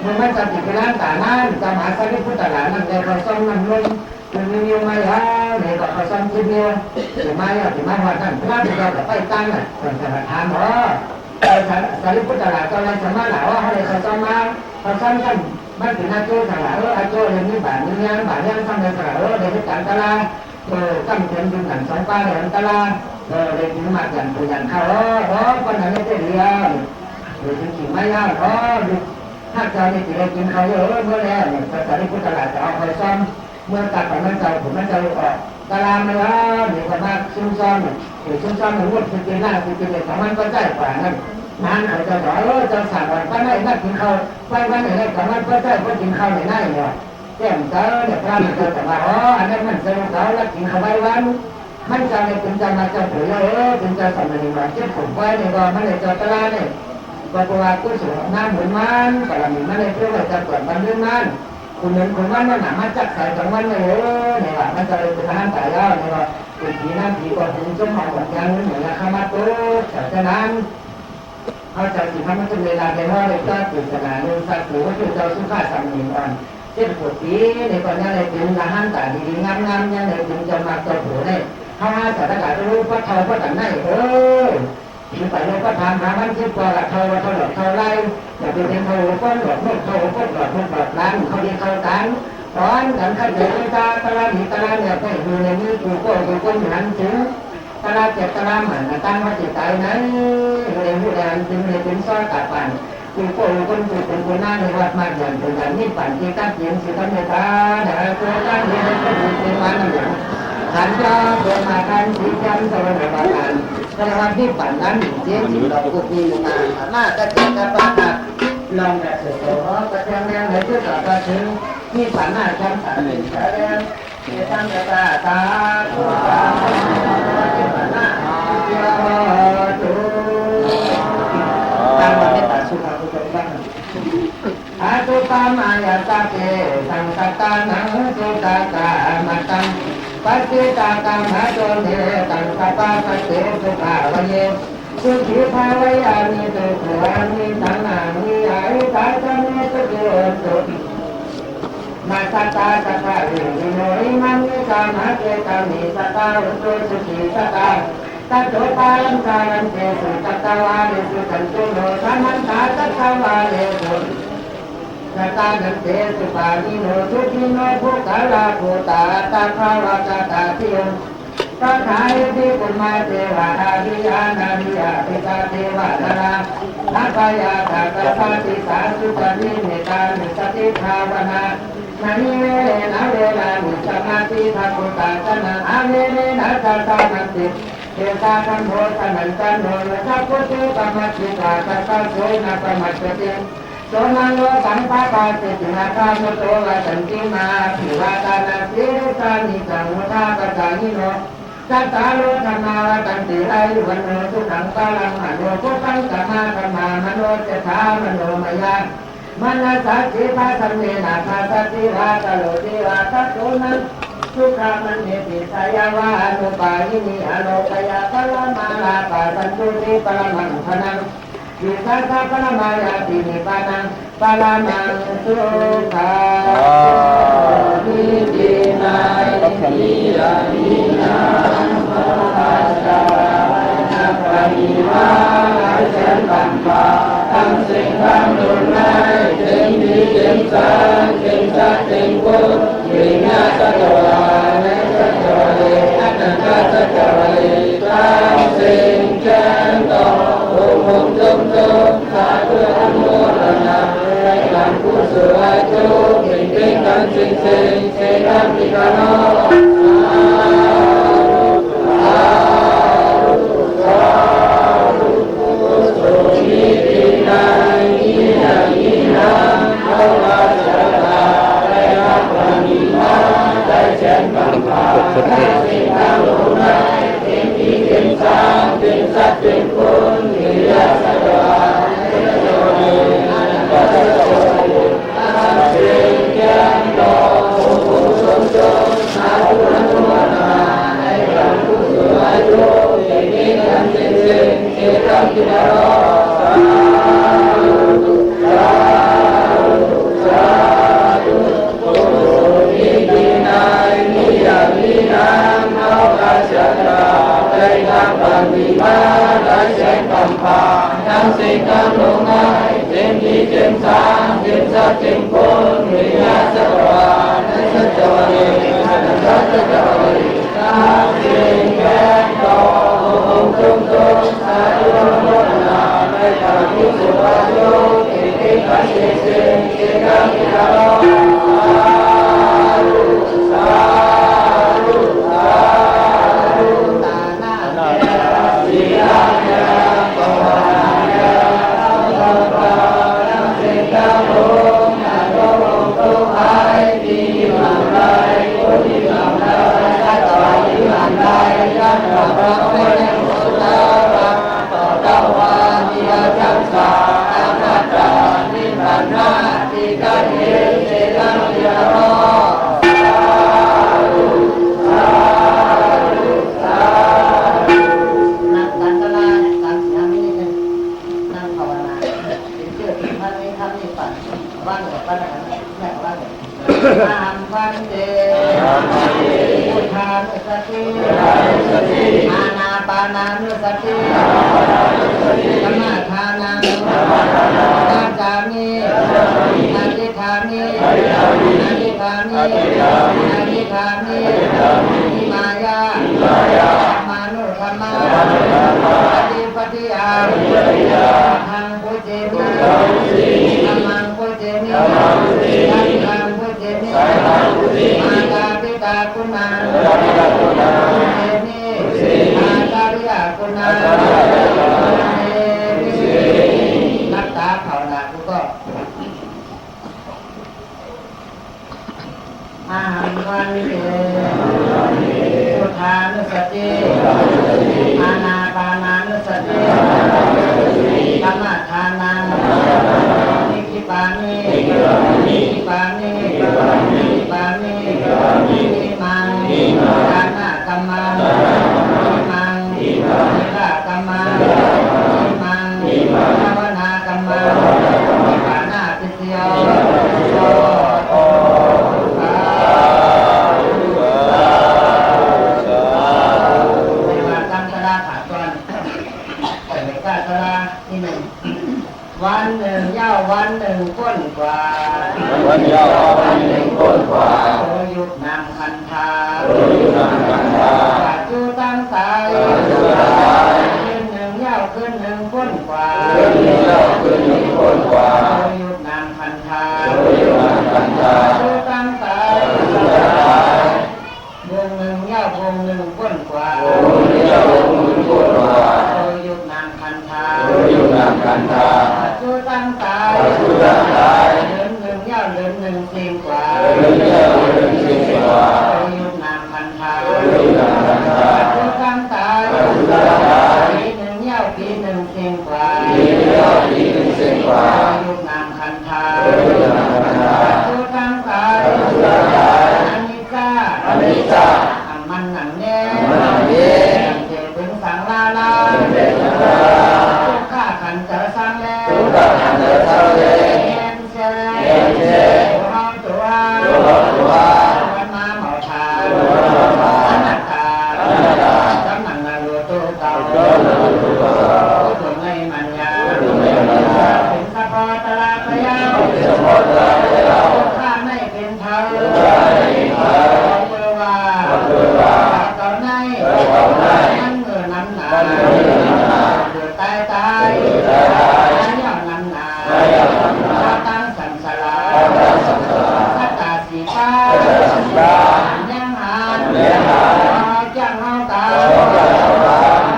Speaker 3: เมื่อมันจะติดเป็นห้างตานั้นจะมาสร้างพุทธหลานนั่นเลยก็ซ่อมมันลงถึงมีมาแล้วเนี่ยก็เขาซ่อมที่เดียวถึงมาถึงมาวันนั้นพระเราจะไปตั้งน่ะคนจะมาถามสารีพุทธหลานตอนนั้นจะมาหล่าว่าเขาเลยเขาซ่อมมาเขาซ่อมกันมันถึงอาโจ้สั่งหล่าอาโจ้เลยมีบาทมีเงี้ยบาทเงี้ยซ่อมเลยสั่งหล่าเลยที่การตลาดตั้งเงินดูหนัง2 ป้าเลยตลาดเลยถึงมาอย่างตัวอย่างเขาคนนั้นไม่ได้เรียนเลยถึงขี่ไม่ยากถ้าเจ้าเนี่ยจะได้กินเขาเยอะเมื่อแล้วเนี่ยสารีพุทธหลานจะเอาไปซ่อมเมื่อตัดของมันเจ้าผมมันจะออกตารางมาแล้วเดี๋ยวก็มาซุ่มซ้อมหรือซุ่มซ้อมหรือว่าคือกินหน้าคือกินเลยของมันก็ได้กว่านั้นนั่นเขาจะบอกจะสั่งวันก็ได้นั่งกินข้าวไปวันไหนของมันก็ได้ก็กินข้าวไหนได้เนี่ย แจ่มเจอเนี่ยพระมันจะแต่ว่าอ๋ออันนั้นมันเจอเขาแล้วกินเขาไว้วันมันจะเลยถึงจะมาจะผุเลยถึงจะสำเร็จมาเจ็บผมไว้เนี่ยก็มันเลยจะตลาดเนี่ยก็ตัวกู้สูงน้ำเหมือนมันแต่ละมันเลยเพื่อจะเปิดมันเรื่องมันคุณเหมือนคุณมันหนามาจับใส่จังมันเลยเนี่ยว่ามันจะเลยเป็นทหารตายแล้วเนี่ยว่าเป็นผีน้ำผีก็ถึงจมหองแบบยังเหมือนข้ามาตัวฉะนั้นเขาจะสิมันจะเวลาในว่าเลยก็ตื่นขนาดนึงสักหรือว่าเจ้าสุขาสำเนียงอ่อนเจ็บปวดปีในก่อนนี้เลยเป็นทหารตายดีๆงามๆยังเลยเป็นจะมาตัวผัวเนี่ยเขาหาสถานการณ์รู้ว่าเขาว่าแต่ไหนคือไปเลยก็ทำหามันคิดว่าเขาว่าเขาหลอกเขาไล่อย่าไปเป็นเขาก็หลอกมุกเขาก็หลอกมุกหลอกร้านเขาเรียกเขากันตอนกันขันเดินตลาดนี้ตลาดเนี่ยไปดูในมือกูก็กูก็หันถึงตลาดเจ็บตลาดมันตั้งว่าจิตใจนั้นเลยผู้ใดจึงเลยเป็นซ้อยตัดปั่นกูก็คนกูเป็นคนหน้าในวัดมาอย่างเป็นอย่างนี้ปั่นที่ตั้งเสียงสิตั้งเมตตาเนี่ยตัวตั้งเรียนก็ดูเป็นวันนั่นอย่างขันยาเดินมากันสีจันทร์สวัสดิ์มากันในวันที่ปั่นนั้นเสียงที่เรากุมีมาหน้าจะเกิดการประกาศลองแบบเสือโอ้กระเทียมแดงเลยเพื่อต่อไปถึงที่ปั่นหน้าจำสันเลยแสดงเสียตั้งแต่ตาทุกตาที่ปั่นหน้าเจ้าจูตั้งวันนี้ตัดสุภาพบุรุษบ้างอาตุปามายาตาเกสังกัตตานังสุตตามาตังปัจจิตากังหาโจเนตังสัพพะเตสุภาวเยสุขีภาวายานิตุขวานิตังนานิอายุตาจันเนตุโยตุมาสัตตาสัพพะวิโนอิมังนิสามาเกตามิสัตตาอุตุสุขีสัตตาตัจโจปาลังสารันเตสุตัตตวานิสุขันตุโนสัมมันตาตัตตวาเลสุสัตตานันเตสุปานิโนสุขิโนภุกาลาภุตาตาภาวะกตาทิยมตถาทิปุมมาเทวะอาริยานาริยาปิตาเทวะนารานาปายาตาตาติสาสุปนิเมตามิสติภาวนานานิเวนะเวลามิสมาธิทัพพุตาจนะอาเวเนนะตัสสานันติเทตาคัมโภสนันตันโนสัพพุเทปมัจจิตาตัสสะโสนะปมัจจติโสนังโลสัมภาปาสิตินาคามุโตวะสันติมาภิวาตานาสิสานิจังมุทาปจานิโนสัตตาโลธรรมาวตันติอายุวันโนสุขังปาลังมโนพุทธังสัมมาธัมมามโนเจตามโนมยามนัสสะจิปะสัมเมนะคาสติวาตโลติวาทัสโสนังสุขามันเนติสายาวานุปายินีอโลกยาปะละมาลาปะสันตุติปะละมังพนังวิสัสสะปะละมายาตินิปานังปะละมังสุขาวิจินายิยานินาโมตัสสะนะภะคะวะเจ้าตัมปะทั้งสิ่งทั้งดุลให้เต็มดีเต็มสารเต็มสัตย์เต็มบุญวิญญาณสัจวาและสัจวะเลอัตตาสัจวะเลทั้งสิ่งแจ้งต่อองค์องค์จงสาธุอนุโมทนาให้การกุศลให้ทุกสิ่งที่กันสิ่งเสนาธิการโนส อนัตตานิพพานาติกะเยเจรังยะโมนั่งกันตลาดตามเสียงนี้นึงนั่งภาวนาถึงเชื่อถึงท่านนี้ท่านนี้ฝันบ้านเหนือบ้านเหนือแม่บ้านเหนืออามวันเดพุทธานุสติอานาปานานุสติธรรมทานังนาจามินาทิธามินาทิธามินาทิธามิอิมายามานุธรรมาปฏิปฏิยาทางพุทธิมิธรรมังพุทธิมิทางพุทธิมิมาตาปิตาคุณาพุทธิมิอาตาริยาคุณานักตาภาวนากูก็อาหังวันเตพุทธานุสติอานาปานานุสติธรรมทานังนิพพานินิพพานินิพพานินิมังญาณกัมมังนิมังนิรากัมมังนิมังภาวนากัมมังนิพพานาติสโยวันหนึ่งยาววันหนึ่งก้นกว่าวันยาววันหนึ่งก้นกว่าโอยุบนางคันธาโอยุบนางคันธาปัจจุตั้งสายขึ้นหนึ่งยาวขึ้นหนึ่งก้นกว่าขึ้นหนึ่งยาวขึ้นหนึ่งก้นกว่าโอยุบนางคันธาโอยุบนางคันธาปัจจุตั้งสายวงหนึ่งยาววงหนึ่งก้นกว่าวงหนึ่งยาววงหนึ่งก้นกว่าโอยุบนางคันธาโอยุบนางคันธาชูตั้งสายเดินหนึ่งยาวเดินหนึ่งสิ่งกว่าโอยุบนางคันธาชูตั้งสายปีหนึ่งยาวปีหนึ่งสิ่งกว่าโอยุบนางคันธาชูตั้งสายอนิจจามันหนังแน่เจ็บถึงสังลาลาทุกข้าขันเจอสังแล้วเย็นเชยห้องตัววันมาหมอชาอนัตตาจำหนังนารูตัวเก่าตัวในมันยาถึงสะพอตลาพยาวข้าไม่เป็นเธอตอนไหนนั่งเงินน้ำหนาเดือดตายย่อมน้ำหนาตั้งสันสลาสัตตาสีฟ้ายังหานจังเฮาตา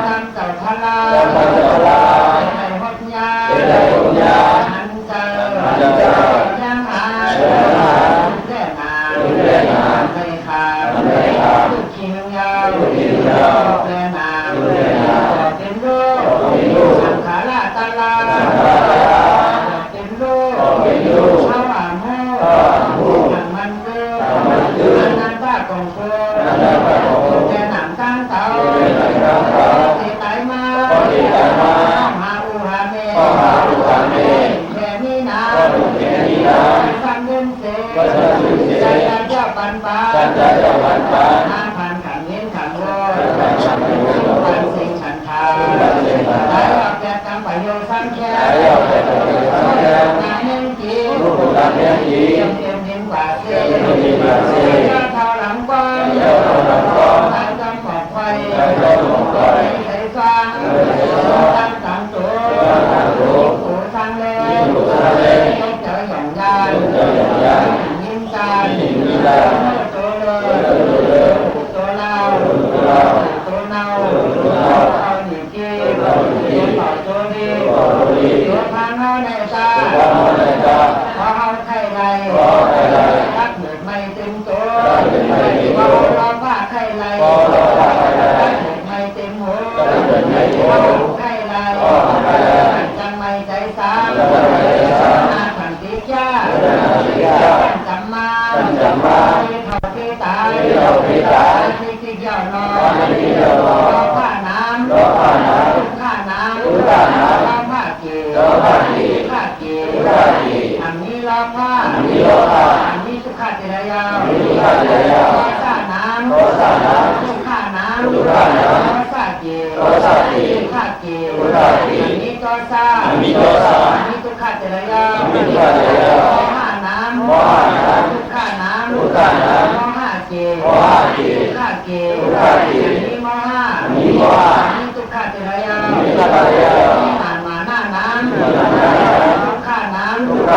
Speaker 3: ทำเจ้าทลาในหดยาหันเจอยังหานแก่นาไม่ขาดลูกคิวยาวแก่นาเป็นโรคสังขาราตาลาเป็นโรคชาวอาโมอย่างมันเกิดอันนั้นบ้ากองโคแก่หนามตั้งเตาที่ตายมาหาอูหาเมแค่นี้นะฟังเงินเสใจเจ้าปันปาห้าพันขันเงินขันโรปันสิงขันทาได้ออกจากกรรมประโยชน์สังแค่งานเงินจีเตรียมเงินกว่าเสียเจ้าเท่าหลังกว้างทางจำปลอดภัยใส่ฟังตั้งตามตัวผู้สร้างแล้วต้องเจอหย่อนยานยิ้มจานตัวเลยตัวเราตัวเนาเอาหนีเกมตัวต่อตัวดีตัวพาน้อในตาพอเอาไข่ไรรักเหมือนไม่เต็มตัวพอเราผ้าไข่ไรรักเหมือนไม่เต็มหัวพอไข่ไรจังไม่ใจใส สังนาขันติจ้าจัมมาที่เท่าที่ตายที่เกี่ยวนอนข้าน้ำข้าน้ำข้าเกศข้าเกศอันนี้ล้อผ้าอันนี้สุขาเจริญยาวข้าน้ำข้าน้ำข้าเกศข้าเกศอันนี้ตัวซาอันนี้สุขาเจริญยาวข้าน้ำข้าน้ำข้าเกศข้าเกศอันนี้มห้าอันนี้สุขาเจริญยาวมาหน้าน้ำข้าน้ำนี่ม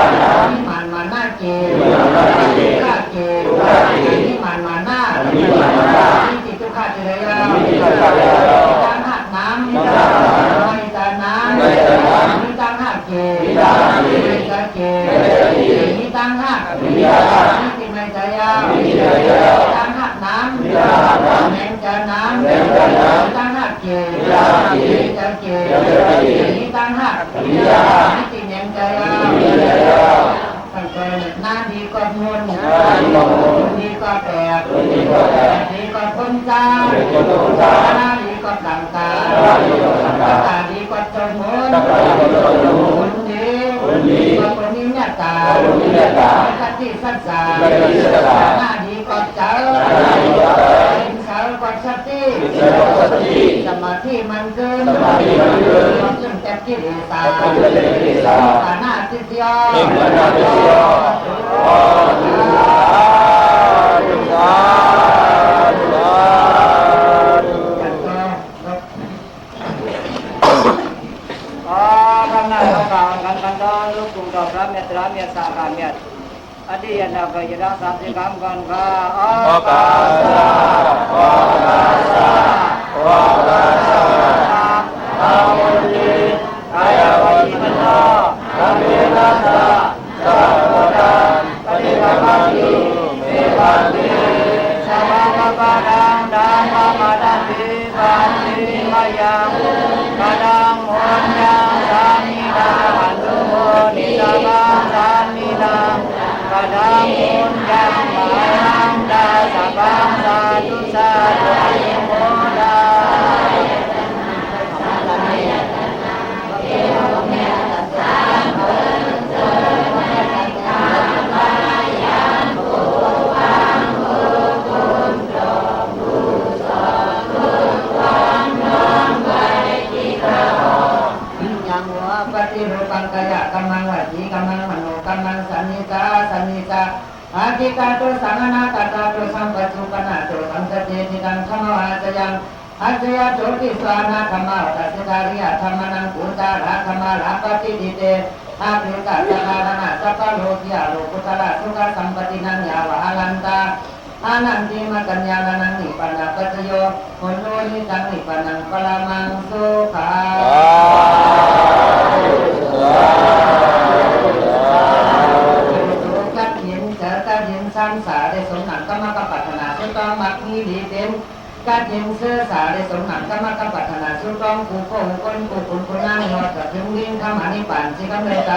Speaker 3: าหน้าเกศข้าเกศนี่มาหน้านี่จิตตุขาเจริญยาวตั้งหักน้ำไม่ตาน้ำนี่ตั้งหักเกศไม่ตาเกศนี่ตั้งหักนี่จิตไม่ใจยาวตั้งหักน้ำแมงจาน้ำตั้งหักเกศไม่ตาเกศนี่ตั้งหักนี่จิตแมงใจยาวตั้งแต่หน้าดีก็มุนดีก็แตกดีก็พ้นจ้าหน้าดีก็กลางตาตาดีก็จนมุนดีก็คนนี้เนี่ยตาสัตติสัจจาหน้าดีก็เจ้าเป็นสาวก็สัตติสมาธิมันเกินจนแต่กิเลสตาหน้าติดยอลูกกลุ่มดอกรักเมียตราเมียสาขาเมียอดีตนาคยรักษาสิกรรมกันข้าอกาสาอาวุธิกายวัยมันโนอาเมนาสะสัพพะตังปฏิภาคันตุเมปันติสัมมาปะดังดัมมาดันติปันติมายังปะดังโหนยังสามิดาหันตุโมนิตาบังสามิดังปะดังโหนยังมายังดาสัพพังสาธุสาธุอนุโมดาปฏิรูปังกายกรรมังวจีกรรมังมโนกรรมังสันนิจาอาทิกาตุสังนาคาตุสัมปชุปนาตุสัมสเจติกังธรรมวาจยังอาจยาโจติสวานาธรรมะตัสสะริยธรรมนังกุตาระธรรมะลาปฏิดิเตอาภิกาสการณะสัพพโลกิยาโลกุตระสุขสัมปตินังยาวะอลันตาอานันติมากัญญานังนิพพานาปัจโยโหโนนิตังนิพพานังปรมังสุขังกัดเห็นเจอกัดเห็นสามสาได้สมหนังกรรมกปัฏนาสุตองมักมีดีเต็มกัดเห็นเสื้อสาได้สมหนังกรรมกปัฏนาสุตองกูโกคนกูคุณคุณนั่งนอนกับถึงวิ่งคำอนิปันสิกำเนิด